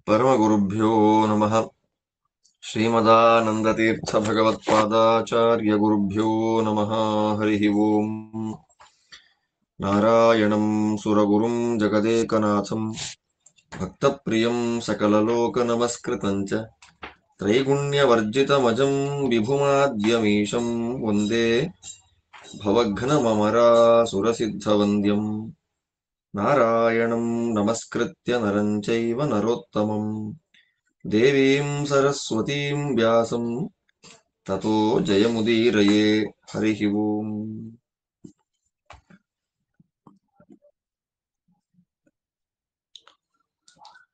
परमगुरुभ्यो नमः। श्रीमदानन्दतीर्थभगवत्पादाचार्यगुरुभ्यो नमः। हरिः ओम्। नारायणं सुरगुरुं जगदेकनाथं भक्तप्रियं सकललोकनमस्कृतं च त्रैगुण्यवर्जितमजं विभुमाद्यमीशं वन्दे भवघ्नममरासुरसिद्धवन्द्यं नारायणं नमस्कृत्य नरं चैव नरोत्तमम् देवीं सरस्वतीं व्यासं ततो जयमुदीरये। हरिः ओम्।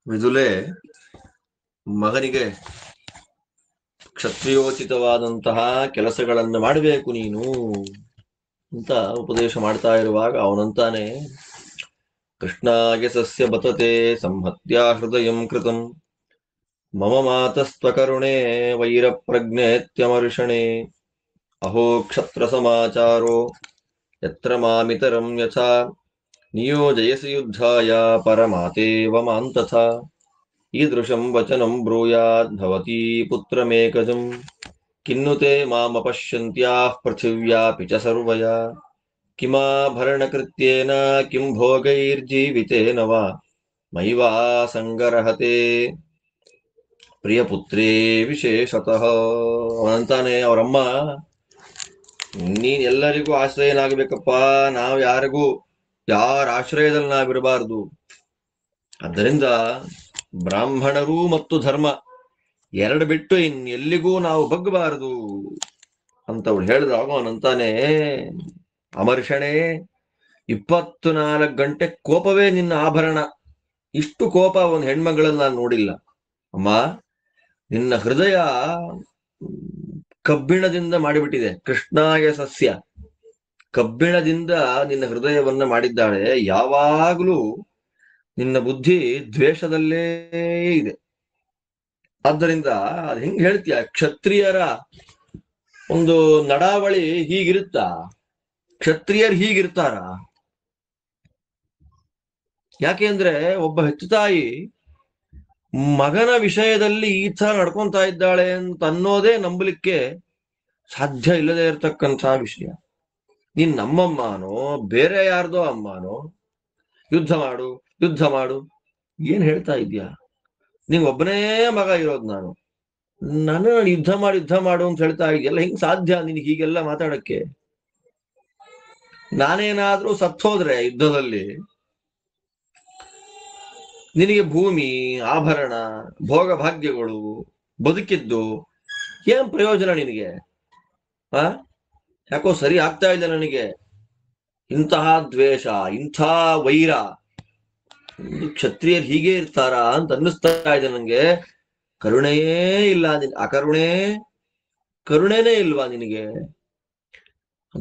ವಿದುಲೆ ಮಗನಿಗೆ ಕ್ಷತ್ರಿಯೋಚಿತವಾದಂತಹ ಕೆಲಸಗಳನ್ನು ಮಾಡಬೇಕು ನೀನು ಅಂತ ಉಪದೇಶ ಮಾಡ್ತಾ ಇರುವಾಗ ಅವನಂತಾನೆ, ಕೃಷ್ಣಾಯ ಸಸ್ಯ ಬತತೆ ಸಂಹತ್ಯ ಹೃದಯಂ ಕೃತಂ ಮಮ ಮಾತಸ್ತ್ವಕರುಣೆ ವೈರಪ್ರಜ್ಞೇತ್ಯಮರ್ಷಣೆ ಅಹೋ ಕ್ಷತ್ರ ಸಮಾಚಾರೋ ಯತ್ರ ಮಾಮಿತರಂ ಯಥಾ ನಿಯೋಜಯಸಿ ಯುದ್ಧಾಯ ಪರಮಾತೇವ ಮಾಂ ತಥಾ ಈದೃಶಂ ವಚನಂ ಬ್ರೂಯಾದ್ ಭವತೀ ಪುತ್ರಮೇಕಜಂ ಕಿನ್ನುತೆ ಮಾಮಪಶ್ಯಂತ್ಯಾಃ ಪೃಥಿವ್ಯಾಪಿ ಚ ಸರ್ವಯ ಕಿಮಾಭರಣಕೃತ್ಯೇನ ಕಿಂ ಭೋಗೈರ್ಜೀವಿತೇನ ವಾ ಮಯಿ ವಾ ಸಂಗರಹತೆ ಪ್ರಿಯಪುತ್ರೇ ವಿಶೇಷತಃ. ಅವನಂತಾನೆ, ಅವರಮ್ಮ, ನೀನ್ ಎಲ್ಲರಿಗೂ ಆಶ್ರಯನಾಗಬೇಕಪ್ಪ, ನಾವು ಯಾರ ಆಶ್ರಯದಲ್ಲಿ ನಾವಿರಬಾರದು. ಆದ್ದರಿಂದ ಬ್ರಾಹ್ಮಣರು ಮತ್ತು ಧರ್ಮ ಎರಡು ಬಿಟ್ಟು ಇನ್ನೆಲ್ಲಿಗೂ ನಾವು ಬಗ್ಗಬಾರದು ಅಂತವಳು ಹೇಳಿದಾಗ ಅವನಂತಾನೆ, ಅಮರ್ಷಣೆ, 24 ಗಂಟೆ ಕೋಪವೇ ನಿನ್ನ ಆಭರಣ. ಇಷ್ಟು ಕೋಪ ಒಂದು ಹೆಣ್ಮಗಳಲ್ಲಿ ನಾನು ನೋಡಿಲ್ಲ. ಅಮ್ಮ, ನಿನ್ನ ಹೃದಯ ಕಬ್ಬಿಣದಿಂದ ಮಾಡಿಬಿಟ್ಟಿದೆ. ಕೃಷ್ಣಾಯ ಸಸ್ಯ, ಕಬ್ಬಿಣದಿಂದ ನಿನ್ನ ಹೃದಯವನ್ನ ಮಾಡಿದ್ದಾಳೆ. ಯಾವಾಗಲೂ ನಿನ್ನ ಬುದ್ಧಿ ದ್ವೇಷದಲ್ಲೇ ಇದೆ. ಆದ್ದರಿಂದ ಅದು ಹೆಂಗ್ ಹೇಳ್ತೀಯ? ಕ್ಷತ್ರಿಯರ ಒಂದು ನಡಾವಳಿ ಹೀಗಿರುತ್ತಾ? ಕ್ಷತ್ರಿಯರು ಹೀಗಿರ್ತಾರ? ಯಾಕೆಂದ್ರೆ ಒಬ್ಬ ಹೆತ್ತು ತಾಯಿ ಮಗನ ವಿಷಯದಲ್ಲಿ ಈ ತರ ನಡ್ಕೊಂತಾ ಇದ್ದಾಳೆ ಅಂತ ಅನ್ನೋದೇ ನಂಬಲಿಕ್ಕೆ ಸಾಧ್ಯ ಇಲ್ಲದೆ ಇರತಕ್ಕಂಥ ವಿಷಯ. ನೀನ್ ನಮ್ಮಮ್ಮನೋ ಬೇರೆ ಯಾರ್ದೋ ಅಮ್ಮನೋ, ಯುದ್ಧ ಮಾಡು ಯುದ್ಧ ಮಾಡು ಏನ್ ಹೇಳ್ತಾ ಇದ್ಯಾ? ನಿಂಗ್ ಒಬ್ಬನೇ ಮಗ ಇರೋದು ನಾನು, ನಾನು ಯುದ್ಧ ಮಾಡು ಅಂತ ಹೇಳ್ತಾ ಇದೆಯಲ್ಲ, ಹಿಂಗ್ ಸಾಧ್ಯ ನಿನಗೆ ಹೀಗೆಲ್ಲ ಮಾತಾಡಕ್ಕೆ? ನಾನೇನಾದ್ರೂ ಸತ್ತೋದ್ರೆ ಯುದ್ಧದಲ್ಲಿ ನಿನಗೆ ಭೂಮಿ, ಆಭರಣ, ಭೋಗ ಭಾಗ್ಯಗಳು, ಬದುಕಿದ್ದು ಏನ್ ಪ್ರಯೋಜನ ನಿನಗೆ? ಯಾಕೋ ಸರಿ ಆಗ್ತಾ ಇಲ್ಲ ನನಗೆ. ಇಂತಹ ದ್ವೇಷ, ಇಂಥ ವೈರ, ಕ್ಷತ್ರಿಯರು ಹೀಗೆ ಇರ್ತಾರ ಅಂತ ಅನ್ನಿಸ್ತಾ ಇದೆ ನನಗೆ. ಕರುಣೆಯೇ ಇಲ್ಲ ಕರುಣೆನೇ ಇಲ್ವಾ ನಿನಗೆ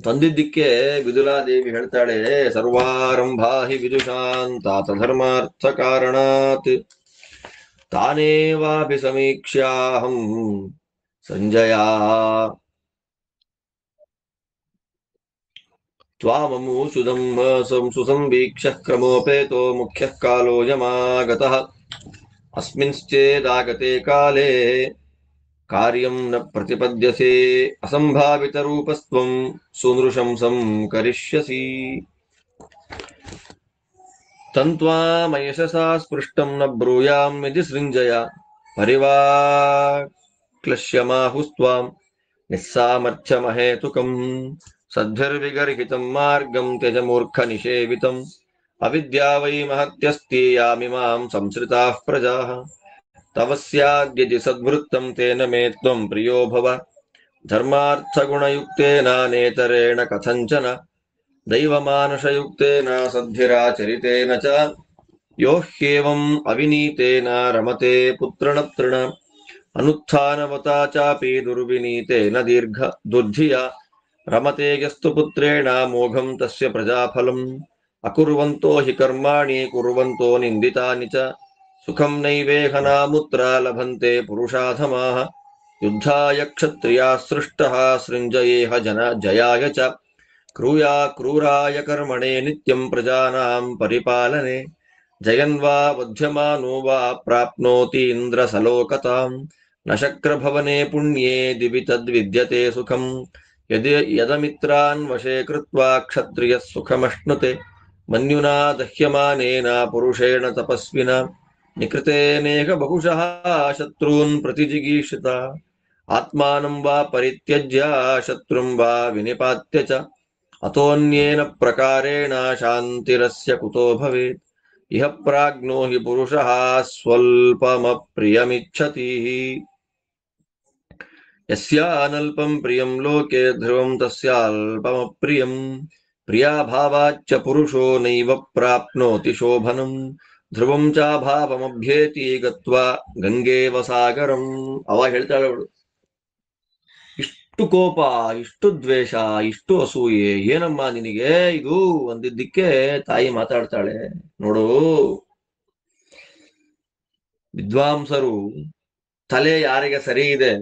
ತಂದಿದ್ದಕ್ಕೆ ವಿದುಲಾದೇವಿ ಹೇಳ್ತಾಳೆ, ಸರ್ವಾರಂಭಾ ಹಿ ವಿದುಷಾಂತಾತ ಧರ್ಮಾರ್ಥ ಕಾರಣಾತ್ ತಾನೇವಾಭಿಸಮೀಕ್ಷ್ಯಾಹಂ ಸಂಜಯ ತ್ವಾಮಮು ಸುಸಂವೀಕ್ಷ್ಯ ಕ್ರಮೋಪೇತೋ ಮುಖ್ಯ ಕಾಲೋಯಮಾಗತಃ ಅಸ್ಮಿನ್ಶ್ಚೇದಾಗತೆ ಕಾಲೇ ಕಾರ್ಯಂ ನ ಪ್ರತಿಪದ್ಯಸೆ ಅಸಂಭಾವಿತ ರೂಪಸ್ತ್ವಂ ಸುನೃಶಂಸಂ ಕರಿಷ್ಯಸಿ ತಂತ್ವಾಮಯಶಸಾ ಸ್ಪೃಷ್ಟಂ ನ ಬ್ರೂಯಾಂ ಯದಿ ಸೃಂಜಯ ಪರಿವಾಕ್ಲಶ್ಯಮಾಹುಸ್ತ್ವಾಂ ನಿಸ್ಸಾಮರ್ಥ್ಯಮಹೇತುಕಂ ಸದ್ಭಿರ್ವಿಗರ್ಹಿತಂ ಮಾರ್ಗಂ ತ್ಯಜ ಮೂರ್ಖ ನಿಷೇವಿತಂ ಅವಿದ್ಯಾ ವೈ ಮಹತ್ಯಸ್ತಿ ಯಾಮಿಮಾಂ ಸಂಸೃತಾಃ ಪ್ರಜಾಃ ತವ ಸ್ಯಾದ್ಯದಿ ಸದ್ವೃತ್ತಂ ತೇನ ಮೇ ತ್ವಂ ಪ್ರಿಯೋ ಭವ ಧರ್ಮಾರ್ಥಗುಣಯುಕ್ತೇನ ನೇತರೇಣ ಕಥಂಚನ ದೈವಮಾನುಷಯುಕ್ತೇನ ಸದ್ಭಿರಾಚರಿತೇನ ಚ ಯೋ ಹ್ಯೇವಂ ಅವಿನೀತೇನ ರಮತೆ ಪುತ್ರನತೃಣ ಅನುತ್ಥಾನವತಾ ಚಾಪಿ ದುರ್ವಿನೀತೇನ ದುರ್ಧಿಯ ರಮತೆ ಯಸ್ತು ಪುತ್ರೇಣ ಮೋಘಂ ತಸ್ಯ ಪ್ರಜಾಫಲಂ ಅಕುರ್ವಂತೋ ಹಿ ಕರ್ಮಾಣಿ ಕುರ್ವಂತೋ ನಿಂದಿತಾನಿ ಚ ಸುಖಂ ನೈವೇಹನಾಮುತ್ರ ಲಭಂತೆ ಪುರುಷಾಧಮಾಃ ಯುದ್ಧಾಯ ಕ್ಷತ್ರಿಯಾ ಸೃಷ್ಟಃ ಸೃಂಜಯೇಹ ಜಯಾಯ ಚ ಕ್ರೂರಾಯ ಕರ್ಮಣೆ ನಿತ್ಯಂ ಪ್ರಜಾನಾಂ ಪರಿಪಾಲನೆ ಜಯನ್ವಾ ವಧ್ಯಮಾನೋ ವಾ ಪ್ರಾಪ್ನೋತಿ ಇಂದ್ರ ಸಲೋಕತಾಂ ನ ಶಕ್ರಭವನೆ ಪುಣ್ಯೇ ದಿವಿ ತದ್ವಿದ್ಯತೆ ಸುಖಂ ಯದಮಿತ್ರಾನ್ ವಶೇ ಕೃತ್ವಾ ಕ್ಷತ್ರಿಯ ಸುಖಮಶ್ನುತೆ ಮನ್ಯುನಾ ದಹ್ಯಮಾನೇನ ಪುರುಷೇಣ ತಪಸ್ವಿನ ನಿಕೃತೇನೇಕ ಬಹುಶಃ ಶತ್ರುನ್ ಪ್ರತಿಜಿಗೀಷಿತ ಆತ್ಮಾನಂ ವಾ ಪರಿತ್ಯಜ್ಯ ಶತ್ರುಂ ವಾ ವಿನಿಪಾತ್ಯ ಚ ಅತೋನ್ಯೇನ ಪ್ರಕಾರೇಣ ಶಾಂತಿರಸ್ಯ ಕುತೋ ಭವೇತ್ ಇಹ ಪ್ರಾಜ್ಞೋ ಹಿ ಪುರುಷಃ ಸ್ವಲ್ಪಮಪ್ರಿಯಮಿಚ್ಛತಿ ಯಸ್ಯಾನಲ್ಪಂ ಪ್ರಿಯಂ ಲೋಕೆ ಧ್ರುವಂ ತಸ್ಯಾಲ್ಪಮಪ್ರಿಯಂ ಪ್ರಿಯಾಭಾವಾಚ್ಚ ಪುರುಷೋ ನೈವ ಪ್ರಾಪ್ನೋತಿ ಶೋಭನಂ ಧ್ರುವಂ ಚಾಭಾವಮಭ್ಯೇತಿ ಗತ್ವಾ ಗಂಗೇವ ಸಾಗರಂ. ಅವ ಹೇಳ್ತಾಳೆ ಅವಳು, ಇಷ್ಟು ಕೋಪ, ಇಷ್ಟು ದ್ವೇಷ, ಇಷ್ಟು ಅಸೂಯೆ ಏನಮ್ಮ ನಿನಗೆ ಇದು ಅಂದಿದ್ದಕ್ಕೆ ತಾಯಿ ಮಾತಾಡ್ತಾಳೆ, ನೋಡು ವಿದ್ವಾಂಸರು ತಲೆ ಯಾರಿಗೆ ಸರಿ ಇದೆ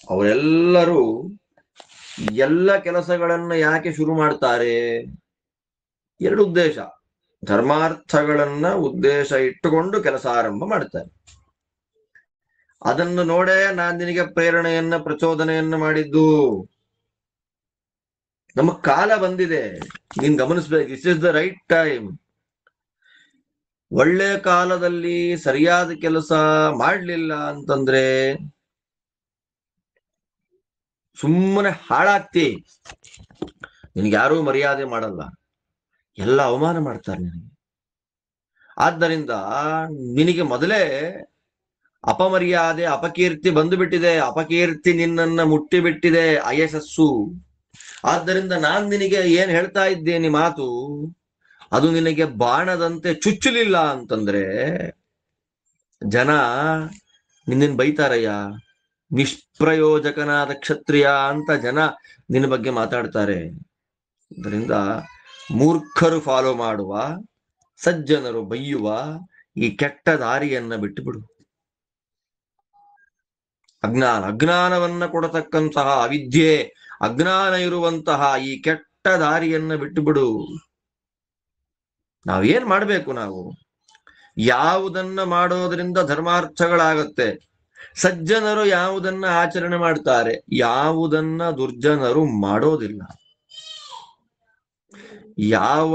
ಅವರೆಲ್ಲರೂ ಎಲ್ಲ ಕೆಲಸಗಳನ್ನ ಯಾಕೆ ಶುರು ಮಾಡ್ತಾರೆ? ಎರಡು ಉದ್ದೇಶ, ಧರ್ಮಾರ್ಥಗಳನ್ನ ಉದ್ದೇಶ ಇಟ್ಟುಕೊಂಡು ಕೆಲಸ ಆರಂಭ ಮಾಡ್ತಾರೆ. ಅದನ್ನು ನೋಡೇ ನಾನ್ ನಿನಗೆ ಪ್ರೇರಣೆಯನ್ನ ಪ್ರಚೋದನೆಯನ್ನ ಮಾಡಿದ್ದು. ನಮ್ಮ ಕಾಲ ಬಂದಿದೆ, ನೀನ್ ಗಮನಿಸ್ಬೇಕು, is is the right time. ಒಳ್ಳೆ ಕಾಲದಲ್ಲಿ ಸರಿಯಾದ ಕೆಲಸ ಮಾಡ್ಲಿಲ್ಲ ಅಂತಂದ್ರೆ ಸುಮ್ಮನೆ ಹಾಳಾಗ್ತಿ. ನಿನಗೆ ಯಾರೂ ಮರ್ಯಾದೆ ಮಾಡಲ್ಲ, ಎಲ್ಲ ಅವಮಾನ ಮಾಡ್ತಾರೆ ನಿನಗೆ. ಆದ್ದರಿಂದ ನಿನಗೆ ಮೊದಲೇ ಅಪಮರ್ಯಾದೆ, ಅಪಕೀರ್ತಿ ಬಂದು ಬಿಟ್ಟಿದೆ. ಅಪಕೀರ್ತಿ ನಿನ್ನನ್ನ ಮುಟ್ಟಿ ಬಿಟ್ಟಿದೆ, ಅಯಶಸ್ಸು. ಆದ್ದರಿಂದ ನಾನ್ ನಿನಗೆ ಏನ್ ಹೇಳ್ತಾ ಇದ್ದೇನೆ ಮಾತು, ಅದು ನಿನಗೆ ಬಾಣದಂತೆ ಚುಚ್ಚಲಿಲ್ಲ ಅಂತಂದ್ರೆ ಜನ ನಿನ್ನ ಬೈತಾರಯ್ಯ, ನಿಷ್ಪ್ರಯೋಜಕನಾದ ಕ್ಷತ್ರಿಯ ಅಂತ ಜನ ನಿನ್ನ ಬಗ್ಗೆ ಮಾತಾಡ್ತಾರೆ. ಅದರಿಂದ ಮೂರ್ಖರು ಫಾಲೋ ಮಾಡುವ, ಸಜ್ಜನರು ಬೈಯುವ ಈ ಕೆಟ್ಟ ದಾರಿಯನ್ನ ಬಿಟ್ಟು ಬಿಡು. ಅಜ್ಞಾನವನ್ನ ಕೊಡತಕ್ಕಂತಹ ಅವಿದ್ಯೆ, ಅಜ್ಞಾನ ಇರುವಂತಹ ಈ ಕೆಟ್ಟ ದಾರಿಯನ್ನ ಬಿಟ್ಟು ಬಿಡು. ನಾವೇನ್ ಮಾಡ್ಬೇಕು? ನಾವು ಯಾವುದನ್ನ ಮಾಡೋದ್ರಿಂದ ಧರ್ಮಾರ್ಥಗಳಾಗತ್ತೆ, ಸಜ್ಜನರು ಯಾವುದನ್ನ ಆಚರಣೆ ಮಾಡ್ತಾರೆ, ಯಾವುದನ್ನ ದುರ್ಜನರು ಮಾಡೋದಿಲ್ಲ. ಯಾವ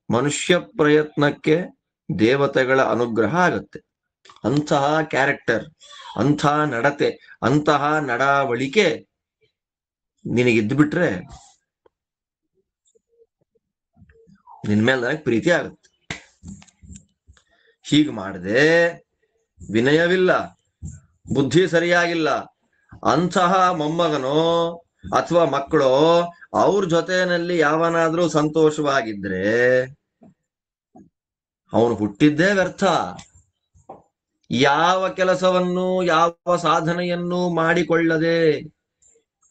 ಮನುಷ್ಯ ಪ್ರಯತ್ನಕ್ಕೆ ದೇವತೆಗಳ ಅನುಗ್ರಹ ಆಗತ್ತೆ, ಅಂತಹ ಕ್ಯಾರೆಕ್ಟರ್, ಅಂಥ ನಡತೆ, ಅಂತಹ ನಡಾವಳಿಕೆ ನಿನಗಿದ್ದು ಬಿಟ್ರೆ ನಿನ್ ಮೇಲೆ ನನಗೆ ಪ್ರೀತಿ ಆಗುತ್ತೆ. ಹೀಗೆ ಮಾಡದೆ ವಿನಯವಿಲ್ಲ, ಬುದ್ಧಿ ಸರಿಯಾಗಿಲ್ಲ, ಅಂತಹ ಮೊಮ್ಮಗನೋ ಅಥವಾ ಮಕ್ಕಳೋ ಅವ್ರ ಜೊತೆಯಲ್ಲಿ ಯಾವನಾದ್ರೂ ಸಂತೋಷವಾಗಿದ್ರೆ ಅವನು ಹುಟ್ಟಿದ್ದೇ ವ್ಯರ್ಥ. ಯಾವ ಕೆಲಸವನ್ನು, ಯಾವ ಸಾಧನೆಯನ್ನು ಮಾಡಿಕೊಳ್ಳದೆ,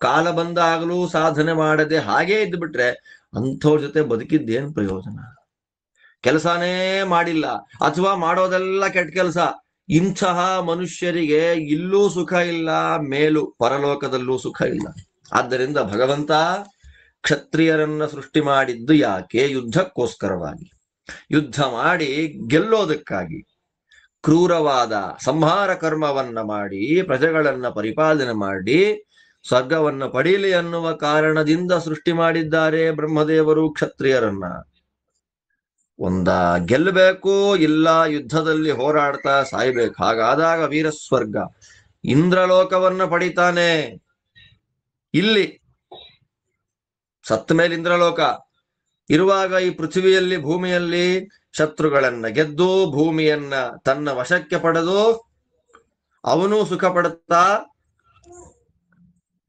ಕಾಲ ಬಂದಾಗಲೂ ಸಾಧನೆ ಮಾಡದೆ ಹಾಗೇ ಇದ್ದು ಬಿಟ್ರೆ ಅಂಥವ್ರ ಜೊತೆ ಬದುಕಿದ್ದೇನು ಪ್ರಯೋಜನ? ಕೆಲಸನೇ ಮಾಡಿಲ್ಲ ಅಥವಾ ಮಾಡೋದೆಲ್ಲ ಕೆಟ್ಟ ಕೆಲಸ, ಇಂತಹ ಮನುಷ್ಯರಿಗೆ ಇಲ್ಲೂ ಸುಖ ಇಲ್ಲ, ಮೇಲು ಪರಲೋಕದಲ್ಲೂ ಸುಖ ಇಲ್ಲ. ಆದ್ದರಿಂದ ಭಗವಂತ ಕ್ಷತ್ರಿಯರನ್ನ ಸೃಷ್ಟಿ ಮಾಡಿದ್ದು ಯಾಕೆ? ಯುದ್ಧಕ್ಕೋಸ್ಕರವಾಗಿ, ಯುದ್ಧ ಮಾಡಿ ಗೆಲ್ಲೋದಕ್ಕಾಗಿ. ಕ್ರೂರವಾದ ಸಂಹಾರ ಕರ್ಮವನ್ನ ಮಾಡಿ ಪ್ರಜೆಗಳನ್ನ ಪರಿಪಾಲನೆ ಮಾಡಿ ಸ್ವರ್ಗವನ್ನ ಪಡೀಲಿ ಅನ್ನುವ ಕಾರಣದಿಂದ ಸೃಷ್ಟಿ ಮಾಡಿದ್ದಾರೆ ಬ್ರಹ್ಮದೇವರು ಕ್ಷತ್ರಿಯರನ್ನ. ಗೆಲ್ಲಬೇಕು, ಇಲ್ಲ ಯುದ್ಧದಲ್ಲಿ ಹೋರಾಡ್ತಾ ಸಾಯ್ಬೇಕು. ಹಾಗಾದಾಗ ವೀರಸ್ವರ್ಗ, ಇಂದ್ರಲೋಕವನ್ನ ಪಡಿತಾನೆ. ಇಲ್ಲಿ ಸತ್ತ ಮೇಲೆ ಇಂದ್ರಲೋಕ ಇರುವಾಗ ಈ ಪೃಥ್ವಿಯಲ್ಲಿ, ಭೂಮಿಯಲ್ಲಿ ಶತ್ರುಗಳನ್ನ ಗೆದ್ದು ಭೂಮಿಯನ್ನ ತನ್ನ ವಶಕ್ಕೆ ಪಡೆದು ಅವನು ಸುಖ ಪಡುತ್ತಾ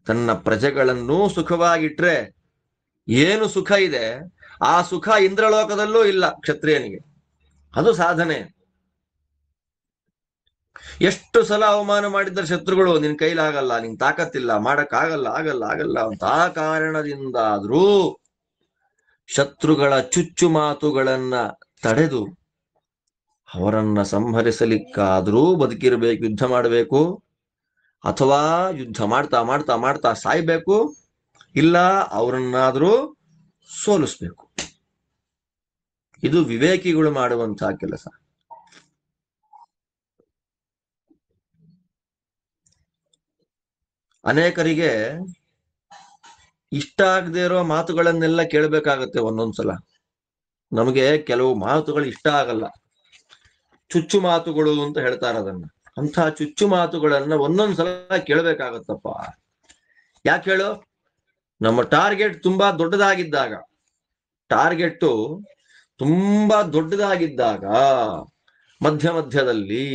ತನ್ನ ಪ್ರಜೆಗಳನ್ನು ಸುಖವಾಗಿಟ್ರೆ ಏನು ಸುಖ ಇದೆ ಆ ಸುಖ ಇಂದ್ರಲೋಕದಲ್ಲೂ ಇಲ್ಲ ಕ್ಷತ್ರಿಯನಿಗೆ. ಅದು ಸಾಧನೆ. ಎಷ್ಟು ಸಲ ಅವಮಾನ ಮಾಡಿದ್ದಾರೆ ಶತ್ರುಗಳು, ನಿನ್ ಕೈಲಾಗಲ್ಲ, ನಿನ್ ತಾಕತ್ತಿಲ್ಲ, ಮಾಡಕ್ಕಾಗಲ್ಲ, ಆಗಲ್ಲ ಆಗಲ್ಲ ಅಂತ ಆ ಕಾರಣದಿಂದಾದ್ರೂ ಶತ್ರುಗಳ ಚುಚ್ಚು ಮಾತುಗಳನ್ನ ತಡೆದು ಅವರನ್ನ ಸಂಹರಿಸಲಿಕ್ಕಾದ್ರೂ ಬದುಕಿರ್ಬೇಕು, ಯುದ್ಧ ಮಾಡಬೇಕು. ಅಥವಾ ಯುದ್ಧ ಮಾಡ್ತಾ ಮಾಡ್ತಾ ಮಾಡ್ತಾ ಸಾಯ್ಬೇಕು, ಇಲ್ಲ ಅವರನ್ನಾದ್ರೂ ಸೋಲಿಸ್ಬೇಕು. ಇದು ವಿವೇಕಿಗಳು ಮಾಡುವಂತಹ ಕೆಲಸ. ಅನೇಕರಿಗೆ ಇಷ್ಟ ಆಗದೆ ಇರೋ ಮಾತುಗಳನ್ನೆಲ್ಲ ಕೇಳಬೇಕಾಗತ್ತೆ. ಒಂದೊಂದ್ಸಲ ನಮಗೆ ಕೆಲವು ಮಾತುಗಳು ಇಷ್ಟ ಆಗಲ್ಲ, ಚುಚ್ಚು ಮಾತುಗಳು ಅಂತ ಹೇಳ್ತಾರೆ ಅದನ್ನ. ಅಂತ ಚುಚ್ಚು ಮಾತುಗಳನ್ನ ಒಂದೊಂದ್ಸಲ ಕೇಳಬೇಕಾಗತ್ತಪ್ಪ. ಯಾಕೆ ಹೇಳು? ನಮ್ಮ ಟಾರ್ಗೆಟ್ ತುಂಬಾ ದೊಡ್ಡದಾಗಿದ್ದಾಗ, ಟಾರ್ಗೆಟ್ ತುಂಬಾ ದೊಡ್ಡದಾಗಿದ್ದಾಗ ಮಧ್ಯ ಮಧ್ಯದಲ್ಲಿ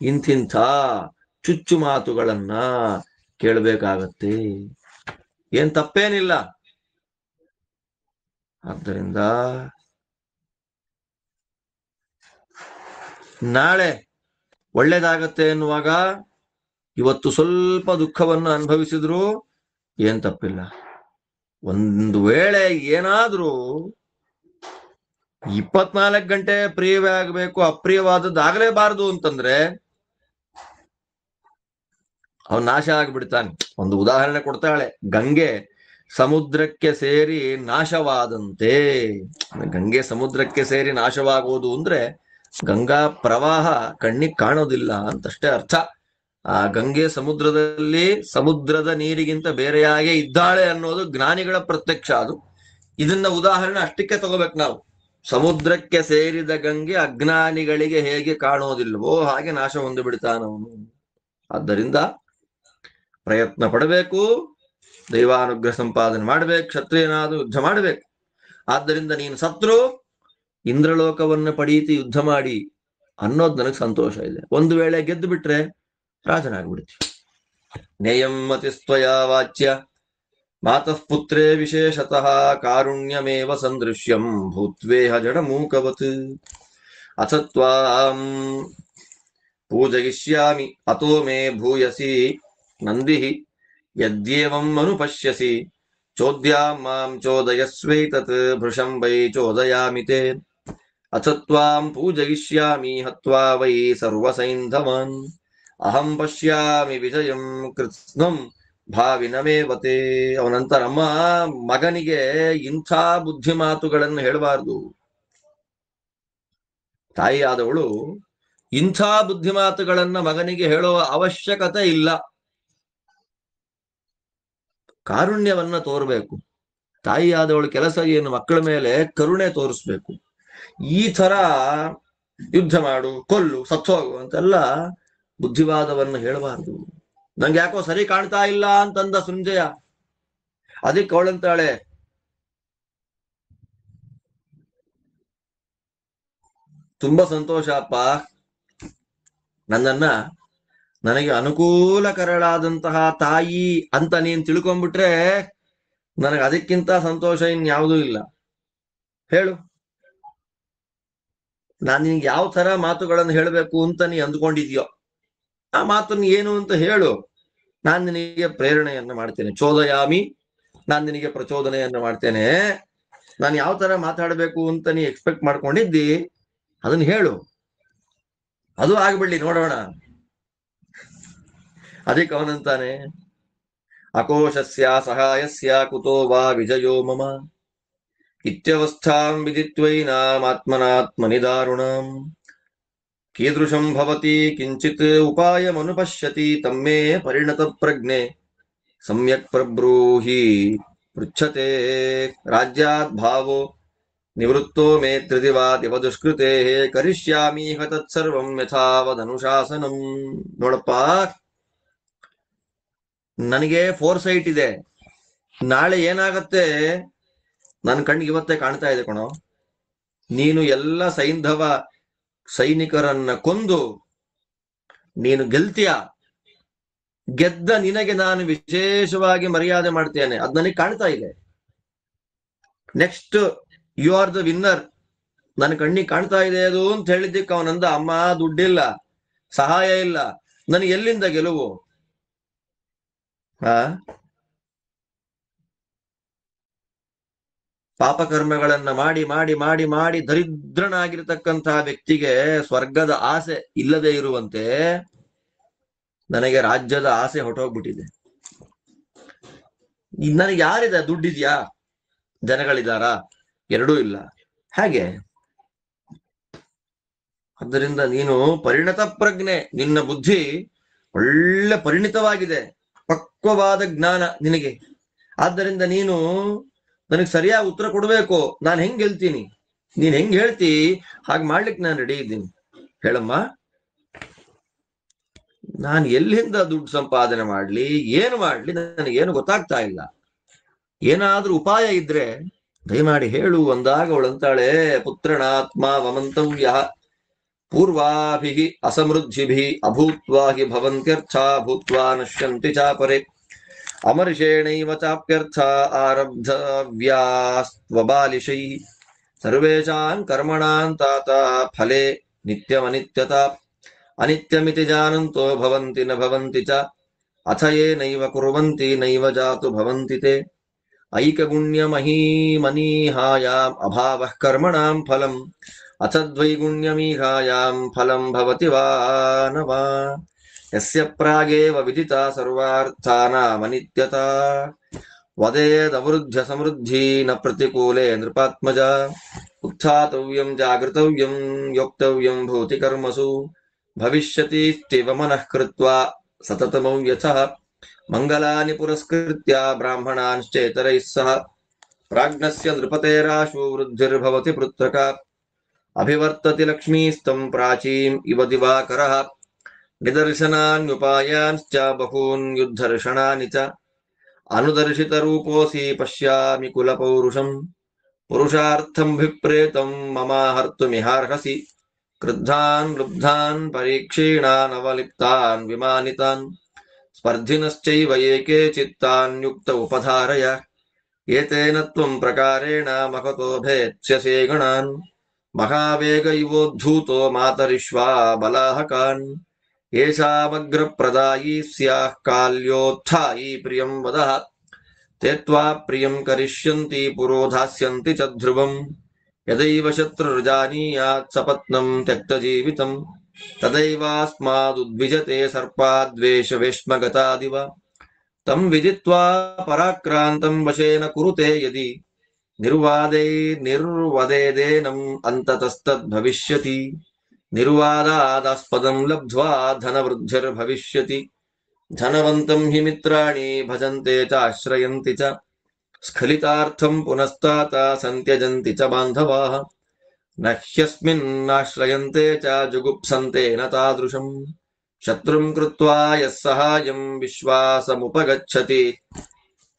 ಇಂತಿಂಥ ಚುಚ್ಚು ಮಾತುಗಳನ್ನ ಕೇಳಬೇಕಾಗತ್ತೆ. ಏನ್ ತಪ್ಪೇನಿಲ್ಲ. ಆದ್ದರಿಂದ ನಾಳೆ ಒಳ್ಳೇದಾಗತ್ತೆ ಎನ್ನುವಾಗ ಇವತ್ತು ಸ್ವಲ್ಪ ದುಃಖವನ್ನು ಅನುಭವಿಸಿದ್ರು ಏನ್ ತಪ್ಪಿಲ್ಲ. ಒಂದು ವೇಳೆ ಏನಾದ್ರೂ 24 ಗಂಟೆ ಪ್ರಿಯವೇ ಆಗಬೇಕು, ಅಪ್ರಿಯವಾದದ್ದು ಆಗಲೇಬಾರದು ಅಂತಂದ್ರೆ ಅವನು ನಾಶ ಆಗ್ಬಿಡ್ತಾನೆ. ಒಂದು ಉದಾಹರಣೆ ಕೊಡ್ತಾಳೆ, ಗಂಗೆ ಸಮುದ್ರಕ್ಕೆ ಸೇರಿ ನಾಶವಾದಂತೆ. ಗಂಗೆ ಸಮುದ್ರಕ್ಕೆ ಸೇರಿ ನಾಶವಾಗುವುದು ಅಂದ್ರೆ ಗಂಗಾ ಪ್ರವಾಹ ಕಣ್ಣಿಗೆ ಕಾಣೋದಿಲ್ಲ ಅಂತಷ್ಟೇ ಅರ್ಥ. ಆ ಗಂಗೆ ಸಮುದ್ರದ ನೀರಿಗಿಂತ ಬೇರೆಯಾಗೇ ಇದ್ದಾಳೆ ಅನ್ನೋದು ಜ್ಞಾನಿಗಳ ಪ್ರತ್ಯಕ್ಷ. ಅದು ಇದನ್ನ ಉದಾಹರಣೆ ಅಷ್ಟಕ್ಕೆ ತಗೋಬೇಕು ನಾವು. ಸಮುದ್ರಕ್ಕೆ ಸೇರಿದ ಗಂಗೆ ಅಜ್ಞಾನಿಗಳಿಗೆ ಹೇಗೆ ಕಾಣೋದಿಲ್ವೋ ಹಾಗೆ ನಾಶ ಹೊಂದಿ ಬಿಡ್ತಾನವನು. ಆದ್ದರಿಂದ ಪ್ರಯತ್ನ ಪಡಬೇಕು, ದೈವಾನುಗ್ರಹ ಸಂಪಾದನೆ ಮಾಡ್ಬೇಕು, ಕ್ಷತ್ರಿಯನಾದ ಯುದ್ಧ ಮಾಡ್ಬೇಕು. ಆದ್ದರಿಂದ ನೀನು ಸತ್ರು ಇಂದ್ರಲೋಕವನ್ನು ಪಡೀತಿ ಯುದ್ಧ ಮಾಡಿ ಅನ್ನೋದು ನನಗೆ ಸಂತೋಷ ಇದೆ. ಒಂದು ವೇಳೆ ಗೆದ್ದು ಬಿಟ್ರೆ ರಾಜನಾಗ್ಬಿಡ್ತೀವಿ. ನೇಯಂ ಮತಿಸ್ತ್ವಯ ವಾಚ್ಯ ಮಾತಃ ಪುತ್ರೇ ವಿಶೇಷತಃ ಕಾರುಣ್ಯಮೇವ ಸಂದೃಶ್ಯಂ ಭೂತ್ವೇಹ ಜಡಮೂಕವತ್ ಅಥ ತ್ವಾಂ ಪೂಜಯಿಷ್ಯಾಮಿ ಅತೋ ಮೇ ಭೂಯಸಿ ನಂದಿಃ ಯದ್ಯೇವಂ ಅನುಪಶ್ಯಸಿ ಚೋದ್ಯಾಂ ಮಾಂ ಚೋದಯಸ್ವೈತತ್ ಭೃಶಂ ವೈ ಚೋದಯಾಮಿ ತೇ ಅಥ ತ್ವಾಂ ಪೂಜಯಿಷ್ಯಾಮಿ ಹತ್ವಾ ವೈ ಸರ್ವಸೈಂಧವಾನ್ ಅಹಂ ಪಶ್ಯಾಮಿ ವಿಜಯಂ ಕೃತ್ಸ್ನಂ ಭಾವಿನಮೇವತೆ. ಅವನಂತರ, ಅಮ್ಮ, ಮಗನಿಗೆ ಇಂಥ ಬುದ್ಧಿ ಮಾತುಗಳನ್ನು ಹೇಳಬಾರ್ದು. ತಾಯಿಯಾದವಳು ಇಂಥ ಬುದ್ಧಿ ಮಾತುಗಳನ್ನ ಮಗನಿಗೆ ಹೇಳುವ ಅವಶ್ಯಕತೆ ಇಲ್ಲ. ಕಾರುಣ್ಯವನ್ನ ತೋರ್ಬೇಕು. ತಾಯಿಯಾದವಳು ಕೆಲಸ ಏನು? ಮಕ್ಕಳ ಮೇಲೆ ಕರುಣೆ ತೋರಿಸ್ಬೇಕು. ಈ ತರ ಯುದ್ಧ ಮಾಡು, ಕೊಲ್ಲು, ಸತ್ತೋಗು ಅಂತೆಲ್ಲ ಬುದ್ಧಿವಾದವನ್ನು ಹೇಳಬಾರ್ದು. ನಂಗೆ ಯಾಕೋ ಸರಿ ಕಾಣ್ತಾ ಇಲ್ಲ ಅಂತಂದ ಸಂಜಯ. ಅದಕ್ಕೆ ಅವಳಂತಾಳೆ, ತುಂಬಾ ಸಂತೋಷ ಅಪ್ಪ, ನನಗೆ ಅನುಕೂಲಕರಳಾದಂತಹ ತಾಯಿ ಅಂತ ನೀನ್ ತಿಳ್ಕೊಂಡ್ಬಿಟ್ರೆ ನನಗೆ ಅದಕ್ಕಿಂತ ಸಂತೋಷ ಇನ್ಯಾವುದೂ ಇಲ್ಲ. ಹೇಳು, ನಾನು ನಿನ್ಗೆ ಯಾವ ತರ ಮಾತುಗಳನ್ನು ಹೇಳಬೇಕು ಅಂತ ನೀ ಅಂದ್ಕೊಂಡಿದ್ಯೋ ಆ ಮಾತನ್ನು ಏನು ಅಂತ ಹೇಳು. ನಾನು ನಿನಗೆ ಪ್ರೇರಣೆಯನ್ನು ಮಾಡ್ತೇನೆ. ಚೋದಯಾಮಿ, ನಾನು ನಿನಗೆ ಪ್ರಚೋದನೆಯನ್ನು ಮಾಡ್ತೇನೆ. ನಾನು ಯಾವ ತರ ಮಾತಾಡಬೇಕು ಅಂತ ನೀ ಎಕ್ಸ್ಪೆಕ್ಟ್ ಮಾಡ್ಕೊಂಡಿದ್ದಿ ಅದನ್ನ ಹೇಳು, ಅದು ಆಗ್ಬಿಡ್ಲಿ ನೋಡೋಣ. ಅದಕ್ಕೆ ಅವನಂತಾನೆ, ಅಕೋಶಸ್ಯ ಸಹಾಯಸ್ಯ ಕುತೋ ವಾ ವಿಜಯೋ ಮಮ ಇತ್ಯವಸ್ಥಾಂ ವಿದಿತ್ವೈನಾಮಾತ್ಮನಾತ್ಮನಿ ದಾರುಣಂ ಕೀದೃಶಂ ಭವತಿ ಕಿಂಚಿತ್ ಉಪಾಯಮನುಪಶ್ಯತಿ ತಮ್ಮೇ ಪರಿಣತ ಪ್ರಜ್ಞೆ ಸಮ್ಯಕ್ ಪ್ರಬ್ರೂಹಿ ಪೃಚ್ಛತೆ ರಾಜ್ಯಾತ್ ಭಾವೋ ನಿವೃತ್ತೋ ಮೇ ತ್ರಿದಿವಾದಿವ ದುಷ್ಕೃತೆ ಕರಿಷ್ಯಾಮೀಹ ತತ್ಸರ್ವಂ ಯಥಾವದನುಶಾಸನಂ. ನೋಡಪ್ಪ, ನನಗೆ ಫೋರ್ಸೈಟ್ ಇದೆ. ನಾಳೆ ಏನಾಗತ್ತೆ ನನ್ನ ಕಣ್ಣಿಗೆ ಇವತ್ತೇ ಕಾಣ್ತಾ ಇದೆ ಕಣೋ. ನೀನು ಎಲ್ಲ ಸೈಂಧವ ಸೈನಿಕರನ್ನ ಕೊಂದು ನೀನು ಗೆಲ್ತೀಯ. ಗೆದ್ದ ನಿನಗೆ ನಾನು ವಿಶೇಷವಾಗಿ ಮರ್ಯಾದೆ ಮಾಡ್ತೇನೆ, ಅದ್ ನನಗೆ ಕಾಣ್ತಾ ಇದೆ. Next you are the winner, ನನ್ನ ಕಣ್ಣಿಗೆ ಕಾಣ್ತಾ ಇದೆ ಅದು ಅಂತ ಹೇಳಿದ್ದಕ್ಕೆ ಅವನಂದ, ಅಮ್ಮ ದುಡ್ಡಿಲ್ಲ, ಸಹಾಯ ಇಲ್ಲ, ನನಗೆ ಎಲ್ಲಿಂದ ಗೆಲುವು? ಪಾಪಕರ್ಮಗಳನ್ನ ಮಾಡಿ ಮಾಡಿ ಮಾಡಿ ಮಾಡಿ ದರಿದ್ರನಾಗಿರ್ತಕ್ಕಂತಹ ವ್ಯಕ್ತಿಗೆ ಸ್ವರ್ಗದ ಆಸೆ ಇಲ್ಲದೆ ಇರುವಂತೆ ನನಗೆ ರಾಜ್ಯದ ಆಸೆ ಹೊಟ್ಟೋಗ್ಬಿಟ್ಟಿದೆ. ನನಗೆ ಯಾರಿದೆ? ದುಡ್ಡಿದ್ಯಾ? ಜನಗಳಿದಾರ? ಎರಡೂ ಇಲ್ಲ. ಹಾಗೆ ಆದ್ದರಿಂದ ನೀನು ಪರಿಣತ ಪ್ರಜ್ಞೆ, ನಿನ್ನ ಬುದ್ಧಿ ಒಳ್ಳೆ ಪರಿಣಿತವಾಗಿದೆ, ಪರಿಪಕ್ವವಾದ ಜ್ಞಾನ ನಿನಗೆ. ಆದ್ದರಿಂದ ನೀನು ನನಗೆ ಸರಿಯಾಗಿ ಉತ್ತರ ಕೊಡ್ಬೇಕು. ನಾನು ಹೆಂಗ್ ಗೆಲ್ತೀನಿ, ನೀನ್ ಹೆಂಗ್ ಹೇಳ್ತಿ ಹಾಗೆ ಮಾಡ್ಲಿಕ್ಕೆ ನಾನು ರೆಡಿ ಇದ್ದೀನಿ. ಹೇಳಮ್ಮ, ನಾನು ಎಲ್ಲಿಂದ ದುಡ್ಡು ಸಂಪಾದನೆ ಮಾಡ್ಲಿ, ಏನು ಮಾಡ್ಲಿ, ನನಗೇನು ಗೊತ್ತಾಗ್ತಾ ಇಲ್ಲ. ಏನಾದ್ರೂ ಉಪಾಯ ಇದ್ರೆ ದಯಮಾಡಿ ಹೇಳು ಅಂದಾಗ ಅವಳಂತಾಳೆ, ಪುತ್ರನಾತ್ಮ ವಮಂತವ್ಯ ಪೂರ್ವಾಭಿ ಅಸಮೃದ್ಧಿಭಿ ಅಭೂತ್ವಾ ಹಿ ಭವಂತ್ಯರ್ಥ ಭೂತ್ವಾ ನಶ್ಯಂತಿ ಚಾಪರೆ ಅಮರ್ಷೇಣೈವ ಚಾಪ್ಯರ್ಥ ಆರಬ್ಧವ್ಯಾಸ್ತ್ವಬಾಲಿಶೈ ಸರ್ವೇಷಾಂ ಕರ್ಮಣಾಂ ತಾತ ಫಲೆ ನಿತ್ಯಮನಿತ್ಯತಾ ಅನಿತ್ಯಮಿತಿ ಜಾನಂತೋ ಭವಂತಿ ನ ಭವಂತಿ ಚ ಅಥ ಯೇ ನೈವ ಕುರ್ವಂತಿ ನೈವ ಜಾತು ಭವಂತಿ ತೇ ಐಕಗುಣ್ಯಮಹೀಮನೀಹಾಯಾಂ ಅಭಾವಃ ಕರ್ಮಣಾಂ ಫಲಂ ಅಥ ದ್ವೈಗುಣ್ಯಮೀಹಾಯಾಂ ಫಲಂ ಭವತಿ ವಾ ನ ವಾ ಯಸ್ಯ ಪ್ರಾಗೇವ ವಿದಿತಾ ಸರ್ವಾರ್ಥಾನಾಮನಿತ್ಯತಾ ವದೇದವೃದ್ಧ್ಯ ಸಮೃದ್ಧಿ ನ ಪ್ರತಿಕೂಲೆ ನೃಪಾತ್ಮಜ ಉತ್ಥಾತವ್ಯಂ ಜಾಗೃತವ್ಯಂ ಯೋಕ್ತವ್ಯಂ ಭೂತಿ ಕರ್ಮಸು ಭವಿಷ್ಯತಿ ಸ್ಥಿವ ಮನಃ ಕೃತ್ವಾ ಸತತಮವ್ಯಥಃ ಮಂಗಲಾನಿ ಪುರಸ್ಕೃತ್ಯ ಬ್ರಾಹ್ಮಣಾಂಶ್ಚೇತರೈಃ ಸಹ ಪ್ರಾಜ್ಞಸ್ಯ ನೃಪತೇರಾಶು ವೃದ್ಧಿರ್ಭವತಿ ಪೃತ್ರಕ ಅಭಿವರ್ತತಿ ಲಕ್ಷ್ಮೀಸ್ತಂ ಪ್ರಾಚೀಂ ಇವ ದಿವಾಕರಃ ನಿದರ್ಶನಾನ್ಯುಪಾಯಾಂಶ್ಚ ಬಹೂನ್ ಯುದ್ಧರ್ಷಣಾನಿ ಚ ಅನುದರ್ಶಿತ ರೂಪೋಸಿ ಪಶ್ಯಾಮಿ ಕುಲಪೌರುಷಂ ಪುರುಷಾರ್ಥಂ ವಿಪ್ರೇತಂ ಮಮ ಹರ್ತುಮಿಹಾರ್ಹಸಿ ಕ್ರುದ್ಧಾನ್ ಲುಬ್ಧಾನ್ ಪರೀಕ್ಷೀಣಾನ್ ಅವಲಿಪ್ತಾನ್ ವಿಮಾನಿತಾನ್ ಸ್ಪರ್ಧಿನಶ್ಚೈವ ಏಕೆ ಚಿತ್ತಾನ್ಯುಕ್ತ ಉಪಧಾರಯ ಏತೇನ ತ್ವಂ ಪ್ರಕಾರೇಣ ಮಹತೋ ಭೇತ್ಸ್ಯಸೇ ಗಣಾನ್ ಮಹಾವೇಗ ಇವೋದ್ಧೂತೋ ಮಾತರಿಶ್ವಾ ಬಲಾಹಕಾನ್ ಯೇಷಾಮಗ್ರ ಪ್ರದಾಯೀ ಸ್ಯಾಃ ಕಾಲ್ಯೋತ್ಥಾಯಿ ಪ್ರಿಯಂ ವದಃ ತೇ ತ್ವಾ ಪ್ರಿಯಂ ಕರಿಷ್ಯಂತಿ ಪುರೋಧಾಸ್ಯಂತಿ ಚ ಧ್ರುವಂ ಯದೈವ ಶತ್ರುರ್ಜಾನೀಯಾತ್ ಸಪತ್ನಂ ತ್ಯಕ್ತಜೀವಿತಂ ತದೈವಾಸ್ಮಾದುದ್ವಿಜತೆ ಸರ್ಪಾದ್ವೇಷವೇಶ್ಮಗತಾದಿವ ತಂ ವಿದಿತ್ವಾ ಪರಾಕ್ರಾಂತಂ ವಶೇನ ಕುರುತೆ ಯದಿ ನಿರ್ವದೇದೇನಂ ಅಂತತಸ್ತದ್ಭವಿಷ್ಯತಿ ನಿರ್ವಾದಾದಾಸ್ಪದಂ ಲಬ್ಧ್ವಾ ಧನವೃದ್ಧಿರ್ಭವಿಷ್ಯತಿ ಧನವಂತಂ ಹಿ ಮಿತ್ರಾಣಿ ಭಜಂತೆ ಚ ಆಶ್ರಯಂತಿ ಚ ಸ್ಖಲಿತಾರ್ಥಂ ಪುನಸ್ತಾತ ಸಂತ್ಯಜಂತಿ ಚ ಬಾಂಧವಾಃ ನ ಹ್ಯಸ್ಮಿನ್ನಾಶ್ರಯಂತೆ ಚ ಜುಗುಪ್ಸಂತೆ ನ ತಾದೃಶಂ ಶತ್ರುಂ ಕೃತ್ವಾ ಯಃ ಸಹಾಯಂ ವಿಶ್ವಾಸಮುಪಗಚ್ಚತಿ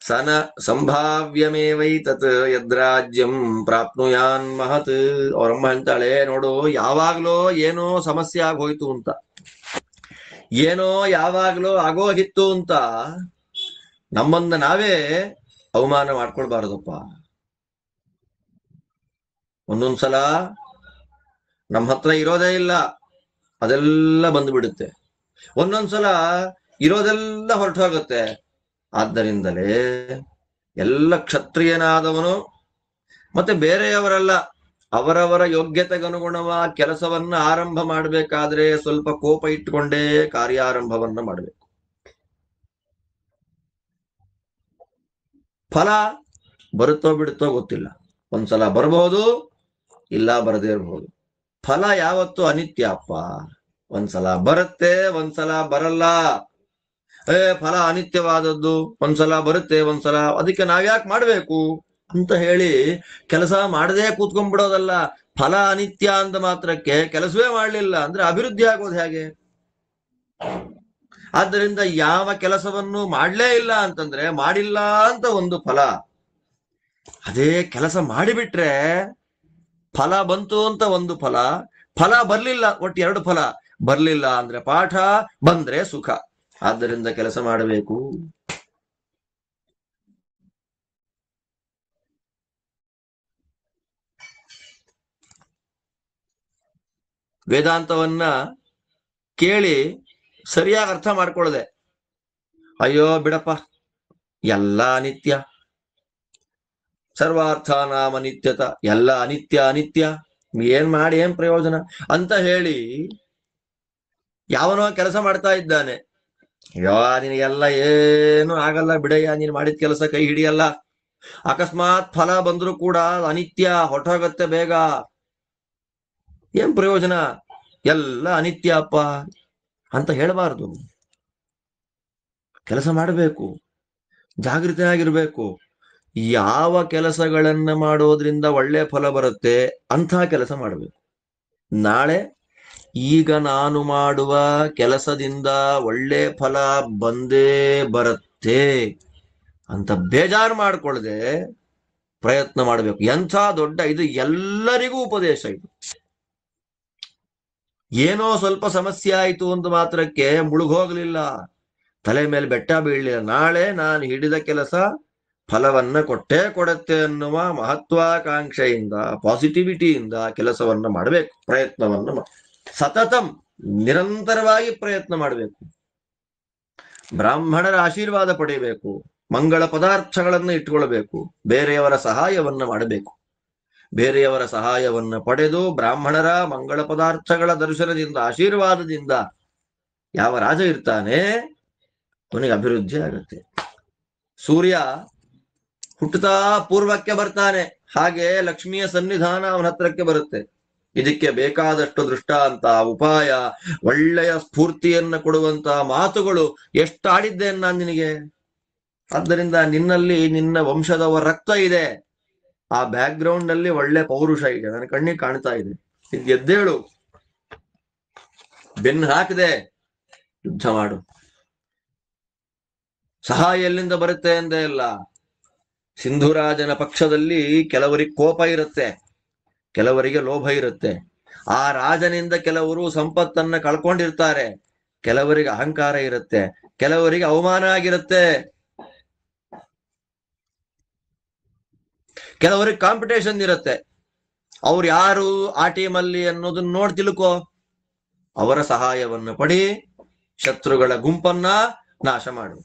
ಸ ನ ಸಂಭಾವ್ಯಮೇವೈತತ್ ಯದ್ರಾಜ್ಯಂ ಪ್ರಾಪ್ನುಯಾನ್ ಮಹತ್. ಅವರಮ್ಮ ಅಂತಾಳೆ, ನೋಡು, ಯಾವಾಗ್ಲೋ ಏನೋ ಸಮಸ್ಯೆ ಆಗೋಯ್ತು ಅಂತ, ಏನೋ ಯಾವಾಗ್ಲೋ ಆಗೋಗಿತ್ತು ಅಂತ ನಮ್ಮನ್ನ ನಾವೇ ಅವಮಾನ ಮಾಡ್ಕೊಳ್ಬಾರದಪ್ಪ. ಒಂದೊಂದ್ಸಲ ನಮ್ಮ ಹತ್ರ ಇರೋದೇ ಇಲ್ಲ, ಅದೆಲ್ಲ ಬಂದ್ಬಿಡುತ್ತೆ. ಒಂದೊಂದ್ಸಲ ಇರೋದೆಲ್ಲ ಹೊರಟು ಹೋಗುತ್ತೆ. ಆದ್ದರಿಂದಲೇ ಎಲ್ಲ ಕ್ಷತ್ರಿಯನಾದವನು ಮತ್ತೆ ಬೇರೆಯವರೆಲ್ಲ ಅವರವರ ಯೋಗ್ಯತೆಗನುಗುಣವಾಗಿ ಕೆಲಸವನ್ನ ಆರಂಭ ಮಾಡಬೇಕಾದ್ರೆ ಸ್ವಲ್ಪ ಕೋಪ ಇಟ್ಟುಕೊಂಡೇ ಕಾರ್ಯಾರಂಭವನ್ನ ಮಾಡಬೇಕು. ಫಲ ಬರುತ್ತೋ ಬಿಡುತ್ತೋ ಗೊತ್ತಿಲ್ಲ, ಒಂದ್ಸಲ ಬರಬಹುದು, ಇಲ್ಲ ಬರದೇ ಇರಬಹುದು. ಫಲ ಯಾವತ್ತೂ ಅನಿತ್ಯ ಅಪ್ಪ. ಒಂದ್ಸಲ ಬರುತ್ತೆ, ಒಂದ್ಸಲ ಬರಲ್ಲ. ಫಲ ಅನಿತ್ಯವಾದದ್ದು, ಒಂದ್ಸಲ ಬರುತ್ತೆ, ಒಂದ್ಸಲ. ಅದಕ್ಕೆ ನಾವ್ಯಾಕೆ ಮಾಡ್ಬೇಕು ಅಂತ ಹೇಳಿ ಕೆಲಸ ಮಾಡದೇ ಕೂತ್ಕೊಂಡ್ಬಿಡೋದಲ್ಲ. ಫಲ ಅನಿತ್ಯ ಅಂದ ಮಾತ್ರಕ್ಕೆ ಕೆಲಸವೇ ಮಾಡ್ಲಿಲ್ಲ ಅಂದ್ರೆ ಅಭಿವೃದ್ಧಿ ಆಗೋದು ಹೇಗೆ? ಆದ್ದರಿಂದ ಯಾವ ಕೆಲಸವನ್ನು ಮಾಡ್ಲೇ ಇಲ್ಲ ಅಂತಂದ್ರೆ ಮಾಡಿಲ್ಲ ಅಂತ ಒಂದು ಫಲ. ಅದೇ ಕೆಲಸ ಮಾಡಿಬಿಟ್ರೆ ಫಲ ಬಂತು ಅಂತ ಒಂದು ಫಲ, ಫಲ ಬರ್ಲಿಲ್ಲ ಒಟ್ಟು ಎರಡು ಫಲ. ಬರ್ಲಿಲ್ಲ ಅಂದ್ರೆ ಪಾಠ, ಬಂದ್ರೆ ಸುಖ. ಆದ್ದರಿಂದ ಕೆಲಸ ಮಾಡಬೇಕು. ವೇದಾಂತವನ್ನ ಕೇಳಿ ಸರಿಯಾಗಿ ಅರ್ಥ ಮಾಡ್ಕೊಳ್ಳದೆ, ಅಯ್ಯೋ ಬಿಡಪ್ಪ ಎಲ್ಲ ಅನಿತ್ಯ, ಸರ್ವಾರ್ಥಾನಾಮ ನಿತ್ಯತ, ಎಲ್ಲ ಅನಿತ್ಯ ಅನಿತ್ಯ, ಏನ್ ಮಾಡಿ ಏನ್ ಪ್ರಯೋಜನ ಅಂತ ಹೇಳಿ ಯಾವನೋ ಕೆಲಸ ಮಾಡ್ತಾ ಇದ್ದಾನೆ. ಅಯ್ಯೋ ನಿನಗೆಲ್ಲ ಏನು ಆಗಲ್ಲ ಬಿಡಯ್ಯ, ನೀನು ಮಾಡಿದ ಕೆಲಸ ಕೈ ಹಿಡಿಯಲ್ಲ, ಅಕಸ್ಮಾತ್ ಫಲ ಬಂದ್ರೂ ಕೂಡ ಅನಿತ್ಯ, ಹೊರಟೋಗತ್ತೆ ಬೇಗ, ಏನ್ ಪ್ರಯೋಜನ, ಎಲ್ಲ ಅನಿತ್ಯ ಅಪ್ಪ ಅಂತ ಹೇಳಬಾರ್ದು. ಕೆಲಸ ಮಾಡಬೇಕು, ಜಾಗೃತಿಯಾಗಿರ್ಬೇಕು. ಯಾವ ಕೆಲಸಗಳನ್ನ ಮಾಡೋದ್ರಿಂದ ಒಳ್ಳೆ ಫಲ ಬರುತ್ತೆ ಅಂಥ ಕೆಲಸ ಮಾಡಬೇಕು. ನಾಳೆ ಈಗ ನಾನು ಮಾಡುವ ಕೆಲಸದಿಂದ ಒಳ್ಳೆ ಫಲ ಬಂದೇ ಬರುತ್ತೆ ಅಂತ ಬೇಜಾರು ಮಾಡ್ಕೊಳ್ಳದೆ ಪ್ರಯತ್ನ ಮಾಡಬೇಕು. ಎಂಥ ದೊಡ್ಡ ಇದು, ಎಲ್ಲರಿಗೂ ಉಪದೇಶ ಇದು. ಏನೋ ಸ್ವಲ್ಪ ಸಮಸ್ಯೆ ಆಯಿತು ಅಂತ ಮಾತ್ರಕ್ಕೆ ಮುಳುಗೋಗ್ಲಿಲ್ಲ, ತಲೆ ಮೇಲೆ ಬೆಟ್ಟ ಬೀಳಲಿಲ್ಲ. ನಾಳೆ ನಾನು ಹಿಡಿದ ಕೆಲಸ ಫಲವನ್ನ ಕೊಟ್ಟೇ ಕೊಡುತ್ತೆ ಅನ್ನುವ ಮಹತ್ವಾಕಾಂಕ್ಷೆಯಿಂದ, ಪಾಸಿಟಿವಿಟಿಯಿಂದ ಕೆಲಸವನ್ನ ಮಾಡಬೇಕು. ಪ್ರಯತ್ನವನ್ನ ಸತತಂ ನಿರಂತರವಾಗಿ ಪ್ರಯತ್ನ ಮಾಡಬೇಕು. ಬ್ರಾಹ್ಮಣರ ಆಶೀರ್ವಾದ ಪಡೆಯಬೇಕು, ಮಂಗಳ ಪದಾರ್ಥಗಳನ್ನು ಇಟ್ಕೊಳ್ಬೇಕು, ಬೇರೆಯವರ ಸಹಾಯವನ್ನ ಮಾಡಬೇಕು. ಬೇರೆಯವರ ಸಹಾಯವನ್ನ ಪಡೆದು ಬ್ರಾಹ್ಮಣರ ಮಂಗಳ ಪದಾರ್ಥಗಳ ದರ್ಶನದಿಂದ, ಆಶೀರ್ವಾದದಿಂದ ಯಾವ ರಾಜ ಇರ್ತಾನೆ ಅವನಿಗೆ ಅಭಿವೃದ್ಧಿ ಆಗುತ್ತೆ. ಸೂರ್ಯ ಹುಟ್ಟುತ್ತಾ ಪೂರ್ವಕ್ಕೆ ಬರ್ತಾನೆ, ಹಾಗೆ ಲಕ್ಷ್ಮಿಯ ಸನ್ನಿಧಾನ ಅವನ ಹತ್ರಕ್ಕೆ ಬರುತ್ತೆ. ಇದಕ್ಕೆ ಬೇಕಾದಷ್ಟು ದೃಷ್ಟಾಂತ, ಉಪಾಯ, ಒಳ್ಳೆಯ ಸ್ಫೂರ್ತಿಯನ್ನ ಕೊಡುವಂತ ಮಾತುಗಳು ಎಷ್ಟು ಆಡಿದ್ದೇನೆ ನಾನು ನಿನಗೆ. ಆದ್ದರಿಂದ ನಿನ್ನಲ್ಲಿ ನಿನ್ನ ವಂಶದವರ ರಕ್ತ ಇದೆ, ಆ ಬ್ಯಾಕ್ ಗ್ರೌಂಡ್ ನಲ್ಲಿ ಒಳ್ಳೆ ಪೌರುಷ ಇದೆ, ನನ್ನ ಕಣ್ಣಿಗೆ ಕಾಣ್ತಾ ಇದೆ. ಎದ್ದೇಳು, ಬೆನ್ನು ಹಾಕದೆ ಯುದ್ಧ ಮಾಡು. ಸಹಾಯ ಎಲ್ಲಿಂದ ಬರುತ್ತೆ ಎಂದೇ ಇಲ್ಲ. ಸಿಂಧುರಾಜನ ಪಕ್ಷದಲ್ಲಿ ಕೆಲವರಿಗೆ ಕೋಪ ಇರುತ್ತೆ, ಕೆಲವರಿಗೆ ಲೋಭ ಇರುತ್ತೆ. ಆ ರಾಜನಿಂದ ಕೆಲವರು ಸಂಪತ್ತನ್ನ ಕಳ್ಕೊಂಡಿರ್ತಾರೆ, ಕೆಲವರಿಗೆ ಅಹಂಕಾರ ಇರುತ್ತೆ, ಕೆಲವರಿಗೆ ಅವಮಾನ ಆಗಿರುತ್ತೆ, ಕೆಲವರಿಗೆ ಕಾಂಪಿಟೇಷನ್ ಇರುತ್ತೆ. ಅವ್ರು ಯಾರು ಆ ಟೀಮಲ್ಲಿ ಅನ್ನೋದನ್ನ ನೋಡಿ ತಿಳ್ಕೋ, ಅವರ ಸಹಾಯವನ್ನು ಪಡಿ, ಶತ್ರುಗಳ ಗುಂಪನ್ನ ನಾಶ ಮಾಡು.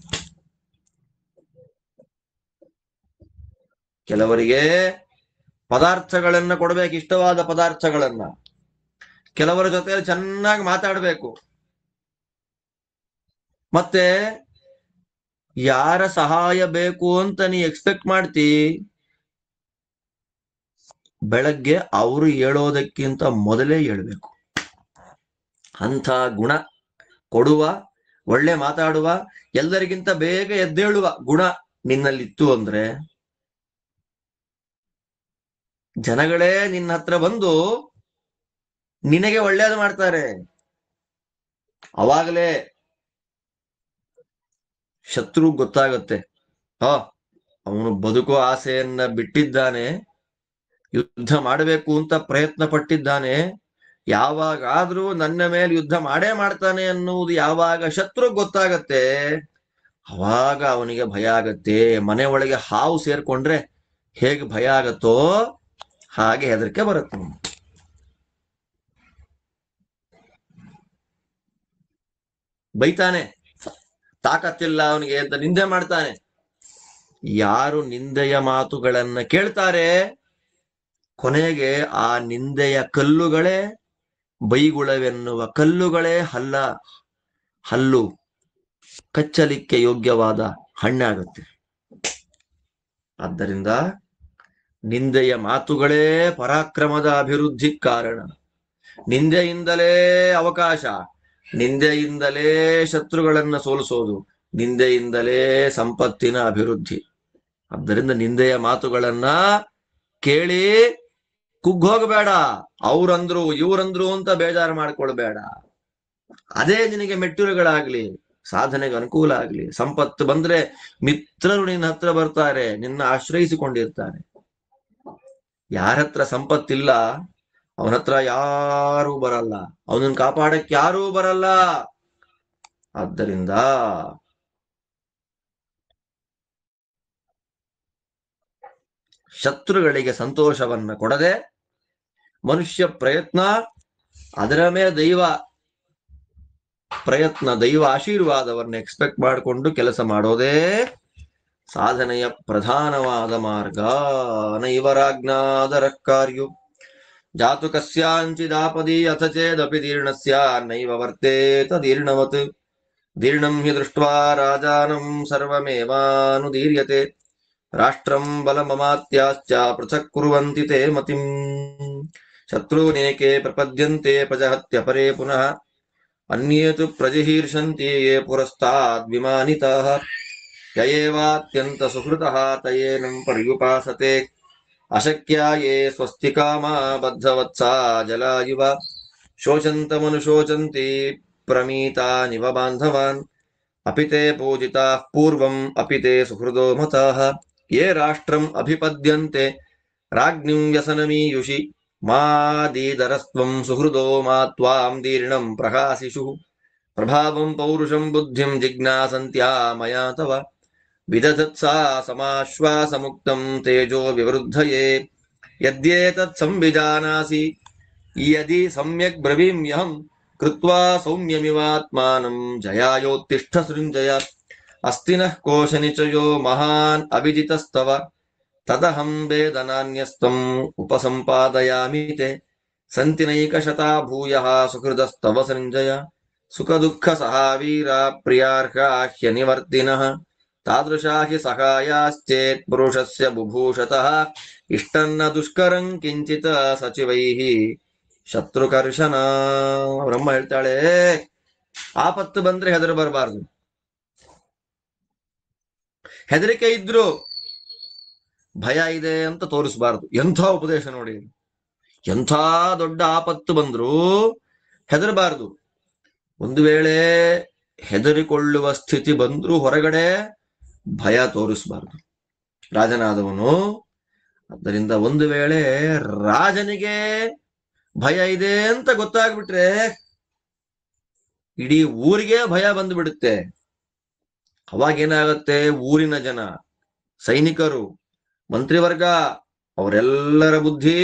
ಕೆಲವರಿಗೆ ಪದಾರ್ಥಗಳನ್ನ ಕೊಡ್ಬೇಕು, ಇಷ್ಟವಾದ ಪದಾರ್ಥಗಳನ್ನ. ಕೆಲವರ ಜೊತೆ ಚೆನ್ನಾಗಿ ಮಾತಾಡ್ಬೇಕು. ಮತ್ತೆ ಯಾರ ಸಹಾಯ ಬೇಕು ಅಂತ ನೀ ಎಕ್ಸ್ಪೆಕ್ಟ್ ಮಾಡ್ತಿ, ಬೆಳಗ್ಗೆ ಅವರು ಹೇಳೋದಕ್ಕಿಂತ ಮೊದಲೇ ಹೇಳ್ಬೇಕು. ಅಂಥ ಗುಣ ಕೊಡುವ, ಒಳ್ಳೆ ಮಾತಾಡುವ, ಎಲ್ಲರಿಗಿಂತ ಬೇಗ ಎದ್ದೇಳುವ ಗುಣ ನಿನ್ನಲ್ಲಿತ್ತು ಅಂದ್ರೆ ಜನಗಳೇ ನಿನ್ನ ಹತ್ರ ಬಂದು ನಿನಗೆ ಒಳ್ಳೇದು ಮಾಡ್ತಾರೆ. ಅವಾಗಲೇ ಶತ್ರು ಗೊತ್ತಾಗತ್ತೆ, ಅವನು ಬದುಕೋ ಆಸೆಯನ್ನ ಬಿಟ್ಟಿದ್ದಾನೆ, ಯುದ್ಧ ಮಾಡಬೇಕು ಅಂತ ಪ್ರಯತ್ನ ಪಟ್ಟಿದ್ದಾನೆ, ಯಾವಾಗಾದ್ರೂ ನನ್ನ ಮೇಲೆ ಯುದ್ಧ ಮಾಡೇ ಮಾಡ್ತಾನೆ ಅನ್ನುವುದು ಯಾವಾಗ ಶತ್ರು ಗೊತ್ತಾಗತ್ತೆ, ಅವಾಗ ಅವನಿಗೆ ಭಯ ಆಗತ್ತೆ. ಮನೆ ಒಳಗೆ ಹಾವು ಸೇರ್ಕೊಂಡ್ರೆ ಹೇಗೆ ಭಯ ಆಗತ್ತೋ ಹಾಗೆ ಹೆದರಿಕೆ ಬರುತ್ತೆ. ಬೈತಾನೆ, ತಾಕತ್ತಿಲ್ಲ ಅವನಿಗೆ ಅಂತ ನಿಂದೆ ಮಾಡ್ತಾನೆ. ಯಾರು ನಿಂದೆಯ ಮಾತುಗಳನ್ನ ಕೇಳ್ತಾರೆ, ಕೊನೆಗೆ ಆ ನಿಂದೆಯ ಕಲ್ಲುಗಳೇ, ಬೈಗುಳವೆನ್ನುವ ಕಲ್ಲುಗಳೇ ಹಲ್ಲು ಕಚ್ಚಲಿಕ್ಕೆ ಯೋಗ್ಯವಾದ ಹಣ್ಣಾಗುತ್ತೆ. ಆದ್ದರಿಂದ ನಿಂದೆಯ ಮಾತುಗಳೇ ಪರಾಕ್ರಮದ ಅಭಿವೃದ್ಧಿ ಕಾರಣ. ನಿಂದೆಯಿಂದಲೇ ಅವಕಾಶ, ನಿಂದೆಯಿಂದಲೇ ಶತ್ರುಗಳನ್ನ ಸೋಲಿಸೋದು, ನಿಂದೆಯಿಂದಲೇ ಸಂಪತ್ತಿನ ಅಭಿವೃದ್ಧಿ. ಆದ್ದರಿಂದ ನಿಂದೆಯ ಮಾತುಗಳನ್ನ ಕೇಳಿ ಕುಗ್ಗೋಗಬೇಡ. ಅವ್ರಂದ್ರು ಇವ್ರಂದ್ರು ಅಂತ ಬೇಜಾರು ಮಾಡ್ಕೊಳ್ಬೇಡ. ಅದೇ ನಿನಗೆ ಮೆಟ್ಟುರುಗಳಾಗ್ಲಿ, ಸಾಧನೆಗೆ ಅನುಕೂಲ ಆಗ್ಲಿ. ಸಂಪತ್ತು ಬಂದ್ರೆ ಮಿತ್ರರು ನಿನ್ನ ಹತ್ರ ಬರ್ತಾರೆ, ನಿನ್ನ ಆಶ್ರಯಿಸಿಕೊಂಡಿರ್ತಾರೆ. ಯಾರತ್ರ ಸಂಪತ್ತಿಲ್ಲ ಅವನ ಹತ್ರ ಯಾರೂ ಬರಲ್ಲ, ಅವನನ್ನ ಕಾಪಾಡಕ್ಕೆ ಯಾರೂ ಬರಲ್ಲ. ಆದ್ದರಿಂದ ಶತ್ರುಗಳಿಗೆ ಸಂತೋಷವನ್ನ ಕೊಡದೆ ಮನುಷ್ಯ ಪ್ರಯತ್ನ, ಅದರ ಮೇಲೆ ದೈವ ಪ್ರಯತ್ನ, ದೈವ ಆಶೀರ್ವಾದವನ್ನು ಎಕ್ಸ್ಪೆಕ್ಟ್ ಮಾಡಿಕೊಂಡು ಕೆಲಸ ಮಾಡೋದೇ ಸಾಧನೆಯ ಪ್ರಧಾನವಾದ ಮಾರ್ಗ. ನೈವರಾಜ್ಞಾದರ ಕಾರ್ಯು ಜಾತು ಕಸ್ಯಾಂಚಿದಾಪದಿ ಅಥ ಚೇದಪಿ ದೀರ್ಣಸ್ಯ ನೈವ ವರ್ತೇತ ದೀರ್ಣವತ್. ದೀರ್ಣಂ ಹಿ ದೃಷ್ಟ್ವಾ ರಾಜಾನಂ ಸರ್ವಮೇವಾನುದೀರ್ಯತೆ. ರಾಷ್ಟ್ರಂ ಬಲಮಮಾತ್ಯಾಶ್ಚ ಪೃಥಕ್ ಕುರ್ವಂತಿ ತೇ ಮತಿಂ. ಶತ್ರುನೇಕೆ ಪ್ರಪದ್ಯಂತೆ ಪ್ರಜಹತ್ಯ ಪರೇ ಪುನಃ. ಅನ್ಯೇತು ಪ್ರಜಿಹೀರ್ಷಂತಿ ಯೇ ಪುರಸ್ತಾದ್ ವಿಮಾನಿತಃ ಯಯೇವಾತ್ಯಂತ ಸುಹೃತಃ ತಯೇನಂ ಪರ್ಯುಪಾಸತೆ ಅಶಕ್ಯ ಯೇ ಸ್ವಸ್ತಿಕಾಮ ಬದ್ಧವತ್ಸಾ ಜಲಾಯುವ ಶೋಚಂತಮನುಶೋಚಂತಿ ಪ್ರಮೀತಾನಿವ ಬಾಂಧವಾನ್ ಅಪಿತೆ ಪೂಜಿತಾಃ ಪೂರ್ವಂ ಅಪಿತೆ ಸುಹೃದೋ ಮತಃ ಯೇ ರಾಷ್ಟ್ರಂ ಅಭಿಪದ್ಯಂತೆ ರಾಜ್ಞಿಂ ವ್ಯಸನಮೀಯುಷಿ ಮಾದೀದರಸ್ತ್ವಂ ಸುಹೃದೋ ಮಾ ತ್ವಾಂ ದೀರ್ಣಂ ಪ್ರಹಾಸಿಷು ಪ್ರಭಾವಂ ಪೌರುಷಂ ಬುದ್ಧಿಂ ಜಿಜ್ಞಾಸಂತ್ಯಾ ಮಯಾ ತವ ವಿದಧತ್ಸಾ ಸಮಾಶ್ವಾಸಮುಕ್ತಂ ತೇಜೋ ವಿವೃದ್ಧಯೇ ಯದ್ಯೇತತ್ ಸಂವಿಜಾನಾಸಿ ಯದಿ ಸಮ್ಯಕ್ ಬ್ರವೀಮ್ಯಹಂ ಕೃತ್ವಾ ಸೌಮ್ಯಮಿವಾತ್ಮಾನಂ ಜಯಾಯೋತ್ತಿಷ್ಠ ಸೃಂಜಯ ಅಸ್ತಿನಃ ಕೋಶನಿಚಯೋ ಮಹಾನ್ ಅಭಿಜಿತಸ್ತವ ತದಹಂ ವೇದನಾನ್ಯಸ್ತಂ ಉಪಸಂಪಾದಯಾಮಿ ತೇ ಸಂತಿನೈಕಶತಾ ಭೂಯಃ ಸುಹೃದಸ್ತವ ಸಂಜಯ ಸುಖ ದುಃಖ ಸಹಾವೀರ ಪ್ರಿಯಾರ್ಹಾ ಹ್ಯನಿವರ್ತಿನಃ ತಾದೃಶಾ ಹಿ ಸಹಾಯಾಶ್ಚೇತ್ ಪುರುಷಸ್ಯ ಬುಭೂಷತಃ ಇಷ್ಟನ್ನ ದುಷ್ಕರಂ ಕಿಂಚಿತ್ ಸಚಿವೈಃ ಶತ್ರುಕರ್ಷಣ. ಬ್ರಹ್ಮ ಹೇಳ್ತಾಳೆ, ಆಪತ್ತು ಬಂದ್ರೆ ಹೆದರ ಬರಬಾರ್ದು. ಹೆದರಿಕೆ ಇದ್ರು ಭಯ ಇದೆ ಅಂತ ತೋರಿಸಬಾರ್ದು. ಎಂಥ ಉಪದೇಶ ನೋಡಿ. ಎಂಥ ದೊಡ್ಡ ಆಪತ್ತು ಬಂದ್ರು ಹೆದರಬಾರ್ದು. ಒಂದು ವೇಳೆ ಹೆದರಿಕೊಳ್ಳುವ ಸ್ಥಿತಿ ಬಂದ್ರೂ ಹೊರಗಡೆ ಭಯ ತೋರಿಸಬಾರ್ದು ರಾಜನಾದವನು. ಆದ್ದರಿಂದ ಒಂದು ವೇಳೆ ರಾಜನಿಗೆ ಭಯ ಇದೆ ಅಂತ ಗೊತ್ತಾಗ್ಬಿಟ್ರೆ ಇಡೀ ಊರಿಗೆ ಭಯ ಬಂದ್ಬಿಡುತ್ತೆ. ಅವಾಗೇನಾಗತ್ತೆ, ಊರಿನ ಜನ, ಸೈನಿಕರು, ಮಂತ್ರಿವರ್ಗ ಅವರೆಲ್ಲರ ಬುದ್ಧಿ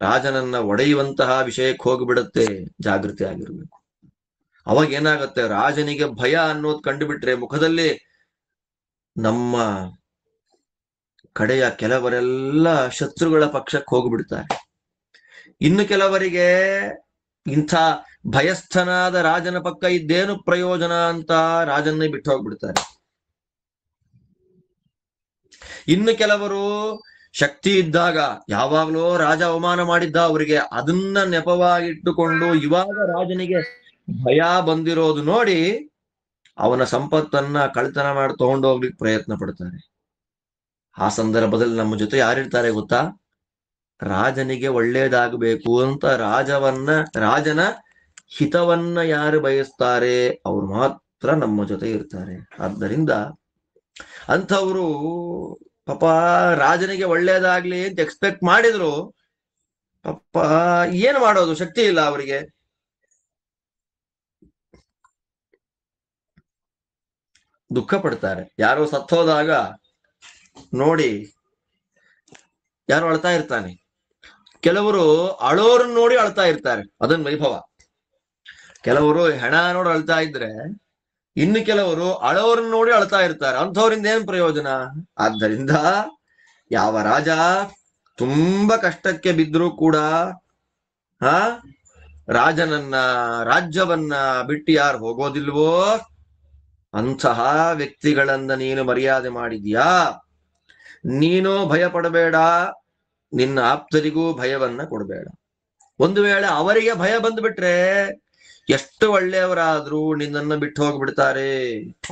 ರಾಜನನ್ನ ಒಡೆಯುವಂತಹ ವಿಷಯಕ್ಕೆ ಹೋಗಿಬಿಡುತ್ತೆ. ಜಾಗೃತಿ ಆಗಿರ್ಬೇಕು. ಅವಾಗ ಏನಾಗತ್ತೆ, ರಾಜನಿಗೆ ಭಯ ಅನ್ನೋದು ಕಂಡುಬಿಟ್ರೆ ಮುಖದಲ್ಲಿ ನಮ್ಮ ಕಡೆಯ ಕೆಲವರೆಲ್ಲ ಶತ್ರುಗಳ ಪಕ್ಷಕ್ಕೆ ಹೋಗ್ಬಿಡ್ತಾರೆ. ಇನ್ನು ಕೆಲವರಿಗೆ ಇಂಥ ಭಯಸ್ಥನಾದ ರಾಜನ ಪಕ್ಕ ಇದ್ದೇನು ಪ್ರಯೋಜನ ಅಂತ ರಾಜನ್ನೇ ಬಿಟ್ಟು ಹೋಗ್ಬಿಡ್ತಾರೆ. ಇನ್ನು ಕೆಲವರು ಶಕ್ತಿ ಇದ್ದಾಗ ಯಾವಾಗ್ಲೋ ರಾಜ ಅವಮಾನ ಮಾಡಿದ್ದ ಅವರಿಗೆ, ಅದನ್ನ ನೆಪವಾಗಿಟ್ಟುಕೊಂಡು ಇವಾಗ ರಾಜನಿಗೆ ಭಯ ಬಂದಿರೋದು ನೋಡಿ ಅವನ ಸಂಪತ್ತನ್ನ ಕಳ್ತನ ಮಾಡಿ ತಗೊಂಡೋಗ್ಲಿಕ್ಕೆ ಪ್ರಯತ್ನ ಪಡ್ತಾರೆ. ಆ ಸಂದರ್ಭದಲ್ಲಿ ನಮ್ಮ ಜೊತೆ ಯಾರಿರ್ತಾರೆ ಗೊತ್ತಾ? ರಾಜನಿಗೆ ಒಳ್ಳೇದಾಗಬೇಕು ಅಂತ ರಾಜನ ಹಿತವನ್ನ ಯಾರು ಬಯಸ್ತಾರೆ ಅವ್ರು ಮಾತ್ರ ನಮ್ಮ ಜೊತೆ ಇರ್ತಾರೆ. ಆದ್ದರಿಂದ ಅಂಥವ್ರು ಪಾಪ ರಾಜನಿಗೆ ಒಳ್ಳೇದಾಗ್ಲಿ ಅಂತ ಎಕ್ಸ್ಪೆಕ್ಟ್ ಮಾಡಿದ್ರು, ಪಾಪ ಏನು ಮಾಡೋದು, ಶಕ್ತಿ ಇಲ್ಲ ಅವರಿಗೆ. ದುಃಖ ಪಡ್ತಾರೆ. ಯಾರೋ ಸತ್ತೋದಾಗ ನೋಡಿ ಯಾರು ಅಳ್ತಾ ಇರ್ತಾನೆ. ಕೆಲವರು ಅಳೋರನ್ನ ನೋಡಿ ಅಳ್ತಾ ಇರ್ತಾರೆ, ಅದನ್ನ ವೈಭವ. ಕೆಲವರು ಹೆಣ ನೋಡಿ ಅಳ್ತಾ ಇದ್ರೆ ಇನ್ನು ಕೆಲವರು ಅಳೋರನ್ನ ನೋಡಿ ಅಳ್ತಾ ಇರ್ತಾರೆ. ಅಂಥವ್ರಿಂದ ಏನ್ ಪ್ರಯೋಜನ? ಆದ್ದರಿಂದ ಯಾವ ರಾಜ ತುಂಬಾ ಕಷ್ಟಕ್ಕೆ ಬಿದ್ದರೂ ಕೂಡ ರಾಜನನ್ನ, ರಾಜ್ಯವನ್ನ ಬಿಟ್ಟು ಯಾರು ಹೋಗೋದಿಲ್ವೋ ಅಂತಹ ವ್ಯಕ್ತಿಗಳನ್ನ ನೀನು ಮರ್ಯಾದೆ ಮಾಡಿದ್ಯಾ, ನೀನು ಭಯ ಪಡಬೇಡ, ನಿನ್ನ ಆಪ್ತರಿಗೂ ಭಯವನ್ನ ಕೊಡಬೇಡ. ಒಂದು ವೇಳೆ ಅವರಿಗೆ ಭಯ ಬಂದ್ಬಿಟ್ರೆ ಎಷ್ಟು ಒಳ್ಳೆಯವರಾದ್ರೂ ನಿನ್ನನ್ನು ಬಿಟ್ಟು ಹೋಗ್ಬಿಡ್ತಾರೆ.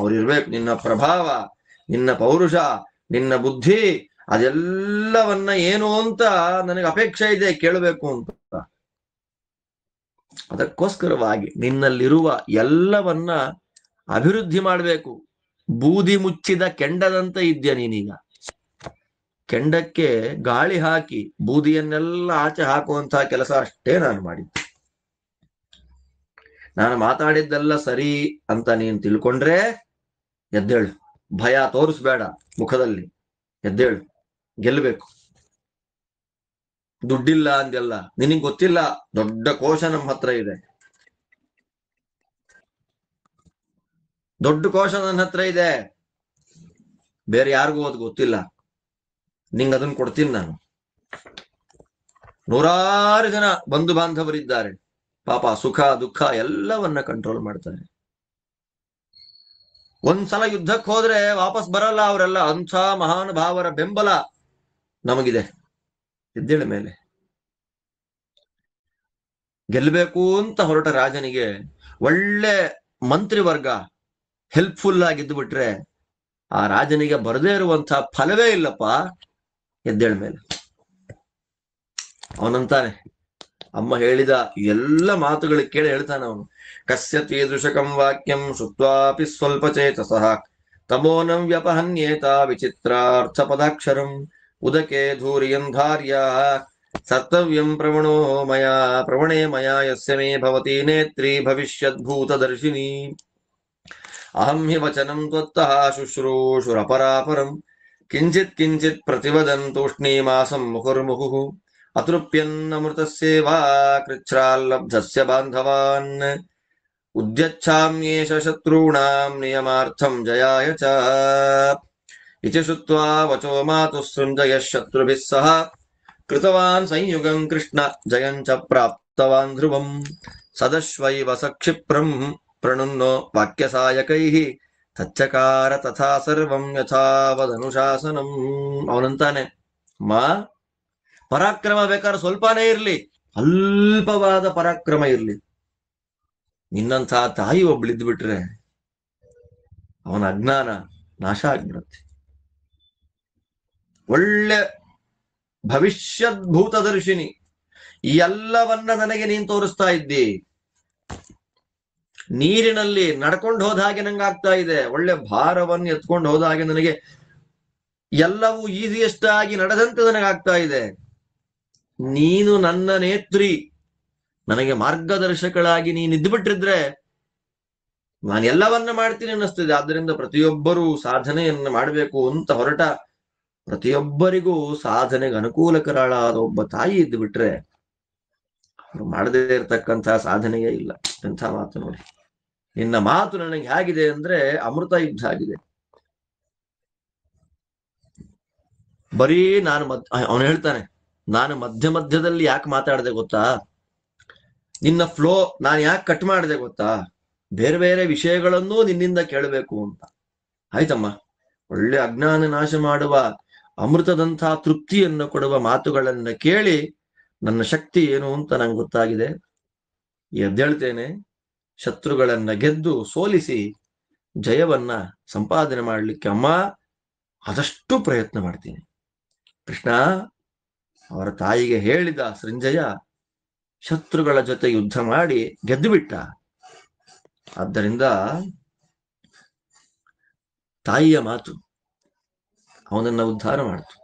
ಅವ್ರಿರ್ಬೇಕು ನಿನ್ನ ಪ್ರಭಾವ, ನಿನ್ನ ಪೌರುಷ, ನಿನ್ನ ಬುದ್ಧಿ, ಅದೆಲ್ಲವನ್ನ ಏನು ಅಂತ ನನಗೆ ಅಪೇಕ್ಷೆ ಇದೆ ಕೇಳಬೇಕು ಅಂತ. ಅದಕ್ಕೋಸ್ಕರವಾಗಿ ನಿನ್ನಲ್ಲಿರುವ ಎಲ್ಲವನ್ನ ಅಭಿವೃದ್ಧಿ ಮಾಡಬೇಕು. ಬೂದಿ ಮುಚ್ಚಿದ ಕೆಂಡದಂತೆ ಇದ್ಯಾ ನೀನೀಗ. ಕೆಂಡಕ್ಕೆ ಗಾಳಿ ಹಾಕಿ ಬೂದಿಯನ್ನೆಲ್ಲ ಆಚೆ ಹಾಕುವಂತಹ ಕೆಲಸ ಅಷ್ಟೇ ನಾನು ಮಾಡಿದ್ದೆ. ನಾನು ಮಾತಾಡಿದ್ದೆಲ್ಲ ಸರಿ ಅಂತ ನೀನು ತಿಳ್ಕೊಂಡ್ರೆ ಎದ್ದೇಳು. ಭಯ ತೋರಿಸ್ಬೇಡ ಮುಖದಲ್ಲಿ, ಎದ್ದೇಳು. ಗೆಲ್ಲಬೇಕು. ದುಡ್ಡಿಲ್ಲ ಅಂದೆಲ್ಲ ನಿನಗೆ ಗೊತ್ತಿಲ್ಲ. ದೊಡ್ಡ ಕೋಶ ನಮ್ಮ ಹತ್ರ ಇದೆ, ದೊಡ್ಡ ಕೋಶ ನನ್ನ ಹತ್ರ ಇದೆ. ಬೇರೆ ಯಾರಿಗೂ ಅದು ಗೊತ್ತಿಲ್ಲ. ನಿಂಗೆ ಅದನ್ನ ಕೊಡ್ತೀನಿ ನಾನು. ನೂರಾರು ಜನ ಬಂಧು ಬಾಂಧವರಿದ್ದಾರೆ, ಪಾಪ ಸುಖ ದುಃಖ ಎಲ್ಲವನ್ನ ಕಂಟ್ರೋಲ್ ಮಾಡ್ತಾರೆ. ಒಂದ್ಸಲ ಯುದ್ಧಕ್ಕೆ ಹೋದ್ರೆ ವಾಪಸ್ ಬರಲ್ಲ ಅವರೆಲ್ಲ. ಅಂಥ ಮಹಾನ್ ಭಾವರ ಬೆಂಬಲ ನಮಗಿದೆ. ಎದ್ದೇಳ ಮೇಲೆ ಗೆಲ್ಲಬೇಕು ಅಂತ ಹೊರಟ ರಾಜನಿಗೆ ಒಳ್ಳೆ ಮಂತ್ರಿವರ್ಗ ಹೆಲ್ಪ್ಫುಲ್ ಆಗಿದ್ದು ಬಿಟ್ರೆ ಆ ರಾಜನಿಗೆ ಬರದೇ ಇರುವಂತಹ ಫಲವೇ ಇಲ್ಲಪ್ಪ. ಎದ್ದೇಳ ಮೇಲೆ ಅವನಂತಾನೆ, ಅಮ್ಮ ಹೇಳಿದ ಎಲ್ಲ ಮಾತುಗಳಿಗೆ ಕೇಳಿ ಹೇಳ್ತಾನೆ ಅವನು, ಕಸ್ಯ ತೀದೃಶಕಂ ವಾಕ್ಯಂ ಶುತ್ವಾಪಿ ಸ್ವಲ್ಪ ಚೇತಸಃ ತಮೋನಂ ವ್ಯಪಹನ್ಯೇತ ವಿಚಿತ್ರಾರ್ಥ ಪದಾಕ್ಷರಂ ಉದಕೆ ಧೂರಿಯಂ ಧಾರ್ಯ ಸರ್ತವ್ಯಂ ಪ್ರವಣೇ ಮಯಾ ಯಸ್ಯ ಮೇ ಭವತಿ ನೇತ್ರಿ ಭವಿಷ್ಯದ್ಭೂತದರ್ಶಿನಿ ಅಹಂ ಹಿ ವಚನಂ ತ್ವತ್ತಃ ಶುಶ್ರೂಷುರಪರಾಪರಂ ಕಿಂಚಿತ್ ಕಿಂಚಿತ್ ಪ್ರತಿವದನ್ ತೂಷ್ಣೀಮಾಸಂ ಮುಹುರ್ಮುಹುಃ ಅತೃಪ್ಯನ್ನಮೃತಸ್ಯೇವಾ ಕೃಚ್ಛ್ರಾಲ್ಲಬ್ಧಸ್ಯ ಬಾಂಧವಾನ್ ಉದ್ಯಚ್ಛಾಮ್ಯೇಷ ಶತ್ರುಣಾಂ ನಿಯಮಾರ್ಥಂ ಜಯಾಯ ಚ ಇತಿ ಶುತ್ವಾ ವಚೋ ಮಾತುಃ ಸೃಂಜಯಃ ಶತ್ರುಭಿಃ ಸಹ ಕೃತವಾನ್ ಸಂಯುಗಂ ಕೃಷ್ಣ ಜಯಂಚ ಪ್ರಾಪ್ತವಾನ್ ಧ್ರುವಂ ಸದಶ್ವೈವ ಸಕ್ಷಿಪ್ರಂ ಪ್ರಣುನ್ನೋ ವಾಕ್ಯಸಾಯಕೈಃ ತಚ್ಚಕಾರ ತಥಾ ಸರ್ವಂ ಯಥಾವದನುಶಾಸನಂ. ಅವನಂತಾನೆ, ಮಾ ಪರಾಕ್ರಮ ಬೇಕಾದ್ರೆ ಸ್ವಲ್ಪನೇ ಇರ್ಲಿ, ಅಲ್ಪವಾದ ಪರಾಕ್ರಮ ಇರ್ಲಿ, ನಿನ್ನಂಥ ತಾಯಿ ಒಬ್ಳಿದ್ ಬಿಟ್ರೆ ಅವನ ಅಜ್ಞಾನ ನಾಶ ಆಗ್ಬಿಡುತ್ತೆ. ಒಳ್ಳೆ ಭವಿಷ್ಯದ್ಭೂತದರ್ಶಿನಿ, ಈ ಎಲ್ಲವನ್ನ ನನಗೆ ನೀನ್ ತೋರಿಸ್ತಾ ಇದ್ದಿ. ನೀರಿನಲ್ಲಿ ನಡ್ಕೊಂಡು ಹೋದ ಹಾಗೆ ನಂಗೆ ಆಗ್ತಾ ಇದೆ, ಒಳ್ಳೆ ಭಾರವನ್ನು ಎತ್ಕೊಂಡು ಹೋದ ಹಾಗೆ ನನಗೆ ಎಲ್ಲವೂ ಈಸಿಯೆಸ್ಟ್ ಆಗಿ ನಡೆದಂತೆ ನನಗಾಗ್ತಾ ಇದೆ. ನೀನು ನನ್ನ ನೇತ್ರಿ, ನನಗೆ ಮಾರ್ಗದರ್ಶಕಳಾಗಿ ನೀನು ಇದ್ದುಬಿಟ್ಟಿದ್ರೆ ನಾನು ಎಲ್ಲವನ್ನ ಮಾಡ್ತೀನಿ ಅನ್ನಿಸ್ತಿದೆ. ಆದ್ದರಿಂದ ಪ್ರತಿಯೊಬ್ಬರೂ ಸಾಧನೆಯನ್ನು ಮಾಡಬೇಕು ಅಂತ ಹೊರಟ ಪ್ರತಿಯೊಬ್ಬರಿಗೂ ಸಾಧನೆಗೆ ಅನುಕೂಲಕರಳಾದ ಒಬ್ಬ ತಾಯಿ ಇದ್ದು ಬಿಟ್ರೆ ಅವ್ರು ಮಾಡದೇ ಇರತಕ್ಕಂತಹ ಸಾಧನೆಯೇ ಇಲ್ಲ. ಎಂಥ ಮಾತು ನೋಡಿ, ನಿನ್ನ ಮಾತು ನನಗೆ ಹೇಗಿದೆ ಅಂದ್ರೆ ಅಮೃತ ಯುದ್ಧ ಆಗಿದೆ. ಬರೀ ಅವನು ಹೇಳ್ತಾನೆ, ನಾನು ಮಧ್ಯ ಮಧ್ಯದಲ್ಲಿ ಯಾಕೆ ಮಾತಾಡದೆ ಗೊತ್ತಾ, ನಿನ್ನ ಫ್ಲೋ ನಾನು ಯಾಕೆ ಕಟ್ ಮಾಡಿದೆ ಗೊತ್ತಾ, ಬೇರೆ ಬೇರೆ ವಿಷಯಗಳನ್ನೂ ನಿನ್ನಿಂದ ಕೇಳಬೇಕು ಅಂತ. ಆಯ್ತಮ್ಮ, ಒಳ್ಳೆ ಅಜ್ಞಾನ ನಾಶ ಮಾಡುವ ಅಮೃತದಂತಹ ತೃಪ್ತಿಯನ್ನು ಕೊಡುವ ಮಾತುಗಳನ್ನ ಕೇಳಿ ನನ್ನ ಶಕ್ತಿ ಏನು ಅಂತ ನಂಗೆ ಗೊತ್ತಾಗಿದೆ. ಎದ್ದೇಳ್ತೇನೆ, ಶತ್ರುಗಳನ್ನ ಗೆದ್ದು ಸೋಲಿಸಿ ಜಯವನ್ನ ಸಂಪಾದನೆ ಮಾಡ್ಲಿಕ್ಕೆ ಅಮ್ಮ ಆದಷ್ಟು ಪ್ರಯತ್ನ ಮಾಡ್ತೀನಿ. ಕೃಷ್ಣ ಅವರ ತಾಯಿಗೆ ಹೇಳಿದ ಸೃಂಜಯ ಶತ್ರುಗಳ ಜೊತೆ ಯುದ್ಧ ಮಾಡಿ ಗೆದ್ದು ಬಿಟ್ಟ. ಆದ್ದರಿಂದ ತಾಯಿಯ ಮಾತು ಅವನನ್ನ ಉದ್ಧಾರ ಮಾಡಿತು.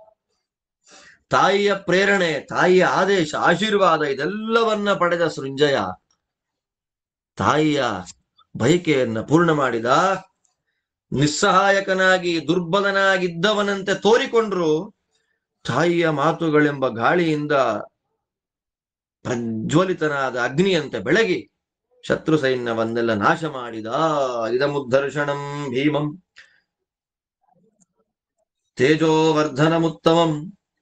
ತಾಯಿಯ ಪ್ರೇರಣೆ, ತಾಯಿಯ ಆದೇಶ, ಆಶೀರ್ವಾದ ಇದೆಲ್ಲವನ್ನ ಪಡೆದ ಸೃಂಜಯ ತಾಯಿಯ ಬಯಕೆಯನ್ನ ಪೂರ್ಣ ಮಾಡಿದ. ನಿಸ್ಸಹಾಯಕನಾಗಿ ದುರ್ಬಲನಾಗಿದ್ದವನಂತೆ ತೋರಿಕೊಂಡ್ರು ತಾಯಿಯ ಮಾತುಗಳೆಂಬ ಗಾಳಿಯಿಂದ ಪ್ರಜ್ವಲಿತನಾದ ಅಗ್ನಿಯಂತೆ ಬೆಳಗಿ ಶತ್ರು ಸೈನ್ಯವನ್ನೆಲ್ಲ ನಾಶ ಮಾಡಿದ. ಇದಮುದ್ಧರ್ಷಣಂ ಭೀಮಂ ತೇಜೋವರ್ಧನಮುತ್ತಮಂ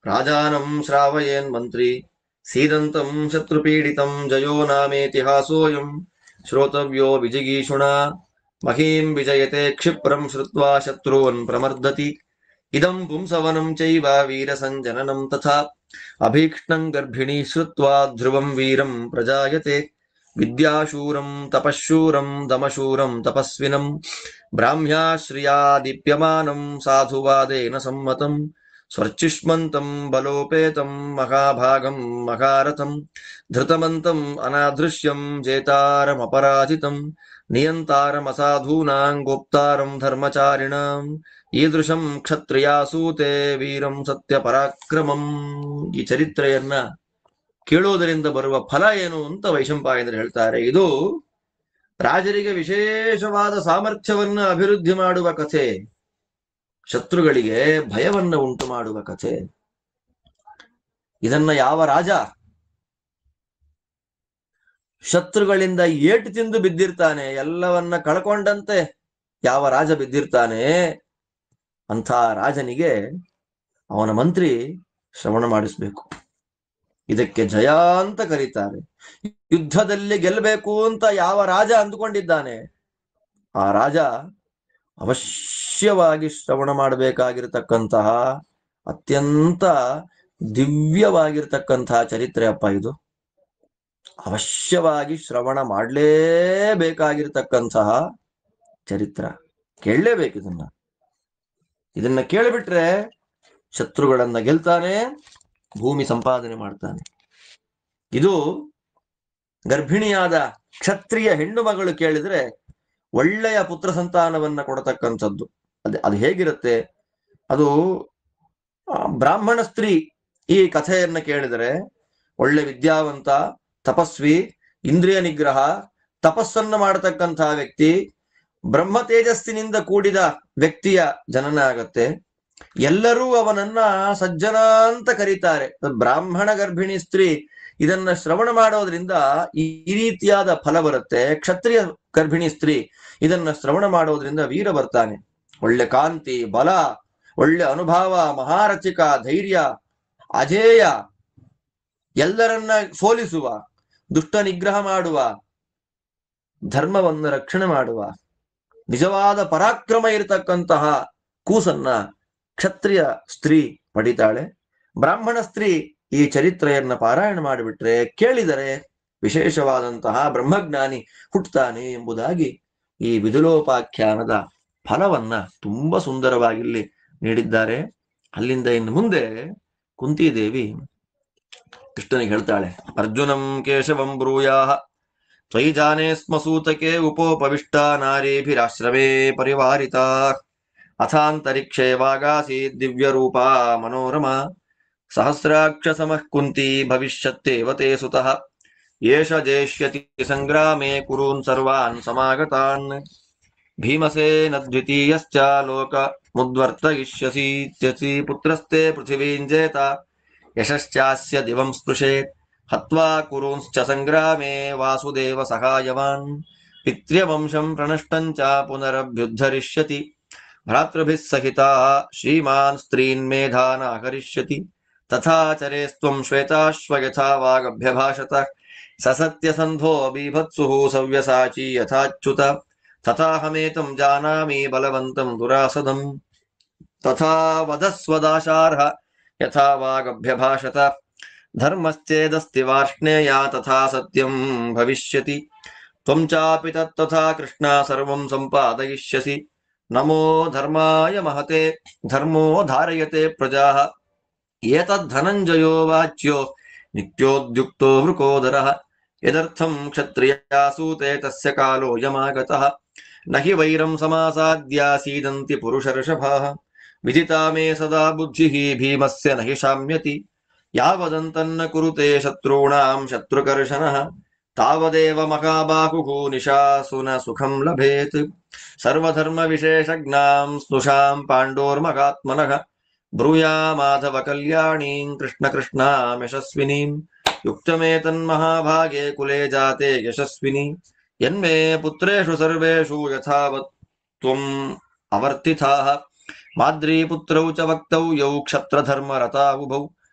ರಾಜಾನಂ ಶ್ರಾವಯೇನ್ ಮಂತ್ರಿ ಸೀದಂತಂ ಶತ್ರುಪೀಡಿತಂ ಜಯೋ ನಾಮೇತಿಹಾಸೋಯಂ ಶ್ರೋತವ್ಯೋ ವಿಜಿಗೀಷುಣಾ ಮಹೀಂ ವಿಜಯತೆ ಕ್ಷಿಪ್ರಂ ಶ್ರುತ್ವಾ ಶತ್ರುವನ್ ಪ್ರಮರ್ದತಿ ಇದಂ ಪುಂಸವನಂ ಚೈವ ವೀರಸಂಜನನಂ ತಥಾ ಅಭೀಕ್ಷ್ಣಂ ಗರ್ಭಿಣೀ ಶ್ರುತ್ವಾ ಧ್ರುವಂ ವೀರಂ ಪ್ರಜಾಯತೆ ವಿದ್ಯಾಶೂರಂ ತಪಶೂರಂ ದಮಶೂರಂ ತಪಸ್ವಿನಂ ಬ್ರಾಹ್ಮ್ಯಾಶ್ರಿಯಾ ದೀಪ್ಯಮಾನಂ ಸಾಧುವಾದೇನ ಸಮ್ಮತಂ ಸ್ವರ್ಚಿಷ್ಮಂತಂ ಬಲೋಪೇತಂ ಮಹಾಭಾಗಂ ಮಹಾರಥಂ ಧೃತಮಂತಂ ಅನಾದೃಶ್ಯಂ ಜೇತಾರಮಪರಾಜಿತಂ ನಿಯಂತಾರಮಸಾಧೂನಾಂ ಗೋಪ್ತಾರಂ ಧರ್ಮಚಾರಿಣಾಂ ಈದೃಶಂ ಕ್ಷತ್ರಿಯಾಸೂತೆ ವೀರಂ ಸತ್ಯ ಪರಾಕ್ರಮಂ. ಈ ಚರಿತ್ರೆಯನ್ನ ಕೇಳೋದರಿಂದ ಬರುವ ಫಲ ಏನು ಅಂತ ವೈಶಂಪಾಯನರು ಹೇಳ್ತಾರೆ. ಇದು ರಾಜರಿಗೆ ವಿಶೇಷವಾದ ಸಾಮರ್ಥ್ಯವನ್ನ ಅಭಿವೃದ್ಧಿ ಮಾಡುವ ಕಥೆ, ಶತ್ರುಗಳಿಗೆ ಭಯವನ್ನ ಉಂಟು ಮಾಡುವ ಕಥೆ. ಇದನ್ನ ಯಾವ ರಾಜ ಶತ್ರುಗಳಿಂದ ಏಟು ತಿಂದು ಬಿದ್ದಿರ್ತಾನೆ, ಎಲ್ಲವನ್ನ ಕಳ್ಕೊಂಡಂತೆ ಯಾವ ರಾಜ ಬಿದ್ದಿರ್ತಾನೆ, ಅಂಥ ರಾಜನಿಗೆ ಅವನ ಮಂತ್ರಿ ಶ್ರವಣ ಮಾಡಿಸ್ಬೇಕು. ಇದಕ್ಕೆ ಜಯ ಅಂತ ಕರೀತಾರೆ. ಯುದ್ಧದಲ್ಲಿ ಗೆಲ್ಲಬೇಕು ಅಂತ ಯಾವ ರಾಜ ಅಂದುಕೊಂಡಿದ್ದಾನೆ ಆ ರಾಜ ಅವಶ್ಯವಾಗಿ ಶ್ರವಣ ಮಾಡಬೇಕಾಗಿರತಕ್ಕಂತಹ ಅತ್ಯಂತ ದಿವ್ಯವಾಗಿರ್ತಕ್ಕಂತಹ ಚರಿತ್ರೆ ಅಪ್ಪ ಇದು. ಅವಶ್ಯವಾಗಿ ಶ್ರವಣ ಮಾಡಲೇಬೇಕಾಗಿರ್ತಕ್ಕಂತಹ ಚರಿತ್ರ. ಕೇಳಲೇಬೇಕು ಇದನ್ನ ಕೇಳಿಬಿಟ್ರೆ ಶತ್ರುಗಳನ್ನ ಗೆಲ್ತಾನೆ, ಭೂಮಿ ಸಂಪಾದನೆ ಮಾಡ್ತಾನೆ. ಇದು ಗರ್ಭಿಣಿಯಾದ ಕ್ಷತ್ರಿಯ ಹೆಣ್ಣು ಮಗಳು ಕೇಳಿದ್ರೆ ಒಳ್ಳೆಯ ಪುತ್ರ ಸಂತಾನವನ್ನ ಕೊಡತಕ್ಕಂಥದ್ದು. ಅದು ಹೇಗಿರುತ್ತೆ? ಅದು ಬ್ರಾಹ್ಮಣ ಸ್ತ್ರೀ ಈ ಕಥೆಯನ್ನ ಕೇಳಿದರೆ ಒಳ್ಳೆ ವಿದ್ಯಾವಂತ, ತಪಸ್ವಿ, ಇಂದ್ರಿಯ ನಿಗ್ರಹ, ತಪಸ್ಸನ್ನ ಮಾಡತಕ್ಕಂತಹ ವ್ಯಕ್ತಿ, ಬ್ರಹ್ಮ ತೇಜಸ್ಸಿನಿಂದ ಕೂಡಿದ ವ್ಯಕ್ತಿಯ ಜನನ ಆಗತ್ತೆ. ಎಲ್ಲರೂ ಅವನನ್ನ ಸಜ್ಜನ ಅಂತ ಕರೀತಾರೆ. ಬ್ರಾಹ್ಮಣ ಗರ್ಭಿಣಿ ಸ್ತ್ರೀ ಇದನ್ನ ಶ್ರವಣ ಮಾಡೋದ್ರಿಂದ ಈ ರೀತಿಯಾದ ಫಲ ಬರುತ್ತೆ. ಕ್ಷತ್ರಿಯ ಗರ್ಭಿಣಿ ಸ್ತ್ರೀ ಇದನ್ನ ಶ್ರವಣ ಮಾಡೋದ್ರಿಂದ ವೀರ ಬರ್ತಾನೆ. ಒಳ್ಳೆ ಕಾಂತಿ, ಬಲ, ಒಳ್ಳೆ ಅನುಭವ, ಮಹಾರಚಿಕ, ಧೈರ್ಯ, ಅಜೇಯ, ಎಲ್ಲರನ್ನ ಸೋಲಿಸುವ, ದುಷ್ಟ ನಿಗ್ರಹ ಮಾಡುವ, ಧರ್ಮವನ್ನು ರಕ್ಷಣೆ ಮಾಡುವ ನಿಜವಾದ ಪರಾಕ್ರಮ ಇರತಕ್ಕಂತಹ ಕೂಸನ್ನ ಕ್ಷತ್ರಿಯ ಸ್ತ್ರೀ ಪಡಿತಾಳೆ. ಬ್ರಾಹ್ಮಣ ಸ್ತ್ರೀ ಈ ಚರಿತ್ರೆಯನ್ನ ಪಾರಾಯಣ ಮಾಡಿಬಿಟ್ರೆ, ಕೇಳಿದರೆ ವಿಶೇಷವಾದಂತಹ ಬ್ರಹ್ಮಜ್ಞಾನಿ ಹುಟ್ಟುತ್ತಾನೆ ಎಂಬುದಾಗಿ ಈ ವಿದುಲೋಪಾಖ್ಯಾನದ ಫಲವನ್ನ ತುಂಬಾ ಸುಂದರವಾಗಿ ನೀಡಿದ್ದಾರೆ. ಅಲ್ಲಿಂದ ಇನ್ನು ಮುಂದೆ ಕುಂತಿದೇವಿ ಕೃಷ್ಣನಿಗೆ ಹೇಳ್ತಾಳೆ, ಅರ್ಜುನಂ ಕೇಶವಂ ಬ್ರೂಯಾಹ ತ್ವಯಿ ಜಾನೇ ಸ್ಮ ಸೂತಕೆ ಉಪೋಪವಿಷ್ಟ ನಾರೀಭಿರಾಶ್ರಮೇ ಪರಿವಾರಿತಾ ಅಥಾಂತರಿಕ್ಷೇ ವಾಗಾಸಿ ದಿವ್ಯ ರೂಪಾ ಮನೋರಮ ಸಹಸ್ರಾಕ್ಷ ಸಮಃ ಕುಂತಿ ಭವಿಷ್ಯತ್ತೇವ ತೇ ಸುತಃ ಏಷ ಜೇಷ್ಯತಿ ಸಂಗ್ರಾಮೇ ಕುರೂನ್ ಸರ್ವಾನ್ ಸಮಾಗತಾನ್ ಭೀಮಸೇನ ದ್ವಿತೀಯಶ್ಚ ಲೋಕ ಮುದ್ವರ್ತಯಿಷ್ಯಸೀತ್ಯಸಿ ಪುತ್ರಸ್ತೆ ಪೃಥಿವೀಂಜೇತ ಯಶಶ್ಚಾಸ್ಯ ದಿವಂ ಸ್ಪೃಶೇತ್ ಹತ್ವಾ ಕುರೂಂಶ್ಚ ಸಂಗ್ರಾಮೇ ವಾಸುದೇವ ಸಹಾಯವಾನ್ ಪಿತೃವಂಶಂ ಪ್ರಣಷ್ಟಂಚ ಪುನರಭ್ಯುದ್ಧರಿಷ್ಯತಿ ಭ್ರಾತೃಭಿಃ ಸಹಿತಾ ಶ್ರೀಮಾನ್ ಸ್ತ್ರೀನ್ ಮೇಧಾನಾಕರಿಷ್ಯತಿ ತಥಾ ಚರೇಸ್ತ್ವಂ ಶ್ವೇತಾಶ್ವ ಯಥಾ ವಾಗಭ್ಯಭಾಷತ ಸಸತ್ಯಸಂಧೋ ಬೀಭತ್ಸುಃ ಸವ್ಯಸಾಚಿ ಯಥಾಚ್ಯುತ ತಥಾಹಮೇತಂ ಜಾನಾಮಿ ಬಲವಂತಂ ದುರಾಸದಂ ತಥಾ ವಧಸ್ವದಾಶಾರ್ಹ ಯಥಾ ವಾಗಭ್ಯಭಾಷತ ಧರ್ಮಶ್ಚೇದಸ್ತಿ ವಾರ್ಷ್ಣೇಯ ತಥಾ ಸತ್ಯಂ ಭವಿಷ್ಯತಿ ತ್ವಂ ಚಾಪಿ ತತ್ತಥಾ ಕೃಷ್ಣ ಸರ್ವಂ ಸಂಪಾದಯಿಷ್ಯಸಿ ನಮೋ ಧರ್ಮಾಯ ಮಹತೆ ಧರ್ಮೋ ಧಾರಯತೆ ಪ್ರಜಾಃ ಏತದ್ಧನಂಜಯೋ ವಾಚ್ಯೋ ನಿತ್ಯೋದ್ಯುಕ್ತೋ ವೃಕೋದರಃ ಯದರ್ಥಂ ಕ್ಷತ್ರಿಯಾಸೂತೆ ತಸ್ಯ ಕಾಲೋ ಯಮಾಗತಃ ನ ಹಿ ವೈರಂ ಸಮಾಸಾದ್ಯ ಸೀದಂತಿ ಪುರುಷರ್ಷಭಾಃ ವಿದಿತಾ ಮೇ ಸದಾ ಬುದ್ಧಿಃ ಭೀಮಸ್ಯ ನ ಹಿ ಶಾಮ್ಯತಿ ಯಾವದಂತನ್ನ ಕುರುತೆ ಶತ್ರುಣಾಂ ಶತ್ರುಕರ್ಷಣಃ ತಾವದೇವ ಮಹಾಬಾಹುಃ ನಿಶಾಸುನ ಸುಖಂ ಲಭೇತ್ ಸರ್ವಧರ್ಮ ವಿಶೇಷಜ್ಞಾಂ ಸ್ನುಷಾಂ ಪಾಂಡೋರ್ಮಗಾತ್ಮನಃ ಬ್ರೂಯಾ ಮಾಧವ ಕಲ್ಯಾಣೀಂ ಕೃಷ್ಣ ಕೃಷ್ಣಾಂ ಯಶಸ್ವಿನೀಂ ಯುಕ್ತಮೇತನ್ಮಹಾಭಾಗೆ ಕುಲೇ ಜಾತೆ ಯಶಸ್ವಿನಿ ಯನ್ಮೇ ಪುತ್ರೇಷು ಸರ್ವೇಷು ಯಥಾವತ್ ತ್ವಂ ಅವರ್ತಿತಾಃ ಮಾದ್ರೀ ಪುತ್ರೌ ಚ ವಕ್ತೌ ಯೌ ಕ್ಷತ್ರಧರ್ಮ ರತಾವುಭೌ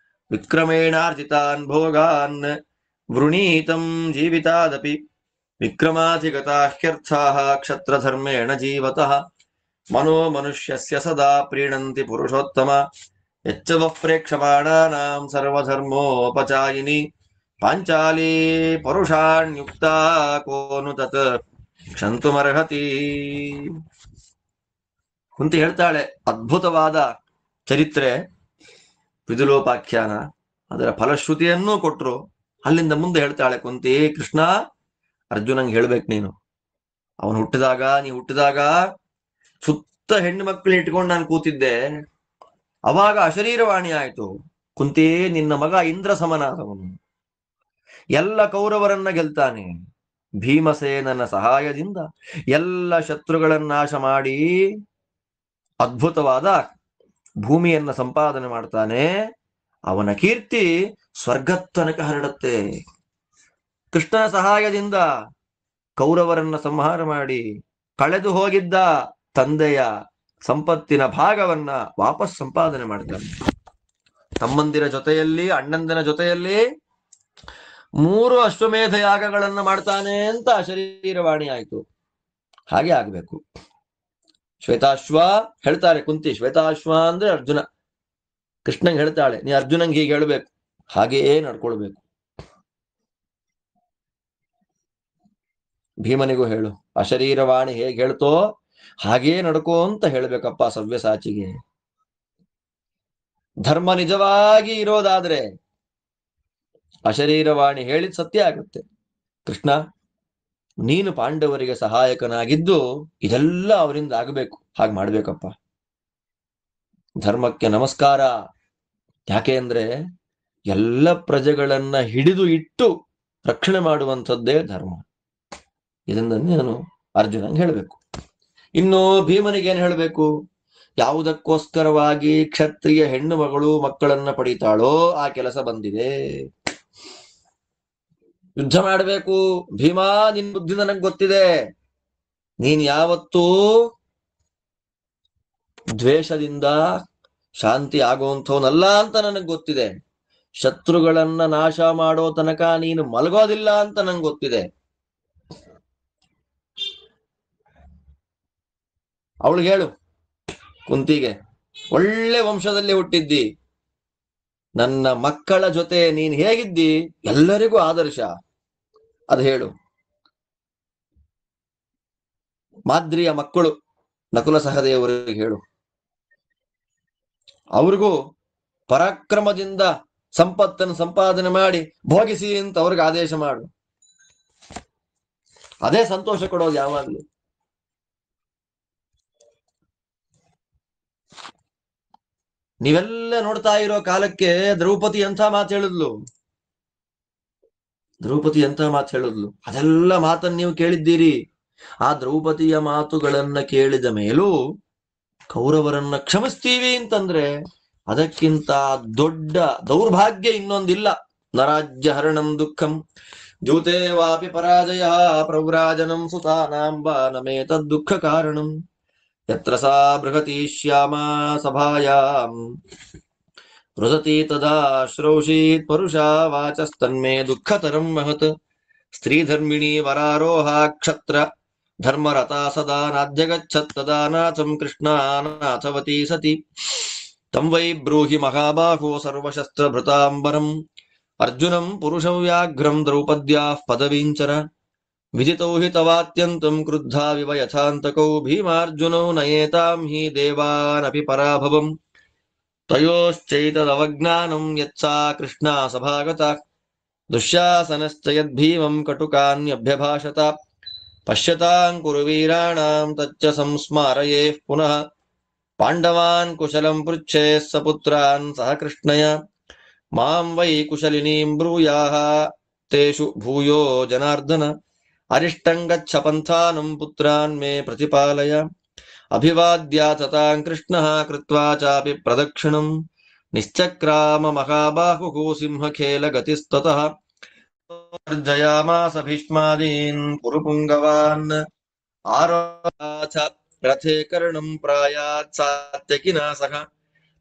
ವಿಕ್ರಮೇಣಾರ್ಜಿತಾನ್ ಭೋಗಾನ್ ವೃಣೀತಂ ಜೀವಿತಾದಪಿ ವಿಕ್ರಮಾಧಿಗತಾಹ್ಯರ್ಥಾಃ ಕ್ಷತ್ರಧರ್ಮೇಣ ಜೀವತಃ ಮನೋ ಮನುಷ್ಯಸ್ಯ ಸದಾ ಪ್ರೀಣಂತಿ ಪುರುಷೋತ್ತಮ ಯಚ್ಚ ವಃ ಪ್ರೇಕ್ಷಮಾಣಾನಾಂ ಸರ್ವಧರ್ಮೋಪಚಾಯಿನಿ ಪಾಂಚಾಲಿ ಪರುಷಾಣ್ಯುಕ್ತಾ ಕೋನು ತತ್ ಕ್ಷಂತುಮರ್ಹತಿ. ಕುಂತಿ ಹೇಳ್ತಾಳೆ, ಅದ್ಭುತವಾದ ಚರಿತ್ರೆ ವಿದುಲೋಪಾಖ್ಯಾನ. ಅದರ ಫಲಶ್ರುತಿಯನ್ನೂ ಕೊಟ್ರು. ಅಲ್ಲಿಂದ ಮುಂದೆ ಹೇಳ್ತಾಳೆ ಕುಂತಿ, ಕೃಷ್ಣ ಅರ್ಜುನಂಗೆ ಹೇಳ್ಬೇಕು, ಅವನು ಹುಟ್ಟಿದಾಗ ಸುತ್ತ ಹೆಣ್ಣು ಮಕ್ಕಳು ಇಟ್ಕೊಂಡು ನಾನು ಕೂತಿದ್ದೆ. ಅವಾಗ ಅಶರೀರವಾಣಿ ಆಯ್ತು, ಕುಂತಿ ನಿನ್ನ ಮಗ ಇಂದ್ರ ಸಮನಾದವನು, ಎಲ್ಲ ಕೌರವರನ್ನ ಗೆಲ್ತಾನೆ, ಭೀಮಸೇನನ ಸಹಾಯದಿಂದ ಎಲ್ಲ ಶತ್ರುಗಳನ್ನ ನಾಶ ಮಾಡಿ ಅದ್ಭುತವಾದ ಭೂಮಿಯನ್ನ ಸಂಪಾದನೆ ಮಾಡ್ತಾನೆ. ಅವನ ಕೀರ್ತಿ ಸ್ವರ್ಗತ್ತನಕ ಹರಡುತ್ತೆ. ಕೃಷ್ಣನ ಸಹಾಯದಿಂದ ಕೌರವರನ್ನ ಸಂಹಾರ ಮಾಡಿ ಕಳೆದು ಹೋಗಿದ್ದ ತಂದೆಯ ಸಂಪತ್ತಿನ ಭಾಗವನ್ನ ವಾಪಸ್ ಸಂಪಾದನೆ ಮಾಡ್ತಾನೆ. ತಮ್ಮಂದಿರ ಜೊತೆಯಲ್ಲಿ, ಅಣ್ಣಂದಿನ ಜೊತೆಯಲ್ಲಿ 3 ಅಶ್ವಮೇಧ ಯಾಗಗಳನ್ನ ಮಾಡ್ತಾನೆ ಅಂತ ಶರೀರವಾಣಿ ಆಯ್ತು. ಹಾಗೆ ಆಗ್ಬೇಕು. ಶ್ವೇತಾಶ್ವ ಹೇಳ್ತಾರೆ ಕುಂತಿ, ಶ್ವೇತಾಶ್ವ ಅಂದ್ರೆ ಅರ್ಜುನ. ಕೃಷ್ಣಂಗೆ ಹೇಳ್ತಾಳೆ, ನೀ ಅರ್ಜುನಂಗೆ ಹೀಗೆ ಹೇಳ್ಬೇಕು, ಹಾಗೆಯೇ ನಡ್ಕೊಳ್ಬೇಕು. ಭೀಮನಿಗೂ ಹೇಳು, ಅಶರೀರವಾಣಿ ಹೇಗೆ ಹೇಳ್ತೋ ಹಾಗೇ ನಡ್ಕೋ ಅಂತ ಹೇಳ್ಬೇಕಪ್ಪ ಸವ್ಯಸಾಚಿಗೆ. ಧರ್ಮ ನಿಜವಾಗಿ ಇರೋದಾದ್ರೆ ಅಶರೀರವಾಣಿ ಹೇಳಿದ ಸತ್ಯ ಆಗುತ್ತೆ. ಕೃಷ್ಣ, ನೀನು ಪಾಂಡವರಿಗೆ ಸಹಾಯಕನಾಗಿದ್ದು ಇದೆಲ್ಲ ಅವರಿಂದ ಆಗಬೇಕು, ಹಾಗೆ ಮಾಡ್ಬೇಕಪ್ಪ. ಧರ್ಮಕ್ಕೆ ನಮಸ್ಕಾರ. ಯಾಕೆ ಅಂದ್ರೆ ಎಲ್ಲ ಪ್ರಜೆಗಳನ್ನ ಹಿಡಿದು ಇಟ್ಟು ರಕ್ಷಣೆ ಮಾಡುವಂಥದ್ದೇ ಧರ್ಮ. ಇದನ್ನ ನಾನು ಅರ್ಜುನಂಗೆ ಹೇಳಬೇಕು. ಇನ್ನು ಭೀಮನಿಗೇನು ಹೇಳಬೇಕು? ಯಾವುದಕ್ಕೋಸ್ಕರವಾಗಿ ಕ್ಷತ್ರಿಯ ಹೆಣ್ಣು ಮಗಳು ಮಕ್ಕಳನ್ನ ಪಡಿತಾಳೋ ಆ ಕೆಲಸ ಬಂದಿದೆ. ಯುದ್ಧ ಮಾಡಬೇಕು. ಭೀಮಾ, ನಿನ್ ಬುದ್ಧಿ ನನಗೆ ಗೊತ್ತಿದೆ. ನೀನ್ ಯಾವತ್ತೂ ದ್ವೇಷದಿಂದ ಶಾಂತಿ ಆಗುವಂಥವನಲ್ಲ ಅಂತ ನನಗೆ ಗೊತ್ತಿದೆ. ಶತ್ರುಗಳನ್ನ ನಾಶ ಮಾಡೋ ತನಕ ನೀನು ಮಲಗೋದಿಲ್ಲ ಅಂತ ನಂಗೆ ಗೊತ್ತಿದೆ. ಅವಳಿಗೆ ಹೇಳು, ಕುಂತಿಗೆ, ಒಳ್ಳೆ ವಂಶದಲ್ಲಿ ಹುಟ್ಟಿದ್ದಿ, ನನ್ನ ಮಕ್ಕಳ ಜೊತೆ ನೀನ್ ಹೇಗಿದ್ದಿ ಎಲ್ಲರಿಗೂ ಆದರ್ಶ, ಅದು ಹೇಳು. ಮಾದ್ರಿಯ ಮಕ್ಕಳು ನಕುಲ ಸಹದೇವರಿಗೆ ಹೇಳು, ಅವ್ರಿಗೂ ಪರಾಕ್ರಮದಿಂದ ಸಂಪತ್ತನ್ನು ಸಂಪಾದನೆ ಮಾಡಿ ಭೋಗಿಸಿ ಅಂತ ಅವ್ರಿಗೆ ಆದೇಶ ಮಾಡು. ಅದೇ ಸಂತೋಷ ಕೊಡೋದು ಯಾವಾಗ್ಲೂ. ನೀವೆಲ್ಲ ನೋಡ್ತಾ ಇರೋ ಕಾಲಕ್ಕೆ ದ್ರೌಪದಿ ಎಂಥ ಮಾತು ಹೇಳಿದ್ಲು. ದ್ರೌಪದಿ ಎಂಥ ಮಾತು ಹೇಳಿದ್ಲು, ಅದೆಲ್ಲ ಮಾತನ್ನು ನೀವು ಕೇಳಿದ್ದೀರಿ. ಆ ದ್ರೌಪದಿಯ ಮಾತುಗಳನ್ನ ಕೇಳಿದ ಮೇಲೂ ಕೌರವರನ್ನ ಕ್ಷಮಿಸ್ತೀವಿ ಅಂತಂದ್ರೆ ಅದಕ್ಕಿಂತ ದೊಡ್ಡ ದೌರ್ಭಾಗ್ಯ ಇನ್ನೊಂದಿಲ್ಲ. ನರಾಜ್ಯ ಹರಣಂ ದುಃಖಂ ದ್ಯೂತೆ ವಾಪಿ ಪರಾಜಯ ಪ್ರವ್ರಾಜನಂ ಸುತಾನಾಂಬ ನಮೇತದ್ ದುಃಖ ಕಾರಣಂ ಯತ್ರ ಸಾ ಬೃಹತಿ ಶ್ಯಾಮ ಸಭಾಯಾಂ ರುದತಿ ತದಾ ಶ್ರೌಷೀತ್ ಪರುಷಾ ವಾಚಸ್ತನ್ಮೇ ದುಃಖತರಂ ಮಹತ್ ಸ್ತ್ರೀಧರ್ಮಿಣಿ ವರಾರೋಹ ಕ್ಷತ್ರ ಧರ್ಮರತಾ ಸದಾ ನಾದ್ಯಗಚ್ಚತ್ ತದಾ ನಾಥಂ ಕೃಷ್ಣಾನಾಥವತಿ ಸತಿ ತಂ ವೈ ಬ್ರೂಹಿ ಮಹಾಬಾಹೋ ಸರ್ವಶಸ್ತ್ರಭೃತಾಂಬರಂ ಅರ್ಜುನಂ ಪುರುಷಂ ವ್ಯಾಘ್ರಂ ದ್ರೌಪದ್ಯಾಃ ಪದವೀಂಚರ ವಿಜಿತೌ ಹಿ ತವಾತ್ಯಂತಂ ಕ್ರುದ್ಧಾವಿವ ಯಥಾಂತಕೌ ಭೀಮಾರ್ಜುನೌ ನಯೇತಾಂ ಹಿ ದೇವಾನಪಿ ಪರಾಭವಂ ತಯೋಶ್ಚೈತದವಜ್ಞಾನಂ ಯತ್ಸಾ ಕೃಷ್ಣಾ ಸಭಾಗತ ದುಶ್ಯಾಸನಶ್ಚ ಯದ್ಭೀಮಂ ಕಟುಕಾನ್ಯಭ್ಯಭಾಷತ ಪಶ್ಯತಾಂ ಕುರು ವೀರಾಣಾಂ ತಚ್ಚ ಸಂಸ್ಮಾರಯೇಃ ಪುನಃ ಪಾಂಡವಾನ್ ಕುಶಲಂ ಪೃಚ್ಛೇತ್ ಸಪುತ್ರಾನ್ ಸಹ ಕೃಷ್ಣಯ ಮಾಂ ವೈ ಕುಶಲಿನೀಂ ಬ್ರೂಯಾಃ ತೇಷು ಭೂಯೋ ಜನಾರ್ದನ ಅರಿಷ್ಟಂ ಗಚ್ಚ ಪಂಥಾನಂ ಪುತ್ರಾನ್ ಮೇ ಪ್ರತಿಪಾಲಯ ಅಭಿವಾದ್ಯಾಥ ತಾಂ ಕೃಷ್ಣಃ ಕೃತ್ವಾ ಚಾಪಿ ಪ್ರದಕ್ಷಿಣಂ ನಿಶ್ಚಕ್ರಾಮ ಮಹಾಬಾಹುಃ ಸಿಂಹಖೇಲ ಗತಿಸ್ತತಃ ಜಯಾಮಾಸ ಭೀಷ್ಮಾದೀನ್ ಕುರುಪುಂಗವಾನ್ ಆರೋಹಾಥ ರಥೇ ಕರ್ಣಂ ಪ್ರಾಯಾತ್ ಸಾತ್ಯಕಿನಾ ಸಹ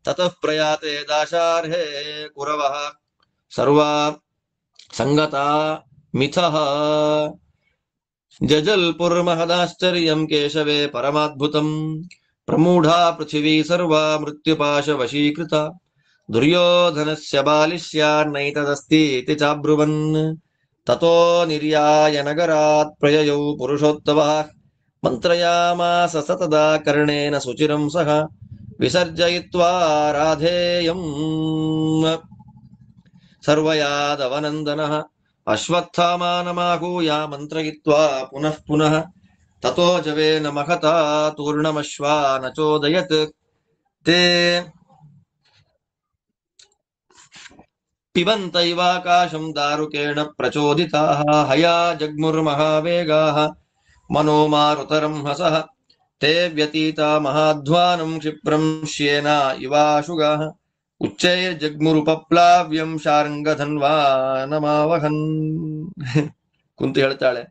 ತತಃ ಪ್ರಯಾತೆ ದಾಶಾರ್ಹೇ ಕುರವಃ ಸರ್ವಾ ಸಂಗತಾ ಮಿಥಃ ಜಜಲ್ಪುರ್ಮಹದಾಶ್ಚರ್ಯಂ ಕೇಶವೇ ಪರಮಾದ್ಭುತಂ ಪ್ರಮೂಢಾ ಪೃಥಿವೀ ಸರ್ವಾ ಮೃತ್ಯುಪಾಶ ವಶೀಕೃತ ದುರ್ಯೋಧನಸ್ಯ ಬಾಲಿಶ್ಯಾನ್ನೈತದಸ್ತೀತಿ ಚಾಬ್ರುವನ್ ತತೋ ನಿರ್ಯಾಯ ನಗರಾತ್ ಪ್ರಯಯೌ ಪುರುಷೋತ್ತಮಃ ಮಂತ್ರಯಾಮಾಸ ಸತದಾ ಕರ್ಣೇನ ಸುಚಿರಂ ಸಹ ವಿಸರ್ಜಯಿತ್ವಾ ರಾಧೇಯಂ ಸರ್ವಯಾದವನಂದನಃ ಅಶ್ವತ್ಥಾಮಾನಮಾಹೂಯ ಮಂತ್ರಯಿತ್ವಾ ಪುನಃ ಪುನಃ ತತೋ ಜವೇನ ಮಹತಾ ತೂರ್ಣಮಶ್ವಾ ನಚೋದಯತ್ ತೇ ಪಿಬಂತ ಇವಾಕಾಶಂ ದಾರುಕೇಣ ಪ್ರಚೋದಿತಾಃ ಹಯಾ ಜಗ್ಮುರ್ಮಹಾವೇಗಾಃ ಮನೋಮಾರುತರಂ ಹಸಃ ತೇ ವ್ಯತೀತಾ ಮಹಾಧ್ವಾನಂ ಕ್ಷಿಪ್ರಂ ಶ್ಯೇನ ಇವಾಶುಗಾಃ ಉಚ್ಚೈರ್ಜಗ್ಮುರುಪಪ್ಲಾವ್ಯಂ ಶಾರ್ಂಗಧನ್ವಾ ನಮಾವಹನ್. ಕುಂತಿ ಹೇಳ್ತಾಳೆ,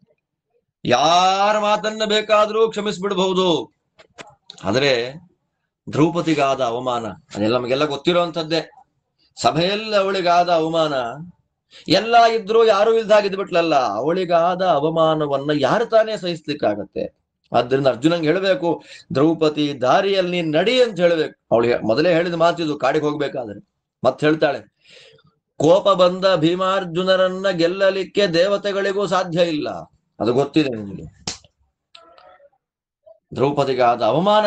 ಯಾರ ಮಾತನ್ನ ಬೇಕಾದ್ರೂ ಕ್ಷಮಿಸ್ಬಿಡ್ಬಹುದು, ಆದ್ರೆ ದ್ರೌಪದಿಗಾದ ಅವಮಾನ ಅದೆಲ್ಲ ನಮಗೆಲ್ಲ ಗೊತ್ತಿರುವಂಥದ್ದೇ. ಸಭೆಯಲ್ಲಿ ಅವಳಿಗಾದ ಅವಮಾನ ಎಲ್ಲ ಇದ್ರು ಯಾರು ಇಲ್ದಾಗಿದ್ಬಿಟ್ಲಲ್ಲ, ಅವಳಿಗಾದ ಅವಮಾನವನ್ನ ಯಾರು ತಾನೇ ಸಹಿಸ್ಲಿಕ್ಕಾಗತ್ತೆ? ಆದ್ರಿಂದ ಅರ್ಜುನಂಗೆ ಹೇಳ್ಬೇಕು, ದ್ರೌಪದಿ ದಾರಿಯಲ್ಲಿ ನೀನ್ ನಡಿ ಅಂತ ಹೇಳ್ಬೇಕು. ಅವಳಿಗೆ ಮೊದಲೇ ಹೇಳಿದ ಮಾತಿದು ಕಾಡಿಗೆ ಹೋಗ್ಬೇಕಾದ್ರೆ. ಮತ್ ಹೇಳ್ತಾಳೆ, ಕೋಪ ಬಂದ ಭೀಮಾರ್ಜುನರನ್ನ ಗೆಲ್ಲಲಿಕ್ಕೆ ದೇವತೆಗಳಿಗೂ ಸಾಧ್ಯ ಇಲ್ಲ, ಅದು ಗೊತ್ತಿದೆ ನಿನಗೆ. ದ್ರೌಪದಿಗಾದ ಅವಮಾನ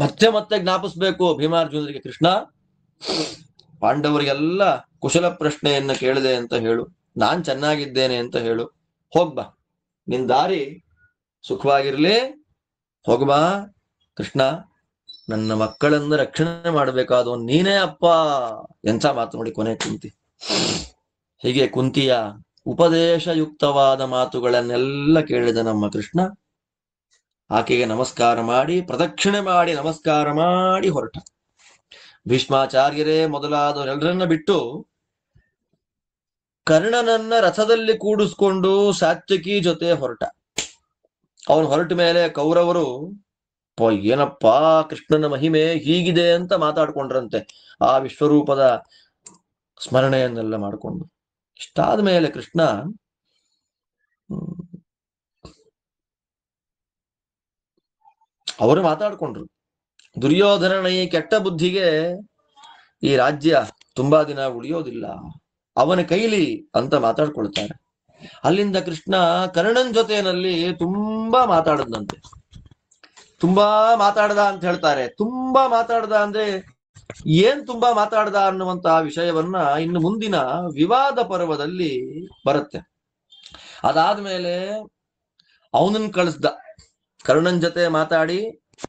ಮತ್ತೆ ಮತ್ತೆ ಜ್ಞಾಪಿಸ್ಬೇಕು ಭೀಮಾರ್ಜುನರಿಗೆ. ಕೃಷ್ಣ, ಪಾಂಡವರಿಗೆಲ್ಲ ಕುಶಲ ಪ್ರಶ್ನೆಯನ್ನ ಕೇಳಿದೆ ಅಂತ ಹೇಳು, ನಾನ್ ಚೆನ್ನಾಗಿದ್ದೇನೆ ಅಂತ ಹೇಳು, ಹೋಗ್ಬಾ, ನಿನ್ ದಾರಿ ಸುಖವಾಗಿರ್ಲಿ, ಹೋಗ್ಬಾ ಕೃಷ್ಣ, ನನ್ನ ಮಕ್ಕಳನ್ನ ರಕ್ಷಣೆ ಮಾಡಬೇಕಾದ ನೀನೇ ಅಪ್ಪ. ಎಂಥ ಮಾತು ನೋಡಿ ಕೊನೆ ಕುಂತಿ. ಹೀಗೆ ಕುಂತಿಯ ಉಪದೇಶಯುಕ್ತವಾದ ಮಾತುಗಳನ್ನೆಲ್ಲ ಕೇಳಿದ ನಮ್ಮ ಕೃಷ್ಣ ಆಕೆಗೆ ನಮಸ್ಕಾರ ಮಾಡಿ, ಪ್ರದಕ್ಷಿಣೆ ಮಾಡಿ ನಮಸ್ಕಾರ ಮಾಡಿ ಹೊರಟ. ಭೀಷ್ಮಾಚಾರ್ಯರೇ ಮೊದಲಾದವರೆಲ್ಲರನ್ನ ಬಿಟ್ಟು ಕರ್ಣನನ್ನ ರಥದಲ್ಲಿ ಕೂಡಿಸ್ಕೊಂಡು ಸಾತ್ಯಕಿ ಜೊತೆ ಹೊರಟ. ಅವನು ಹೊರಟ ಮೇಲೆ ಕೌರವರು ಏನಪ್ಪಾ ಕೃಷ್ಣನ ಮಹಿಮೆ ಹೀಗಿದೆ ಅಂತ ಮಾತಾಡ್ಕೊಂಡ್ರಂತೆ, ಆ ವಿಶ್ವರೂಪದ ಸ್ಮರಣೆಯನ್ನೆಲ್ಲ ಮಾಡಿಕೊಂಡು. ಇಷ್ಟಾದ ಮೇಲೆ ಕೃಷ್ಣ ಅವರು ಮಾತಾಡ್ಕೊಂಡ್ರು. ದುರ್ಯೋಧನನ ಈ ಕೆಟ್ಟ ಬುದ್ಧಿಗೆ ಈ ರಾಜ್ಯ ತುಂಬಾ ದಿನ ಉಳಿಯೋದಿಲ್ಲ, ಅವನ ಕೈಲಿ ಅಂತ ಮಾತಾಡ್ಕೊಳ್ತಾರೆ. ಅಲ್ಲಿಂದ ಕೃಷ್ಣ ಕರ್ಣನ್ ಜೊತೆನಲ್ಲಿ ತುಂಬಾ ಮಾತಾಡದಂತೆ. ತುಂಬಾ ಮಾತಾಡ್ದ ಅಂತ ಹೇಳ್ತಾರೆ. ತುಂಬಾ ಮಾತಾಡ್ದ ಅಂದ್ರೆ ಏನ್ ತುಂಬಾ ಮಾತಾಡ್ದ ಅನ್ನುವಂತಹ ವಿಷಯವನ್ನ ಇನ್ನು ಮುಂದಿನ ವಿವಾದ ಪರ್ವದಲ್ಲಿ ಬರುತ್ತೆ. ಅದಾದ್ಮೇಲೆ ಅವನನ್ನ ಕಳಿಸ್ದ, ಕರ್ಣನ್ ಜೊತೆ ಮಾತಾಡಿ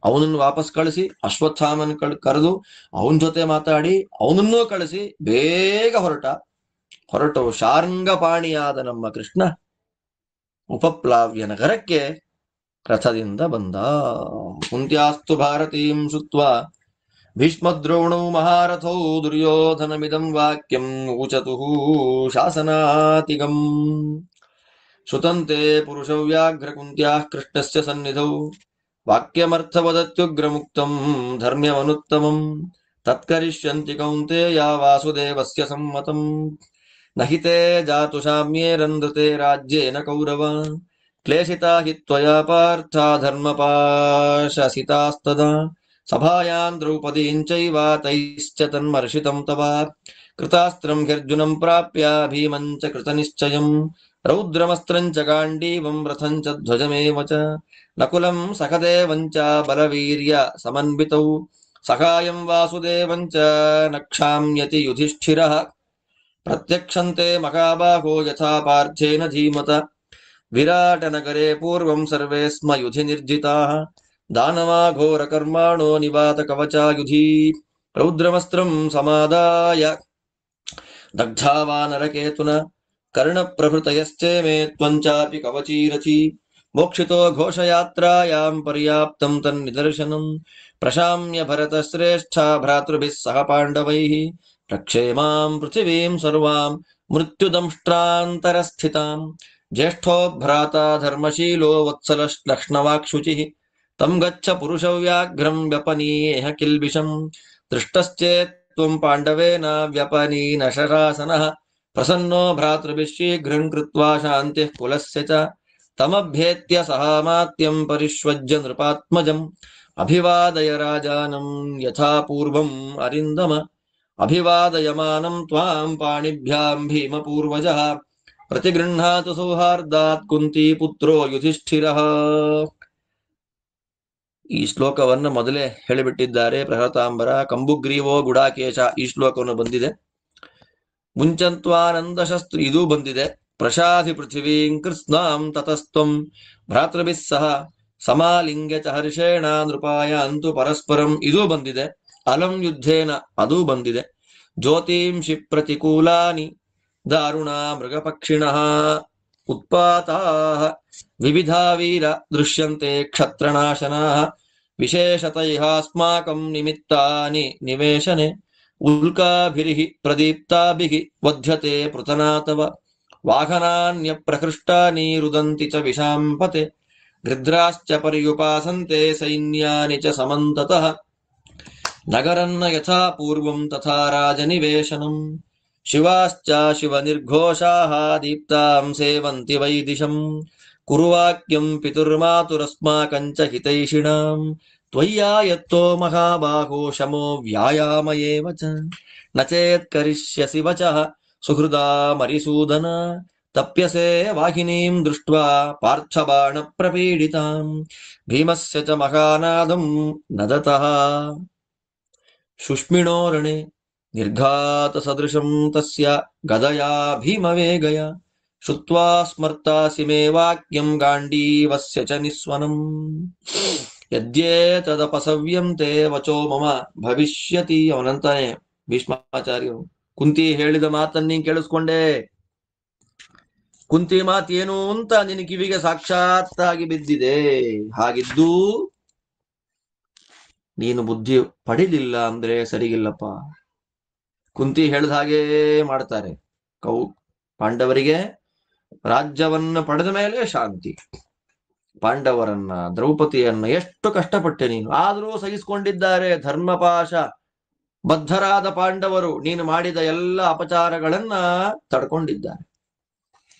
ಅವನನ್ನು ವಾಪಸ್ ಕಳಿಸಿ, ಅಶ್ವತ್ಥಾಮನ್ ಕರೆದು ಅವನ ಜೊತೆ ಮಾತಾಡಿ ಅವನನ್ನೂ ಕಳಿಸಿ ಬೇಗ ಹೊರಟು ಶಾರ್ಂಗಪಾಣಿಯಾದ ನಮ್ಮ ಕೃಷ್ಣ ಉಪಪ್ಲಾವ್ಯ ನಗರಕ್ಕೆ ರಥದಿಂದ ಬಂದ. ಕುಂತ್ಯಾಸ್ತು ಭಾರತೀಂ ಶುತ್ವಾ ಭೀಷ್ಮದ್ರೋಣೌ ಮಹಾರಥೌ ದುರ್ಯೋಧನಮಿದಂ ವಾಕ್ಯಂ ಊಚತು ಶಾಸನಾತಿಗಂ. ಶ್ರುತಂತೆ ಪುರುಷೌ ವ್ಯಾಘ್ರ ಕುಂತ್ಯಾಃ ಕೃಷ್ಣಸ್ಯ ಸನ್ನಿಧೌ ವಾಕ್ಯಮರ್ಥವದತ್ಯುಗ್ರಮುಕ್ತಂ ಧರ್ಮ್ಯವನುತ್ತಮಂ ತತ್ಕರಿಷ್ಯಂತಿ ಕೌಂತೆಯ ವಾಸುದೇವಸ್ಯ ಸಮ್ಮತಂ. ನಹಿ ತೇ ಜಾತು ಶಾಮ್ಯೇರನೃತೆ ರಾಜ್ಯೇನ ಕೌರವ ಕ್ಲೇಶಿತಾ ಹಿ ತ್ವಯಾ ಪಾರ್ಥ ಧರ್ಮಪಾಶಸಿತಾಸ್ತದಾ. ಸಭಾಯಾಂ ದ್ರೌಪದೀಂ ಚೈವ ತೈಶ್ಚ ತನ್ಮರ್ಷಿತಂ ತವ ಕೃತಾಸ್ತ್ರಂ ಹ್ಯರ್ಜುನಂ ಪ್ರಾಪ್ಯ ಭೀಮಂ ಚ ಕೃತನಿಶ್ಚಯಂ ರೌದ್ರಮಸ್ತ್ರಂ ಚ ಗಾಂಡೀವಂ ರಥಂ ಚ ಧ್ವಜಮೇವ ಚ ನಕುಲಂ ಸಖದೇವಂ ಚ ಬಲವೀರ್ಯ ಸಮನ್ವಿತೌ ಸಹಾಯಂ ವಾಸುದೇವಂ ಚ ನಕ್ಷಾಮ್ಯತಿ ಯುಧಿಷ್ಠಿರಃ ಪ್ರತ್ಯಕ್ಷಂತೆ ಮಹಾಬಾಹೋ ಯಥಾ ಪಾರ್ಥೇನ ಧೀಮತ ವಿರಾಟ ನಗರೆ ಪೂರ್ವಂ ಸರ್ವೇ ಸ್ಮ ಯುಧಿ ನಿರ್ಜಿತಾಃ ದಾನವಾ ಘೋರ ಕರ್ಮಾಣೋ ನಿವಾತ ಕವಚಾ ಯುಧಿ ರೌದ್ರಮಸ್ತ್ರಂ ಸಮಾದಾಯ ದಗ್ಧಾ ವಾನರಕೇತುನ ಕರ್ಣ ಪ್ರಭೃತಯಶ್ಚೇಮೇ ತ್ವಂಚಾಪಿ ಕವಚೀರಥಿ ಮೋಕ್ಷಿತೋ ಘೋಷಯಾತ್ರಾಯಾಂ ಪರ್ಯಾಪ್ತಂ ತನ್ನಿದರ್ಶನಂ ಪ್ರಶಾಮ್ಯ ಭರತ ಶ್ರೇಷ್ಠ ಭ್ರಾತೃಭಿಃ ಸಹ ಪಾಂಡವೈಃ ರಕ್ಷೇ ಮಾಂ ಪೃಥಿವೀಂ ಸರ್ವಾಂ ಮೃತ್ಯುದಂಷ್ಟ್ರಾಂತರಸ್ಥಿತಾಂ ಜ್ಯೇಷ್ಠೋ ಭ್ರಾತಾ ಧರ್ಮಶೀಲೋ ವತ್ಸಲ ಲಕ್ಷ್ಣವಾಕ್ಷುಚಿಃ ತಂ ಗಚ್ಚ ಪುರುಷವ್ಯಾಘ್ರಂ ವ್ಯಪನೀಹ ಕಿಲ್ಬಿಷಂ ದೃಷ್ಟಶ್ಚೇತ್ ತ್ವಂ ಪಾಂಡವೇನ ವ್ಯಪನೀನ ಶರಾಸನಃ ಪ್ರಸನ್ನೋ ಭ್ರಾತೃಭಿಃ ಶೀಘ್ರಂ ಕೃತ್ವಾ ಶಾಂತಿಃ ಕುಲಸ್ಯ ಚ ತಮಭ್ಯೇತ್ಯ ಸಹಾಮಾತ್ಯಂ ಪರಿಷ್ವಜ್ಯ ನೃಪಾತ್ಮಜಂ ಅಭಿವಾದಯ ರಾಜಾನಂ ಯಥಾ ಪೂರ್ವಂ ಅರಿಂದಮ ಅಭಿವಾದಯಮಾನಂ ತ್ವಾಂ ಪಾಣಿಭ್ಯಾಂ ಭೀಮಪೂರ್ವಜಃ ಪ್ರತಿಗೃಹ್ಣಾತು ಸೌಹಾರ್ದಾತ್ ಕುಂತಿ ಪುತ್ರೋ ಯುಧಿಷ್ಠಿರಃ. ಈ ಶ್ಲೋಕವನ್ನು ಮೊದಲೇ ಹೇಳಿಬಿಟ್ಟಿದ್ದಾರೆ ಪ್ರಹತಾಂಬರ. ಕಂಬುಗ್ರೀವೋ ಗುಡಾಕೇಶ ಈ ಶ್ಲೋಕವನ್ನು ಬಂದಿದೆ. ಮುಂಚಂತ್ವಾನಂದ ಶಸ್ತ್ರ ಇದೂ ಬಂದಿದೆ. ಪ್ರಶಾಧಿ ಪೃಥಿವೀಂ ಕೃತ್ಸ್ನಾಂ ತತಸ್ತ್ವಂ ಭ್ರಾತೃಭಿಃ ಸಹ ಸಮಾಲಿಂಗ್ಯ ಚ ಹರ್ಷೇಣ ನೃಪಾಯ ಅಂತು ಪರಸ್ಪರಂ ಇದೂ ಬಂದಿದೆ. ಅಲಂ ಯುದ್ಧೇನ ಅದೂ ಬಂದಿದೆ. ಜ್ಯೋತಿಂಷಿ ಪ್ರತಿಕೂಲಾನಿ ದಾರುಣ ಮೃಗಪಕ್ಷಿಣಃ ಉತ್ಪಾತಾಃ ವಿವಿಧಾ ವೀರ ದೃಶ್ಯಂತೆ ಕ್ಷತ್ರನಾಶನಾಃ ವಿಶೇಷತೈಹಾಸ್ಮಾಕಂ ನಿಮಿತ್ತಾನಿ ನಿವೇಶನೆ ಉಲ್ಕಾಭಿರಿಃ ಪ್ರದೀಪ್ತಾಭಿಃ ವಧ್ಯತೆ ಪೃತನಾತವ ವಾಹನಾನ್ಯ ಪ್ರಕೃಷ್ಟಾನಿ ರುದಂತಿ ಚ ವಿಶಾಂಪತೆ ಗೃಧ್ರಾಶ್ಚ ಪರ್ಯುಪಾಸಂತೆ ಸೈನ್ಯಾನಿ ಚ ಸಮಂತತಃ ನಗರನ್ನ ಯಥಾ ಪೂರ್ವಂ ತಥಾ ರಾಜನಿವೇಶನಂ ಶಿವಾಶ್ಚ ಶಿವನಿರ್ಘೋಷಾಃ ದೀಪ್ತಾಂ ಸೇವಂತಿ ವೈದಿಶಂ ಕುರುವಾಕ್ಯಂ ಪಿತುರ್ಮಾತುರಸ್ಮಾಕಂಚ ಹಿತೈಷಿಣಾಂ ತ್ವಯ್ಯಾಯತ್ತೋ ಮಹಾಬಾಹೋ ಶಮೋ ವ್ಯಾಯಾಮಯೇವ ಚ ನ ಚೇತ್ ಕರಿಷ್ಯಸಿ ವಚಃ ಸುಹೃದಾ ಮರಿಸೂದನ ತಪ್ಯಸೆ ವಾಹಿನೀಂ ದೃಷ್ಟ್ವಾ ಪಾರ್ಥಬಾಣ ಪ್ರಪೀಡಿತಾಂ ಭೀಮಸ್ಯ ಚ ಮಹಾನಾದಂ ನದತಃ ಶುಷ್ಮಿಣೋರಣೆ ನಿರ್ಘಾತ ಸದೃಶಂ ತಸ್ಯ ಗದಯಾ ಭೀಮವೇಗಯ ಶುತ್ವಾ ಸ್ಮರ್ತಾಸಿ ಮೇ ವಾಕ್ಯಂ ಗಾಂಡೀವಸ್ಯ ಚ ನಿಸ್ವನಂ ಯದ್ಯೇತದಪಸವ್ಯಂ ತೇ ವಚೋ ಮಮ ಭವಿಷ್ಯತಿ. ಅವನಂತಾನೆ ಭೀಷ್ಮಾಚಾರ್ಯರು, ಕುಂತಿ ಹೇಳಿದ ಮಾತನ್ನ ನೀನ್ ಕೇಳಿಸ್ಕೊಂಡೆ, ಕುಂತಿ ಮಾತು ಏನು ಅಂತ ನಿನ್ನ ಕಿವಿಗೆ ಸಾಕ್ಷಾತ್ತಾಗಿ ಬಿದ್ದಿದೆ. ಹಾಗಿದ್ದು ನೀನು ಬುದ್ಧಿ ಪಡಿಲಿಲ್ಲ ಅಂದ್ರೆ ಸರಿಗಿಲ್ಲಪ್ಪ. ಕುಂತಿ ಹೇಳಿದ ಹಾಗೇ ಮಾಡ್ತಾರೆ. ಪಾಂಡವರಿಗೆ ರಾಜ್ಯವನ್ನ ಪಡೆದ ಮೇಲೆ ಶಾಂತಿ. ಪಾಂಡವರನ್ನ, ದ್ರೌಪದಿಯನ್ನ ಎಷ್ಟು ಕಷ್ಟಪಟ್ಟೆ ನೀನು, ಆದರೂ ಸಹಿಸಿಕೊಂಡಿದ್ದಾರೆ. ಧರ್ಮಪಾಶ ಬದ್ಧರಾದ ಪಾಂಡವರು ನೀನು ಮಾಡಿದ ಎಲ್ಲ ಅಪಚಾರಗಳನ್ನ ತಡ್ಕೊಂಡಿದ್ದಾರೆ.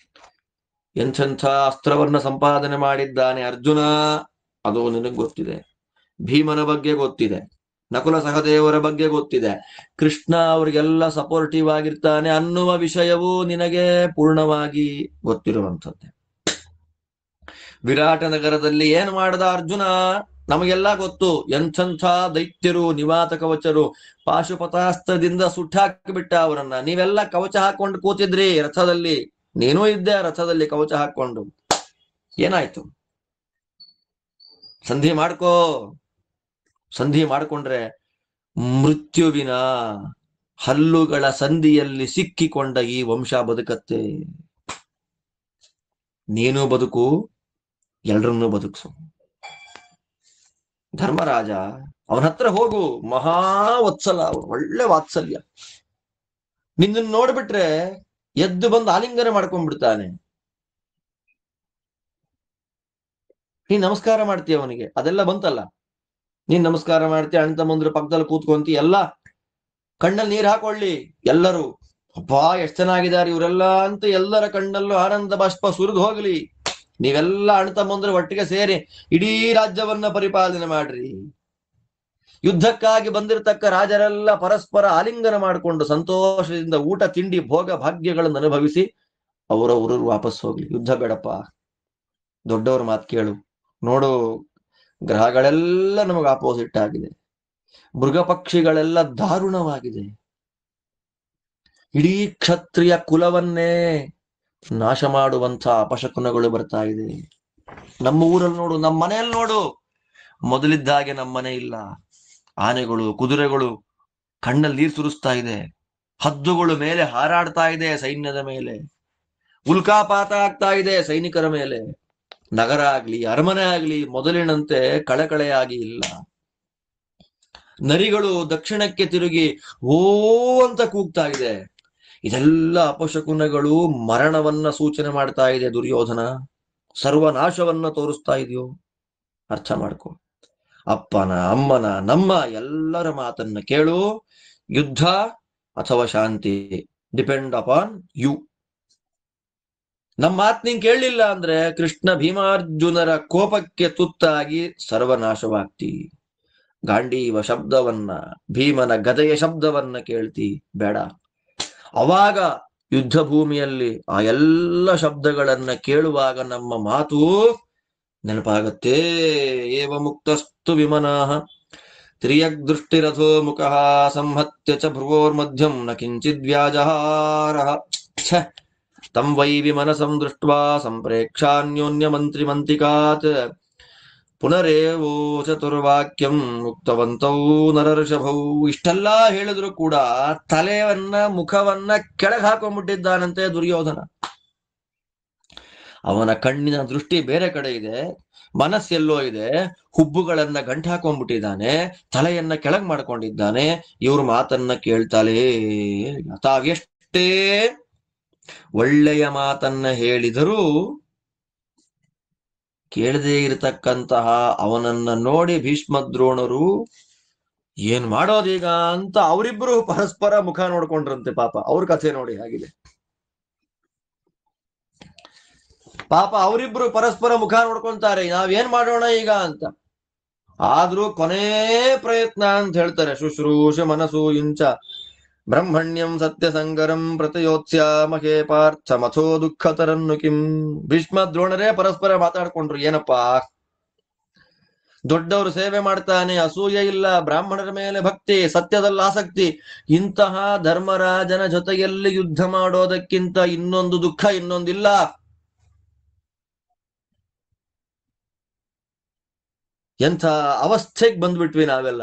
ಎಂಥೆಂಥ ಅಸ್ತ್ರವನ್ನ ಸಂಪಾದನೆ ಮಾಡಿದ್ದಾನೆ ಅರ್ಜುನ, ಅದು ನಿನಗೆ ಗೊತ್ತಿದೆ. ಭೀಮನ ಬಗ್ಗೆ ಗೊತ್ತಿದೆ, ನಕುಲ ಸಹದೇವರ ಬಗ್ಗೆ ಗೊತ್ತಿದೆ, ಕೃಷ್ಣ ಅವರಿಗೆಲ್ಲ ಸಪೋರ್ಟಿವ್ ಆಗಿರ್ತಾನೆ ಅನ್ನುವ ವಿಷಯವೂ ನಿನಗೆ ಪೂರ್ಣವಾಗಿ ಗೊತ್ತಿರುವಂಥದ್ದೇ. ವಿರಾಟ ನಗರದಲ್ಲಿ ಏನ್ ಮಾಡದ ಅರ್ಜುನ ನಮಗೆಲ್ಲ ಗೊತ್ತು. ಎಂಥೆಂಥ ದೈತ್ಯರು, ನಿವಾತ ಕವಚರು ಪಾಶುಪತಾಸ್ತ್ರದಿಂದ ಸುಟ್ಟಾಕಿಬಿಟ್ಟ ಅವರನ್ನ. ನೀವೆಲ್ಲ ಕವಚ ಹಾಕೊಂಡು ಕೂತಿದ್ರಿ ರಥದಲ್ಲಿ, ನೀನೂ ಇದ್ದೆ ರಥದಲ್ಲಿ ಕವಚ ಹಾಕೊಂಡು. ಏನಾಯ್ತು? ಸಂಧಿ ಮಾಡ್ಕೋ. ಸಂಧಿ ಮಾಡ್ಕೊಂಡ್ರೆ ಮೃತ್ಯುವಿನ ಹಲ್ಲುಗಳ ಸಂಧಿಯಲ್ಲಿ ಸಿಕ್ಕಿಕೊಂಡ ಈ ವಂಶ ಬದುಕತ್ತೆ. ನೀನು ಬದುಕು, ಎಲ್ರನ್ನೂ ಬದುಕ್ಸು. ಧರ್ಮರಾಜ ಅವನ ಹತ್ರ ಹೋಗು, ಮಹಾವತ್ಸಲ, ಒಳ್ಳೆ ವಾತ್ಸಲ್ಯ. ನಿನ್ನನ್ನು ನೋಡ್ಬಿಟ್ರೆ ಎದ್ದು ಬಂದು ಆಲಿಂಗನ ಮಾಡ್ಕೊಂಡ್ಬಿಡ್ತಾನೆ. ನೀನ್ ನಮಸ್ಕಾರ ಮಾಡ್ತೀಯ ಅವನಿಗೆ, ಅದೆಲ್ಲ ಬಂತಲ್ಲ. ನೀನ್ ನಮಸ್ಕಾರ ಮಾಡ್ತೀಯ, ಅಣ್ಣ ತಮ್ಮಂದ್ರ ಪಕ್ಕದಲ್ಲಿ ಕೂತ್ಕೊಂತಿ, ಎಲ್ಲ ಕಣ್ಣಲ್ಲಿ ನೀರ್ ಹಾಕೊಳ್ಳಿ ಎಲ್ಲರೂ. ಅಪ್ಪಾ ಎಷ್ಟ್ ಚೆನ್ನಾಗಿದ್ದಾರೆ ಇವರೆಲ್ಲ ಅಂತ ಎಲ್ಲರ ಕಣ್ಣಲ್ಲೂ ಆನಂದ ಬಾಷ್ಪ ಸುರಿದು ಹೋಗ್ಲಿ. ನೀವೆಲ್ಲ ಅಣ್ಣ ತಮ್ಮಂದ್ರ ಒಟ್ಟಿಗೆ ಸೇರಿ ಇಡೀ ರಾಜ್ಯವನ್ನ ಪರಿಪಾಲನೆ ಮಾಡ್ರಿ. ಯುದ್ಧಕ್ಕಾಗಿ ಬಂದಿರತಕ್ಕ ರಾಜರೆಲ್ಲ ಪರಸ್ಪರ ಆಲಿಂಗನ ಮಾಡಿಕೊಂಡು ಸಂತೋಷದಿಂದ ಊಟ ತಿಂಡಿ ಭೋಗ ಭಾಗ್ಯಗಳನ್ನು ಅನುಭವಿಸಿ ಅವರ ಊರರು ವಾಪಸ್ ಹೋಗ್ಲಿ. ಯುದ್ಧ ಬೇಡಪ್ಪ, ದೊಡ್ಡವ್ರ ಮಾತು ಕೇಳು. ನೋಡು, ಗ್ರಹಗಳೆಲ್ಲ ನಮಗೆ ಆಪೋಸಿಟ್ ಆಗಿದೆ, ಮೃಗ ಪಕ್ಷಿಗಳೆಲ್ಲ ದಾರುಣವಾಗಿದೆ, ಇಡೀ ಕ್ಷತ್ರಿಯ ಕುಲವನ್ನೇ ನಾಶ ಮಾಡುವಂತ ಅಪಶಕುನಗಳು ಬರ್ತಾ ಇದೆ. ನಮ್ಮ ಊರಲ್ಲಿ ನೋಡು, ನಮ್ಮ ಮನೆಯಲ್ಲಿ ನೋಡು, ಮೊದಲಿದ್ದ ಹಾಗೆ ನಮ್ಮ ಮನೆ ಇಲ್ಲ. ಆನೆಗಳು, ಕುದುರೆಗಳು ಕಣ್ಣಲ್ಲಿ ನೀರು ಸುರಿಸ್ತಾ ಇದೆ, ಹದ್ದುಗಳು ಮೇಲೆ ಹಾರಾಡ್ತಾ ಇದೆ ಸೈನ್ಯದ ಮೇಲೆ, ಉಲ್ಕಾಪಾತ ಆಗ್ತಾ ಇದೆ ಸೈನಿಕರ ಮೇಲೆ. ನಗರ ಆಗ್ಲಿ ಅರಮನೆ ಆಗ್ಲಿ ಮೊದಲಿನಂತೆ ಕಳಕಳೆಯಾಗಿ ಇಲ್ಲ. ನರಿಗಳು ದಕ್ಷಿಣಕ್ಕೆ ತಿರುಗಿ ಓ ಅಂತ ಕೂಗ್ತಾ ಇದೆ. ಇದೆಲ್ಲ ಅಪಶಕುನಗಳು ಮರಣವನ್ನ ಸೂಚನೆ ಮಾಡ್ತಾ ಇದೆ. ದುರ್ಯೋಧನ ಸರ್ವನಾಶವನ್ನ ತೋರಿಸ್ತಾ ಇದೆಯೋ ಅರ್ಥ ಮಾಡ್ಕೊ. ಅಪ್ಪನ, ಅಮ್ಮನ, ನಮ್ಮ ಎಲ್ಲರ ಮಾತನ್ನ ಕೇಳು. ಯುದ್ಧ ಅಥವಾ ಶಾಂತಿ ಡಿಪೆಂಡ್ ಅಪಾನ್ ಯು. ನಮ್ಮ ಮಾತ್ ನೀನ್ ಕೇಳಲಿಲ್ಲ ಅಂದ್ರೆ ಕೃಷ್ಣ ಭೀಮಾರ್ಜುನರ ಕೋಪಕ್ಕೆ ತುತ್ತಾಗಿ ಸರ್ವನಾಶವಾಗ್ತಿ. ಗಾಂಡೀವ ಶಬ್ದವನ್ನ, ಭೀಮನ ಗದೆಯ ಶಬ್ದವನ್ನ ಕೇಳ್ತಿ ಬೇಡ. ಅವಾಗ ಯುದ್ಧ ಭೂಮಿಯಲ್ಲಿ ಆ ಎಲ್ಲ ಶಬ್ದಗಳನ್ನ ಕೇಳುವಾಗ ನಮ್ಮ ಮಾತು ನೆನಪಾಗತ್ತೆ. ಏವ ಮುಕ್ತಸ್ತು ವಿಮನಾಹ ತ್ರಿಯಗ್ ದೃಷ್ಟಿರಥೋ ಮುಖಃ ಸಂಹತ್ಯ ಚ ಭ್ರುವೋರ್ಮಧ್ಯಂ ನ ಕಿಂಚಿದ್ ವ್ಯಾಜಹಾರಃ ತಂ ವೈ ವಿಮನಸಂ ದೃಷ್ಟ್ವಾ ಸಂಪ್ರೇಕ್ಷಾನ್ಯೋನ್ಯ ಮಂತ್ರಿ ಮಂತಿಕಾತ್ ಪುನರೇವೋ ಚತುರ್ವಾಕ್ಯಂ ಮುಕ್ತವಂತೌ ನರಋಷಭೌ. ಇಷ್ಟೆಲ್ಲಾ ಹೇಳಿದ್ರು ಕೂಡ ತಲೆಯನ್ನ ಮುಖವನ್ನ ಕೆಳಗೆ ಹಾಕೊಂಡ್ಬಿಟ್ಟಿದ್ದಾನಂತೆ ದುರ್ಯೋಧನ. ಅವನ ಕಣ್ಣಿನ ದೃಷ್ಟಿ ಬೇರೆ ಕಡೆ ಇದೆ, ಮನಸ್ಸೆಲ್ಲೋ ಇದೆ. ಹುಬ್ಬುಗಳನ್ನ ಗಂಟು ಹಾಕೊಂಡ್ಬಿಟ್ಟಿದ್ದಾನೆ, ತಲೆಯನ್ನ ಕೆಳಗ್ ಮಾಡ್ಕೊಂಡಿದ್ದಾನೆ. ಇವ್ರ ಮಾತನ್ನ ಕೇಳ್ತಾಲೇ ತಾವೆಷ್ಟೇ ಒಳ್ಳೆಯ ಮಾತನ್ನ ಹೇಳಿದರೂ ಕೇಳದೇ ಇರತಕ್ಕಂತಹ ಅವನನ್ನ ನೋಡಿ ಭೀಷ್ಮದ್ರೋಣರು ಏನ್ ಮಾಡೋದೀಗ ಅಂತ ಅವರಿಬ್ರು ಪರಸ್ಪರ ಮುಖ ನೋಡ್ಕೊಂಡ್ರಂತೆ. ಪಾಪ ಅವ್ರ ಕಥೆ ನೋಡಿ ಆಗಿದೆ. ಪಾಪ ಅವರಿಬ್ರು ಪರಸ್ಪರ ಮುಖ ನೋಡ್ಕೊಂತಾರೆ, ನಾವೇನ್ ಮಾಡೋಣ ಈಗ ಅಂತ. ಆದ್ರೂ ಕೊನೆ ಪ್ರಯತ್ನ ಅಂತ ಹೇಳ್ತಾರೆ. ಶುಶ್ರೂಷ ಮನಸ್ಸು ಇಂಚ ಬ್ರಹ್ಮಣ್ಯಂ ಸತ್ಯಸಂಗರಂ ಪ್ರತಿಯೋತ್ಸ್ಯಾಮಹೇ ಪಾರ್ಥಮಥೋ ದುಃಖತರನ್ನು ಕಿಂ. ಭೀಷ್ಮ ದ್ರೋಣರೇ ಪರಸ್ಪರ ಮಾತಾಡ್ಕೊಂಡ್ರು, ಏನಪ್ಪಾ ದೊಡ್ಡವರು ಸೇವೆ ಮಾಡ್ತಾನೆ, ಅಸೂಯೆ ಇಲ್ಲ, ಬ್ರಾಹ್ಮಣರ ಮೇಲೆ ಭಕ್ತಿ, ಸತ್ಯದಲ್ಲಿ ಆಸಕ್ತಿ, ಇಂತಹ ಧರ್ಮರಾಜನ ಜೊತೆಯಲ್ಲಿ ಯುದ್ಧ ಮಾಡೋದಕ್ಕಿಂತ ಇನ್ನೊಂದು ದುಃಖ ಇನ್ನೊಂದಿಲ್ಲ. ಎಂಥ ಅವಸ್ಥೆಗೆ ಬಂದ್ಬಿಟ್ವಿ ನಾವೆಲ್ಲ.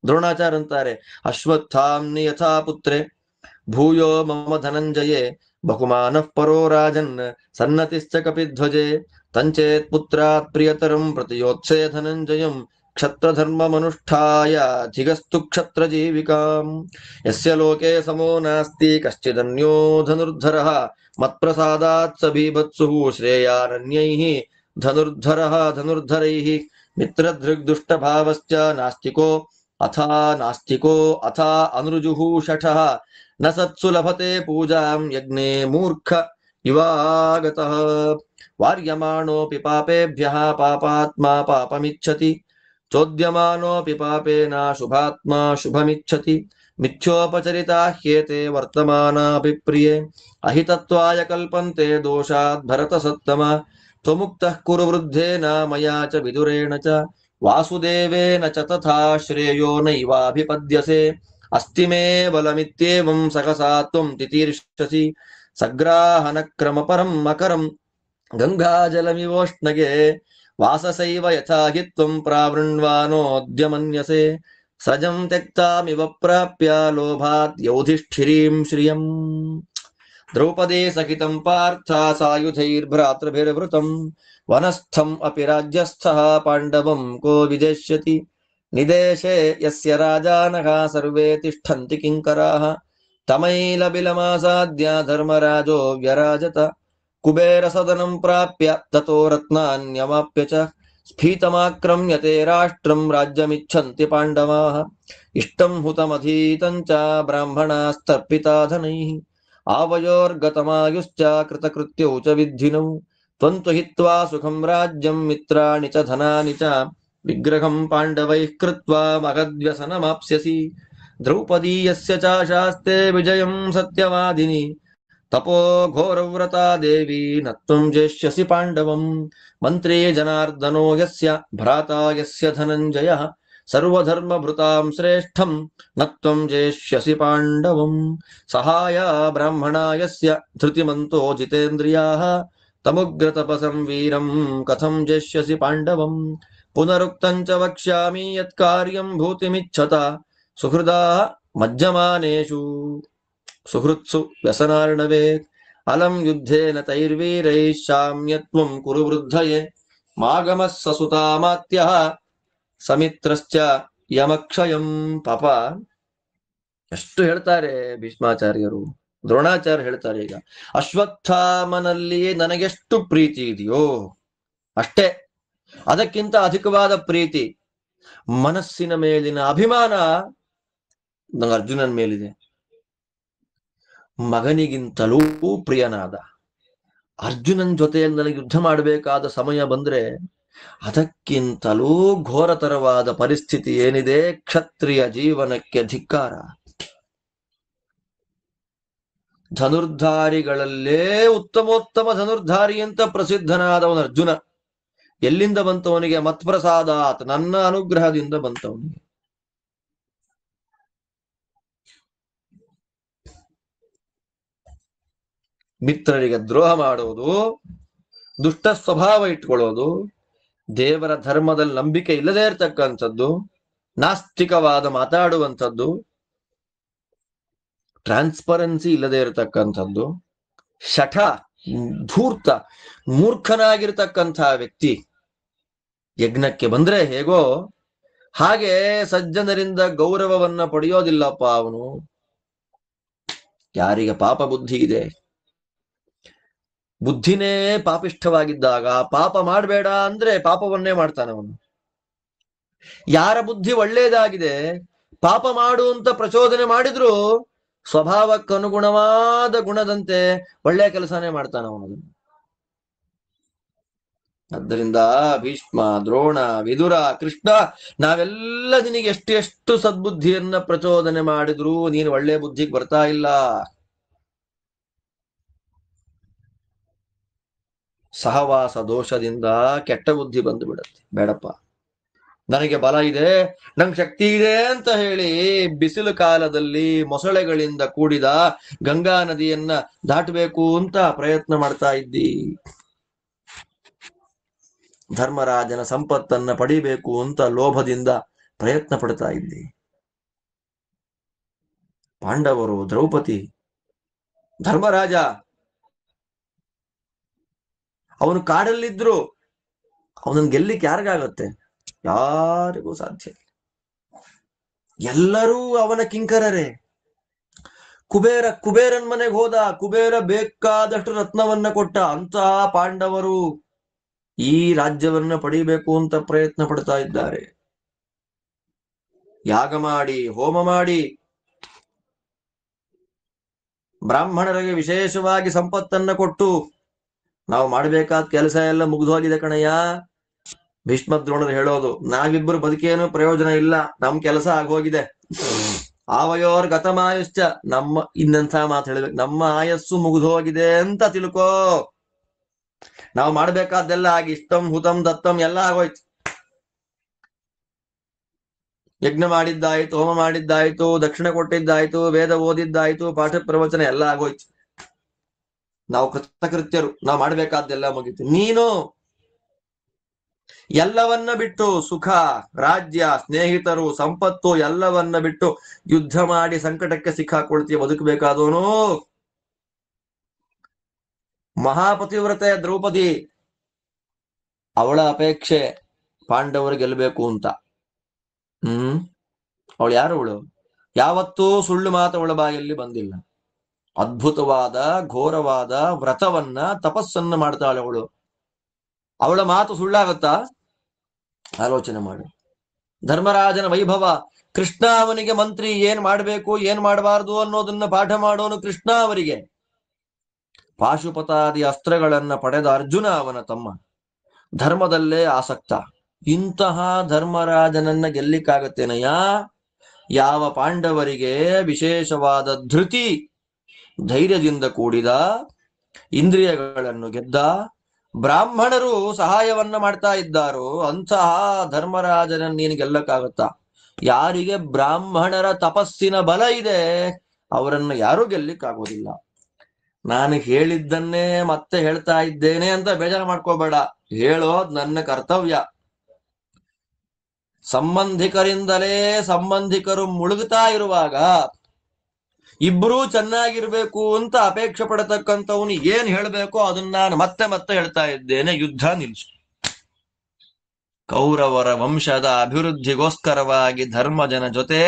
ದ್ರೋಣಾಚಾರ್ಯ ಅಂತಾರೆ, ಅಶ್ವತ್ಥಾಮ್ನಿ ಯಥಾ ಪುತ್ರೆ ಭೂಯೋ ಮಮ ಧನಂಜಯೇ ಬಹುಮಾನಃ ಪರೋ ರಾಜನ್ ಸನ್ನತಿಶ್ಚ ಕಪಿಧ್ವಜೆ ತಂಚೇತ್ ಪುತ್ರಾತ್ ಪ್ರಿಯತರಂ ಪ್ರತಿಯೋತ್ಸೇ ಧನಂಜಯಂ ಕ್ಷತ್ರಧರ್ಮಮನುಷ್ಠಾಯ ಧಿಗಸ್ತು ಕ್ಷತ್ರ ಜೀವಿಕಾಂ ಯಸ್ಯ ಲೋಕೆ ಸಮೋ ನಾಸ್ತಿ ಕಶ್ಚಿದನ್ಯೋ ಧನುರ್ಧರಃ ಮತ್ಪ್ರಸಾದಾತ್ ಸ ಬೀಭತ್ಸುಃ ಶ್ರೇಯಾನನ್ಯೈಃ ಧನುರ್ಧರಃ ಧನುರ್ಧರೈಃ ಮಿತ್ರದೃಗ್ದುಷ್ಟಭಾವಶ್ಚ ನಾಸ್ತಿಕೋ ಅಥಾ ಅನುರುಜುಃ ಶಠಃ ನ ಸತ್ಸು ಲಭತೆ ಪೂಜಾಂ ಯಜ್ಞೆ ಮೂರ್ಖ ಇವಾಗತಃ ವಾರ್ಯಮಾಣೋಪಿ ಪಾಪೇಭ್ಯಃ ಪಾಪಾತ್ಮಾ ಪಾಪಮಿಚ್ಛತಿ ಚೋದ್ಯಮಾನೋಪಿ ಪಾಪೇನ ಶುಭಾತ್ಮಾ ಶುಭಮಿಚ್ಛತಿ ಮಿಥ್ಯೋಪಚರಿತಾ ಹ್ಯೇತೆ ವರ್ತಮಾನಾಭಿಪ್ರಿಯೆ ಅಹಿತತ್ವಾಯ ಕಲ್ಪಂತೆ ದೋಷಾತ್ ಭರತ ಸತ್ತಮ ತ್ವಮುಕ್ತಃ ಕುರು ವೃದ್ಧೇನ ಮಯಾ ಚ ವಿದುರೇಣ ಚ ವಾಸುದೇವೇನ ಚ ತಥಾ ಶ್ರೇಯೋ ನೈವಾಭಿಪದ್ಯಸೆ ಅಸ್ತಿ ಮೇ ಬಲಮಿತ್ಯೇವಂ ಸಹಸಾ ತ್ವಂ ತಿತೀರ್ಷಸಿ ಸಗ್ರಾಹನ ಕ್ರಮ ಪರಂ ಮಕರಂ ಗಂಗಾಜಲಮಿವೋಷ್ಣಗೆ ವಾಸಸೈವ ಯಥಾ ಹಿ ತ್ವಂ ಪ್ರಾವೃಣ್ವಾನೋದ್ಯ ಮನ್ಯಸೆ ಸಜಂ ತ್ಯಕ್ತಾಮಿವ ಪ್ರಾಪ್ಯ ಲೋಭಾತ್ ಯೌಧಿಷ್ಠಿರೀಂ ಶ್ರಿಯಂ ದ್ರೌಪದೇ ಸಹಿತಂ ಪಾರ್ಥ ಸಾಯುಧೈರ್ಭ್ರಾತೃಭಿರ್ವೃತಂ ವನಸ್ಥಂ ಅಪಿ ರಾಜ್ಯಸ್ಥಃ ಪಾಂಡವಂ ಕೋ ವಿಜೇಷ್ಯತಿ ನಿದೇಶೆ ಯಸ್ಯ ರಾಜಾನಃ ಸರ್ವೇ ತಿಷ್ಠಂತಿ ಕಿಂಕರಾಃ ತಮೈಲಬಿಲಮಾಸಾದ್ಯ ಧರ್ಮರಾಜೋ ವ್ಯರಾಜತ ಕುಬೇರ ಸದನಂ ಪ್ರಾಪ್ಯ ತತೋ ರತ್ನಾನ್ಯವಾಪ್ಯ ಚ ಸ್ಫೀತಮಾಕ್ರಮ್ಯತೆ ರಾಷ್ಟ್ರಂ ರಾಜ್ಯಮಿಚ್ಛಂತಿ ಪಾಂಡವಾಃ ಇಷ್ಟಂ ಹುತಮಧೀತಂ ಚ ಬ್ರಾಹ್ಮಣಾಸ್ತರ್ಪಿತಾ ಧನೈಃ ಆವಯೋರ್ಗತಮಾಯುಶ್ಚ ಕೃತಕೃತ್ಯೌ ಚ ವಿದ್ಧಿನೌ ತ್ವಂತು ಹಿತ್ವಾ ಸುಖಂ ರಾಜ್ಯಂ ಮಿತ್ರಾಣಿ ಚ ಧನಾನಿ ಚ ವಿಗ್ರಹಂ ಪಾಂಡವೈಃ ಕೃತ್ವಾ ಮಗದ್ವ್ಯಸನಮಾಪ್ಸ್ಯಸಿ ದ್ರೌಪದೀಯಸ್ಯ ಚ ಶಾಸ್ತೆ ವಿಜಯಂ ಸತ್ಯವಾದಿನಿ ತಪೋ ಘೋರವ್ರತಾ ದೇವಿ ನ ತ್ವಂ ಜೇಷ್ಯಸಿ ಪಾಂಡವಂ ಮಂತ್ರಿ ಜನಾರ್ದನೋ ಯಸ್ಯ ಭ್ರಾತಾ ಯಸ್ಯ ಧನಂಜಯಃ ಸರ್ವಧರ್ಮಭೃತಾಂ ಶ್ರೇಷ್ಠಂ ನ ತ್ವಂ ಜೇಷ್ಯಸಿ ಪಾಂಡವಂ ಸಹಾಯ ಬ್ರಾಹ್ಮಣಾ ಯಸ್ಯ ಧೃತಿಮಂತೋ ಜಿತೇಂದ್ರಿಯಾಃ ತಮುಗ್ರತಪಸಂ ವೀರಂ ಕಥಂ ಜೇಷ್ಯಸಿ ಪಾಂಡವಂ ಪುನರುಕ್ತಂ ಚ ವಕ್ಷ್ಯಾಮಿ ಯತ್ ಕಾರ್ಯಂ ಭೂತಿಮಿಚ್ಛತ ಸುಹೃದಾ ಮಜ್ಜಮಾನೇಷು ಸುಹೃತ್ಸು ವ್ಯಸನಾರ್ಣವೇ ಅಲಂ ಯುದ್ಧೇನ ತೈರ್ವೀರೈಃ ಶಾಮ್ಯತ್ವಂ ಕುರು ವೃದ್ಧಯೇ ಮಾಗಮಃ ಸಸುತಾಮಾತ್ಯಃ ಸಮಿತ್ರಶ್ಚ ಯಮಕ್ಷಯಂ. ಪಾಪ ಎಷ್ಟು ಹೇಳ್ತಾರೆ ಭೀಷ್ಮಾಚಾರ್ಯರು, ದ್ರೋಣಾಚಾರ್ಯ ಹೇಳ್ತಾರೆ, ಈಗ ಅಶ್ವತ್ಥಾಮನಲ್ಲಿ ನನಗೆಷ್ಟು ಪ್ರೀತಿ ಇದೆಯೋ ಅಷ್ಟೇ, ಅದಕ್ಕಿಂತ ಅಧಿಕವಾದ ಪ್ರೀತಿ ಮನಸ್ಸಿನ ಮೇಲಿನ ಅಭಿಮಾನ ನಂಗೆ ಅರ್ಜುನನ ಮೇಲಿದೆ. ಮಗನಿಗಿಂತಲೂ ಪ್ರಿಯನಾದ ಅರ್ಜುನನ್ ಜೊತೆಯಲ್ಲಿ ನನಗೆ ಯುದ್ಧ ಮಾಡಬೇಕಾದ ಸಮಯ ಬಂದ್ರೆ ಅದಕ್ಕಿಂತಲೂ ಘೋರತರವಾದ ಪರಿಸ್ಥಿತಿ ಏನಿದೆ, ಕ್ಷತ್ರಿಯ ಜೀವನಕ್ಕೆ ಧಿಕ್ಕಾರ. ಧನುರ್ಧಾರಿಗಳಲ್ಲೇ ಉತ್ತಮೋತ್ತಮ ಧನುರ್ಧಾರಿ ಅಂತ ಪ್ರಸಿದ್ಧನಾದವನು ಅರ್ಜುನ. ಎಲ್ಲಿಂದ ಬಂತವನಿಗೆ? ಮತ್ಪ್ರಸಾದಾತ್, ನನ್ನ ಅನುಗ್ರಹದಿಂದ ಬಂತವನಿಗೆ. ಮಿತ್ರರಿಗೆ ದ್ರೋಹ ಮಾಡುವುದು, ದುಷ್ಟ ಸ್ವಭಾವ ಇಟ್ಕೊಳ್ಳೋದು, ದೇವರ ಧರ್ಮದಲ್ಲಿ ನಂಬಿಕೆ ಇಲ್ಲದೇ ಇರತಕ್ಕಂಥದ್ದು, ನಾಸ್ತಿಕವಾದ ಮಾತಾಡುವಂಥದ್ದು, ಟ್ರಾನ್ಸ್ಪರೆನ್ಸಿ ಇಲ್ಲದೆ ಇರತಕ್ಕಂಥದ್ದು, ಶಠ ಧೂರ್ತ ಮೂರ್ಖನಾಗಿರ್ತಕ್ಕಂಥ ವ್ಯಕ್ತಿ ಯಜ್ಞಕ್ಕೆ ಬಂದ್ರೆ ಹೇಗೋ ಹಾಗೆ ಸಜ್ಜನರಿಂದ ಗೌರವವನ್ನ ಪಡೆಯೋದಿಲ್ಲಪ್ಪ ಅವನು. ಯಾರಿಗೆ ಪಾಪ ಬುದ್ಧಿ ಇದೆ, ಬುದ್ಧಿನೇ ಪಾಪಿಷ್ಠವಾಗಿದ್ದಾಗ ಪಾಪ ಮಾಡಬೇಡ ಅಂದ್ರೆ ಪಾಪವನ್ನೇ ಮಾಡ್ತಾನವನು. ಯಾರ ಬುದ್ಧಿ ಒಳ್ಳೇದಾಗಿದೆ, ಪಾಪ ಮಾಡು ಅಂತ ಪ್ರಚೋದನೆ ಮಾಡಿದ್ರು ಸ್ವಭಾವಕ್ಕನುಗುಣವಾದ ಗುಣದಂತೆ ಒಳ್ಳೆಯ ಕೆಲಸನೇ ಮಾಡ್ತಾನವನು. ಆದ್ದರಿಂದ ಭೀಷ್ಮ, ದ್ರೋಣ, ವಿದುರ, ಕೃಷ್ಣ, ನಾವೆಲ್ಲ ನಿನಗೆ ಎಷ್ಟು ಸದ್ಬುದ್ಧಿಯನ್ನ ಪ್ರಚೋದನೆ ಮಾಡಿದ್ರು ನೀನು ಒಳ್ಳೆ ಬುದ್ಧಿಗೆ ಬರ್ತಾ ಇಲ್ಲ. ಸಹವಾಸ ದೋಷದಿಂದ ಕೆಟ್ಟ ಬುದ್ಧಿ ಬಂದು ಬಿಡತ್ತೆ. ಬೇಡಪ್ಪ, ನನಗೆ ಬಲ ಇದೆ, ನಂಗೆ ಶಕ್ತಿ ಇದೆ ಅಂತ ಹೇಳಿ ಬಿಸಿಲು ಕಾಲದಲ್ಲಿ ಮೊಸಳೆಗಳಿಂದ ಕೂಡಿದ ಗಂಗಾ ನದಿಯನ್ನ ದಾಟಬೇಕು ಅಂತ ಪ್ರಯತ್ನ ಮಾಡ್ತಾ ಇದ್ದಿ. ಧರ್ಮರಾಜನ ಸಂಪತ್ತನ್ನ ಪಡಿಬೇಕು ಅಂತ ಲೋಭದಿಂದ ಪ್ರಯತ್ನ ಪಡ್ತಾ ಇದ್ದಿ. ಪಾಂಡವರು, ದ್ರೌಪದಿ, ಧರ್ಮರಾಜ ಅವನು ಕಾಡಲ್ಲಿದ್ರು ಅವನನ್ನು ಗೆಲ್ಲಿಕ್ಕೆ ಯಾರಿಗಾಗತ್ತೆ? ಯಾರಿಗೂ ಸಾಧ್ಯ ಇಲ್ಲ. ಎಲ್ಲರೂ ಅವನ ಕಿಂಕರರೇ. ಕುಬೇರನ್ ಮನೆಗೆ ಹೋದ, ಕುಬೇರ ಬೇಕಾದಷ್ಟು ರತ್ನವನ್ನ ಕೊಟ್ಟ. ಅಂತಹ ಪಾಂಡವರು ಈ ರಾಜ್ಯವನ್ನ ಪಡಿಬೇಕು ಅಂತ ಪ್ರಯತ್ನ ಪಡ್ತಾ ಇದ್ದಾರೆ. ಯಾಗ ಮಾಡಿ, ಹೋಮ ಮಾಡಿ, ಬ್ರಾಹ್ಮಣರಿಗೆ ವಿಶೇಷವಾಗಿ ಸಂಪತ್ತನ್ನ ಕೊಟ್ಟು ನಾವು ಮಾಡಬೇಕಾದ ಕೆಲಸ ಎಲ್ಲ ಮುಗಿದೋಗಿದೆ ಕಣಯ್ಯ. ಭೀಷ್ಮ ದ್ರೋಣರು ಹೇಳೋದು, ನಾವಿಬ್ಬರು ಬದುಕೇನು ಪ್ರಯೋಜನ ಇಲ್ಲ, ನಮ್ ಕೆಲಸ ಆಗೋಗಿದೆ. ಆವಯೋರ್ ಗತಮಾಯುಶ್ಚ, ನಮ್ಮ ಇನ್ನಂಥ ಮಾತು ಹೇಳ್ಬೇಕು, ನಮ್ಮ ಆಯಸ್ಸು ಮುಗಿದೋಗಿದೆ ಅಂತ ತಿಳ್ಕೋ. ನಾವು ಮಾಡ್ಬೇಕಾದ್ದೆಲ್ಲ ಆಗಿ ಇಷ್ಟಂ ಹುತಂ ದತ್ತಂ ಎಲ್ಲ ಆಗೋಯ್ತು. ಯಜ್ಞ ಮಾಡಿದ್ದಾಯ್ತು, ಹೋಮ ಮಾಡಿದ್ದಾಯ್ತು, ದಕ್ಷಿಣ ಕೊಟ್ಟಿದ್ದಾಯ್ತು, ವೇದ ಓದಿದ್ದಾಯ್ತು, ಪಾಠ ಪ್ರವಚನ ಎಲ್ಲ ಆಗೋಯ್ತು. ನಾವು ಕೃತಕೃತ್ಯರು, ನಾವು ಮಾಡ್ಬೇಕಾದ್ದೆಲ್ಲ ಮುಗೀತು. ನೀನು ಎಲ್ಲವನ್ನ ಬಿಟ್ಟು, ಸುಖ, ರಾಜ್ಯ, ಸ್ನೇಹಿತರು, ಸಂಪತ್ತು ಎಲ್ಲವನ್ನ ಬಿಟ್ಟು ಯುದ್ಧ ಮಾಡಿ ಸಂಕಟಕ್ಕೆ ಸಿಕ್ಕಾಕೊಳ್ತೀಯ. ಬದುಕಬೇಕಾದವನು ಮಹಾಪತಿವ್ರತೆ ದ್ರೌಪದಿ, ಅವಳ ಅಪೇಕ್ಷೆ ಪಾಂಡವರು ಗೆಲ್ಲಬೇಕು ಅಂತ. ಅವಳು ಯಾರು? ಅವಳು ಯಾವತ್ತೂ ಸುಳ್ಳು ಮಾತು ಅವಳ ಬಾಯಲ್ಲಿ ಬಂದಿಲ್ಲ. ಅದ್ಭುತವಾದ ಘೋರವಾದ ವ್ರತವನ್ನ, ತಪಸ್ಸನ್ನ ಮಾಡ್ತಾಳೆ ಅವಳು. ಅವಳ ಮಾತು ಸುಳ್ಳಾಗತ್ತಾ? ಆಲೋಚನೆ ಮಾಡು. ಧರ್ಮರಾಜನ ವೈಭವ, ಕೃಷ್ಣ ಅವನಿಗೆ ಮಂತ್ರಿ, ಏನ್ ಮಾಡ್ಬೇಕು ಏನ್ ಮಾಡಬಾರ್ದು ಅನ್ನೋದನ್ನ ಪಾಠ ಮಾಡೋನು ಕೃಷ್ಣ ಅವರಿಗೆ. ಪಾಶುಪತಾದಿ ಅಸ್ತ್ರಗಳನ್ನ ಪಡೆದ ಅರ್ಜುನ ಅವನ ತಮ್ಮ, ಧರ್ಮದಲ್ಲೇ ಆಸಕ್ತ. ಇಂತಹ ಧರ್ಮರಾಜನನ್ನ ಗೆಲ್ಲಿಕ್ಕಾಗತ್ತೇನಯ್ಯ? ಯಾವ ಪಾಂಡವರಿಗೆ ವಿಶೇಷವಾದ ಧೃತಿ, ಧೈರ್ಯದಿಂದ ಕೂಡಿದ, ಇಂದ್ರಿಯಗಳನ್ನು ಗೆದ್ದ, ಬ್ರಾಹ್ಮಣರು ಸಹಾಯವನ್ನ ಮಾಡ್ತಾ ಇದ್ದಾರೋ ಅಂತಹ ಧರ್ಮರಾಜನನ್ನ ನೀನು ಗೆಲ್ಲಕ್ಕಾಗತ್ತಾ? ಯಾರಿಗೆ ಬ್ರಾಹ್ಮಣರ ತಪಸ್ಸಿನ ಬಲ ಇದೆ ಅವರನ್ನು ಯಾರೂ ಗೆಲ್ಲಿಕ್ಕಾಗೋದಿಲ್ಲ. ನಾನು ಹೇಳಿದ್ದನ್ನೇ ಮತ್ತೆ ಹೇಳ್ತಾ ಇದ್ದೇನೆ ಅಂತ ಬೇಜಾರು ಮಾಡ್ಕೋಬೇಡ. ಹೇಳೋದ್ ನನ್ನ ಕರ್ತವ್ಯ. ಸಂಬಂಧಿಕರಿಂದಲೇ ಸಂಬಂಧಿಕರು ಮುಳುಗುತ್ತಾ ಇರುವಾಗ ಇಬ್ರೂ ಚೆನ್ನಾಗಿರ್ಬೇಕು ಅಂತ ಅಪೇಕ್ಷೆ ಪಡತಕ್ಕಂಥವನು ಏನ್ ಹೇಳ್ಬೇಕೋ ಅದನ್ನ ನಾನು ಮತ್ತೆ ಮತ್ತೆ ಹೇಳ್ತಾ ಇದ್ದೇನೆ. ಯುದ್ಧ ನಿಲ್ಸು. ಕೌರವರ ವಂಶದ ಅಭಿವೃದ್ಧಿಗೋಸ್ಕರವಾಗಿ ಧರ್ಮಜನ ಜೊತೆ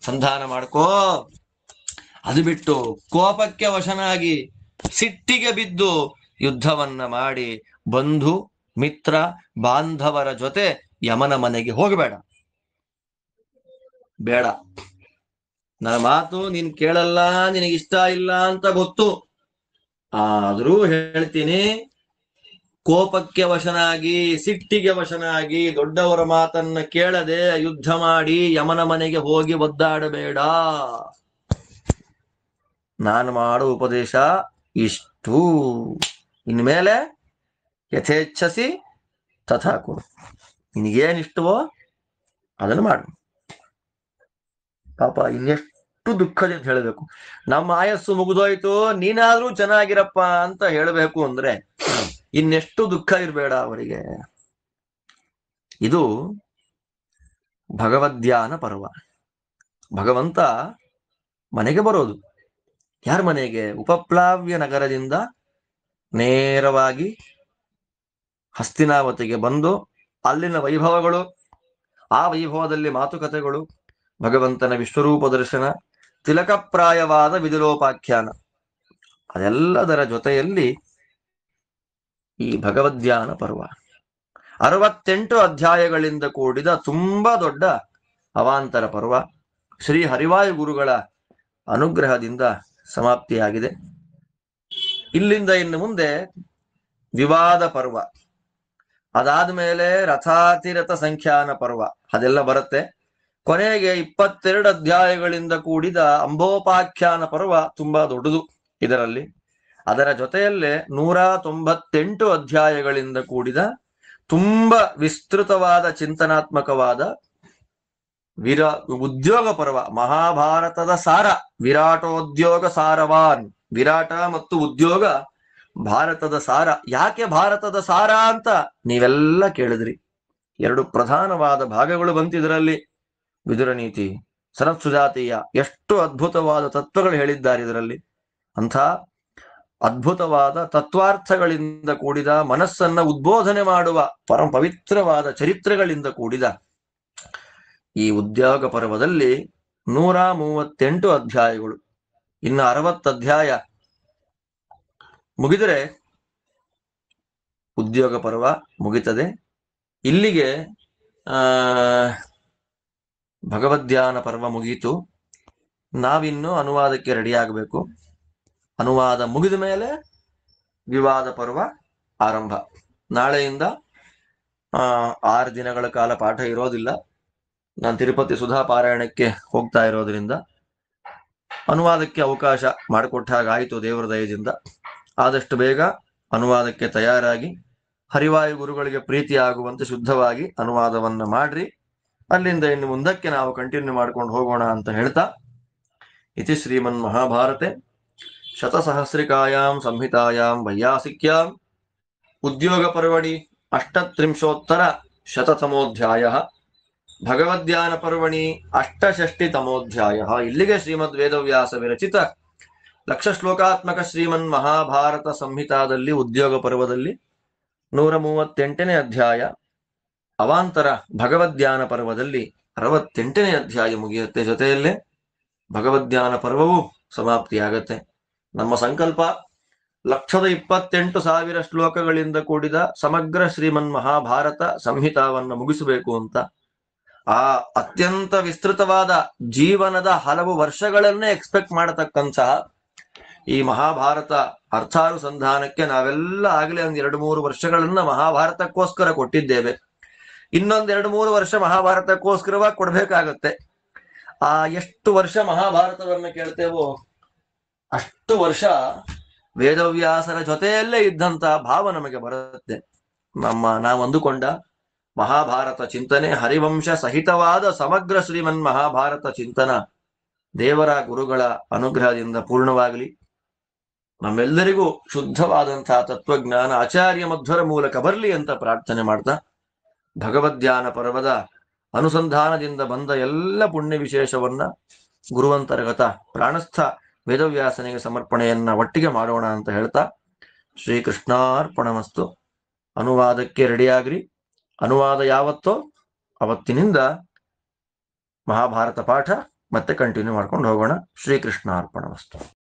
ಸಂಧಾನ ಮಾಡ್ಕೋ. ಅದು ಬಿಟ್ಟು ಕೋಪಕ್ಕೆ ವಶನಾಗಿ ಸಿಟ್ಟಿಗೆ ಬಿದ್ದು ಯುದ್ಧವನ್ನ ಮಾಡಿ ಬಂಧು ಮಿತ್ರ ಬಾಂಧವರ ಜೊತೆ ಯಮನ ಮನೆಗೆ ಹೋಗಬೇಡ. ಬೇಡ. ನನ್ನ ಮಾತು ನೀನ್ ಕೇಳಲ್ಲ, ನಿನಗಿಷ್ಟ ಇಲ್ಲ ಅಂತ ಗೊತ್ತು. ಆದ್ರೂ ಹೇಳ್ತೀನಿ, ಕೋಪಕ್ಕೆ ವಶನಾಗಿ ಸಿಟ್ಟಿಗೆ ವಶನಾಗಿ ದೊಡ್ಡವರ ಮಾತನ್ನ ಕೇಳದೆ ಯುದ್ಧ ಮಾಡಿ ಯಮನ ಮನೆಗೆ ಹೋಗಿ ಒದ್ದಾಡಬೇಡ. ನಾನು ಮಾಡೋ ಉಪದೇಶ ಇಷ್ಟು. ಇನ್ಮೇಲೆ ಯಥೇಚ್ಛಸಿ ತಥಾ ಕೊಡು. ನಿನಗೇನಿಷ್ಟವೋ ಅದನ್ನು ಮಾಡು. ಪಾಪ ಇನ್ನೆಷ್ಟು ದುಃಖದಿಂದ ಹೇಳಬೇಕು. ನಮ್ಮ ಆಯಸ್ಸು ಮುಗಿದೋಯ್ತು, ನೀನಾದ್ರೂ ಚೆನ್ನಾಗಿರಪ್ಪ ಅಂತ ಹೇಳಬೇಕು ಅಂದ್ರೆ ಇನ್ನೆಷ್ಟು ದುಃಖ ಇರಬೇಡ ಅವರಿಗೆ. ಇದು ಭಗವದ್ಧ್ಯಾನ ಪರ್ವ. ಭಗವಂತ ಮನೆಗೆ ಬರೋದು. ಯಾರ ಮನೆಗೆ? ಉಪಪ್ಲಾವ್ಯ ನಗರದಿಂದ ನೇರವಾಗಿ ಹಸ್ತಿನಾವತಿಗೆ ಬಂದು ಅಲ್ಲಿನ ವೈಭವಗಳು, ಆ ವೈಭವದಲ್ಲಿ ಮಾತುಕತೆಗಳು, ಭಗವಂತನ ವಿಶ್ವರೂಪ ದರ್ಶನ, ತಿಲಕಪ್ರಾಯವಾದ ವಿದುರೋಪಾಖ್ಯಾನ, ಅದೆಲ್ಲದರ ಜೊತೆಯಲ್ಲಿ ಈ ಭಗವದ್ಧ್ಯಾನ ಪರ್ವ 68 ಅಧ್ಯಾಯಗಳಿಂದ ಕೂಡಿದ ತುಂಬಾ ದೊಡ್ಡ ಅವಾಂತರ ಪರ್ವ. ಶ್ರೀ ಹರಿವಾಯು ಗುರುಗಳ ಅನುಗ್ರಹದಿಂದ ಸಮಾಪ್ತಿಯಾಗಿದೆ. ಇಲ್ಲಿಂದ ಇನ್ನು ಮುಂದೆ ವಿವಾದ ಪರ್ವ. ಅದಾದ್ಮೇಲೆ ರಥಾತಿರಥ ಸಂಖ್ಯಾನ ಪರ್ವ ಅದೆಲ್ಲ ಬರುತ್ತೆ. ಕೊನೆಗೆ 22 ಅಧ್ಯಾಯಗಳಿಂದ ಕೂಡಿದ ಅಂಬೋಪಾಖ್ಯಾನ ಪರ್ವ ತುಂಬಾ ದೊಡ್ಡದು ಇದರಲ್ಲಿ. ಅದರ ಜೊತೆಯಲ್ಲೇ 198 ಅಧ್ಯಾಯಗಳಿಂದ ಕೂಡಿದ ತುಂಬಾ ವಿಸ್ತೃತವಾದ ಚಿಂತನಾತ್ಮಕವಾದ ಉದ್ಯೋಗ ಪರ್ವ, ಮಹಾಭಾರತದ ಸಾರ, ವಿರಾಟೋದ್ಯೋಗ ಸಾರವಾನ್. ವಿರಾಟ ಮತ್ತು ಉದ್ಯೋಗ ಭಾರತದ ಸಾರ. ಯಾಕೆ ಭಾರತದ ಸಾರ ಅಂತ ನೀವೆಲ್ಲ ಕೇಳಿದ್ರಿ. 2 ಪ್ರಧಾನವಾದ ಭಾಗಗಳು ಬಂತು ಇದರಲ್ಲಿ. ವಿದುರ ನೀತಿ, ಸನತ್ ಸುಜಾತೀಯ, ಎಷ್ಟು ಅದ್ಭುತವಾದ ತತ್ವಗಳು ಹೇಳಿದ್ದಾರೆ ಇದರಲ್ಲಿ. ಅಂಥ ಅದ್ಭುತವಾದ ತತ್ವಾರ್ಥಗಳಿಂದ ಕೂಡಿದ, ಮನಸ್ಸನ್ನ ಉದ್ಬೋಧನೆ ಮಾಡುವ ಪರಮ ಪವಿತ್ರವಾದ ಚರಿತ್ರೆಗಳಿಂದ ಕೂಡಿದ ಈ ಉದ್ಯೋಗ ಪರ್ವದಲ್ಲಿ 138 ಅಧ್ಯಾಯಗಳು. ಇನ್ನು 60 ಅಧ್ಯಾಯ ಮುಗಿದರೆ ಉದ್ಯೋಗ ಪರ್ವ ಮುಗಿತದೆ. ಇಲ್ಲಿಗೆ ಭಗವದ್ಧ್ಯಾನ ಪರ್ವ ಮುಗೀತು. ನಾವಿನ್ನು ಅನುವಾದಕ್ಕೆ ರೆಡಿ ಆಗಬೇಕು. ಅನುವಾದ ಮುಗಿದ ಮೇಲೆ ವಿವಾದ ಪರ್ವ ಆರಂಭ. ನಾಳೆಯಿಂದ 6 ದಿನಗಳ ಕಾಲ ಪಾಠ ಇರೋದಿಲ್ಲ. ನಾನು ತಿರುಪತಿ ಸುಧಾ ಪಾರಾಯಣಕ್ಕೆ ಹೋಗ್ತಾ ಇರೋದ್ರಿಂದ ಅನುವಾದಕ್ಕೆ ಅವಕಾಶ ಮಾಡಿಕೊಟ್ಟ ಹಾಗಾಯಿತು ದೇವರ ದಯದಿಂದ. ಆದಷ್ಟು ಬೇಗ ಅನುವಾದಕ್ಕೆ ತಯಾರಾಗಿ ಹರಿವಾಯು ಗುರುಗಳಿಗೆ ಪ್ರೀತಿ ಆಗುವಂತೆ ಶುದ್ಧವಾಗಿ ಅನುವಾದವನ್ನ ಮಾಡ್ರಿ. ಅಲ್ಲಿಂದ ಇನ್ನು ಮುಂದಕ್ಕೆ ನಾವು ಕಂಟಿನ್ಯೂ ಮಾಡ್ಕೊಂಡು ಹೋಗೋಣ ಅಂತ ಹೇಳ್ತಾ, ಇತಿ ಶ್ರೀಮನ್ ಮಹಾಭಾರತೆ ಶತಸಹಸ್ರಿಕಾಯಾಂ ಸಂಹಿತಾಯಾಂ ವೈಯಾಸಿಕ್ಯಾಂ ಉದ್ಯೋಗ ಪರ್ವಣಿ 38 ಭಗವದ್ಧ್ಯಾನ ಪರ್ವಣಿ 68 ಇಲ್ಲಿಗೆ ಶ್ರೀಮದ್ ವೇದವ್ಯಾಸ ವಿರಚಿತ ಲಕ್ಷ ಶ್ಲೋಕಾತ್ಮಕ ಶ್ರೀಮನ್ ಮಹಾಭಾರತ ಸಂಹಿತಾದಲ್ಲಿ ಉದ್ಯೋಗ ಪರ್ವದಲ್ಲಿ 138ನೇ ಅಧ್ಯಾಯ, ಅವಾಂತರ ಭಗವದ್ಧ್ಯಾನ ಪರ್ವದಲ್ಲಿ 68ನೇ ಅಧ್ಯಾಯ ಮುಗಿಯುತ್ತೆ. ಜೊತೆಯಲ್ಲೇ ಭಗವದ್ಧ್ಯಾನ ಪರ್ವವು ಸಮಾಪ್ತಿಯಾಗತ್ತೆ. ನಮ್ಮ ಸಂಕಲ್ಪ 128,000 ಶ್ಲೋಕಗಳಿಂದ ಕೂಡಿದ ಸಮಗ್ರ ಶ್ರೀಮನ್ ಮಹಾಭಾರತ ಸಂಹಿತಾವನ್ನು ಮುಗಿಸಬೇಕು ಅಂತ. ಆ ಅತ್ಯಂತ ವಿಸ್ತೃತವಾದ ಜೀವನದ ಹಲವು ವರ್ಷಗಳನ್ನೇ ಎಕ್ಸ್ಪೆಕ್ಟ್ ಮಾಡತಕ್ಕಂತಹ ಈ ಮಹಾಭಾರತ ಅರ್ಥಾನುಸಂಧಾನಕ್ಕೆ ನಾವೆಲ್ಲ ಆಗಲೇ 1-2-3 ವರ್ಷಗಳನ್ನ ಮಹಾಭಾರತಕ್ಕೋಸ್ಕರ ಕೊಟ್ಟಿದ್ದೇವೆ. ಇನ್ನೊಂದ್ 2-3 ವರ್ಷ ಮಹಾಭಾರತಕ್ಕೋಸ್ಕರವಾಗಿ ಕೊಡ್ಬೇಕಾಗತ್ತೆ. ಎಷ್ಟು ವರ್ಷ ಮಹಾಭಾರತವನ್ನ ಕೇಳ್ತೇವೋ ಅಷ್ಟು ವರ್ಷ ವೇದವ್ಯಾಸರ ಜೊತೆಯಲ್ಲೇ ಇದ್ದಂತ ಭಾವ ನಮಗೆ ಬರುತ್ತೆ. ನಾವು ಅಂದುಕೊಂಡ ಮಹಾಭಾರತ ಚಿಂತನೆ ಹರಿವಂಶ ಸಹಿತವಾದ ಸಮಗ್ರ ಶ್ರೀಮನ್ ಮಹಾಭಾರತ ಚಿಂತನ ದೇವರ ಗುರುಗಳ ಅನುಗ್ರಹದಿಂದ ಪೂರ್ಣವಾಗಲಿ. ನಮ್ಮೆಲ್ಲರಿಗೂ ಶುದ್ಧವಾದಂತಹ ತತ್ವಜ್ಞಾನ ಆಚಾರ್ಯ ಮಧ್ವರ ಮೂಲಕ ಬರಲಿ ಅಂತ ಪ್ರಾರ್ಥನೆ ಮಾಡ್ತಾ, ಭಗವದ್ಧ್ಯಾನ ಪರ್ವದ ಅನುಸಂಧಾನದಿಂದ ಬಂದ ಎಲ್ಲ ಪುಣ್ಯ ವಿಶೇಷವನ್ನ ಗುರುವಂತರ್ಗತ ಪ್ರಾಣಸ್ಥ ವೇದವ್ಯಾಸನಿಗೆ ಸಮರ್ಪಣೆಯನ್ನ ಒಟ್ಟಿಗೆ ಮಾಡೋಣ ಅಂತ ಹೇಳ್ತಾ, ಶ್ರೀಕೃಷ್ಣಾರ್ಪಣಮಸ್ತು. ಅನುವಾದಕ್ಕೆ ರೆಡಿಯಾಗ್ರಿ. ಅನುವಾದ ಯಾವತ್ತೋ ಅವತ್ತಿನಿಂದ ಮಹಾಭಾರತ ಪಾಠ ಮತ್ತೆ ಕಂಟಿನ್ಯೂ ಮಾಡ್ಕೊಂಡು ಹೋಗೋಣ. ಶ್ರೀಕೃಷ್ಣಾರ್ಪಣಮಸ್ತು.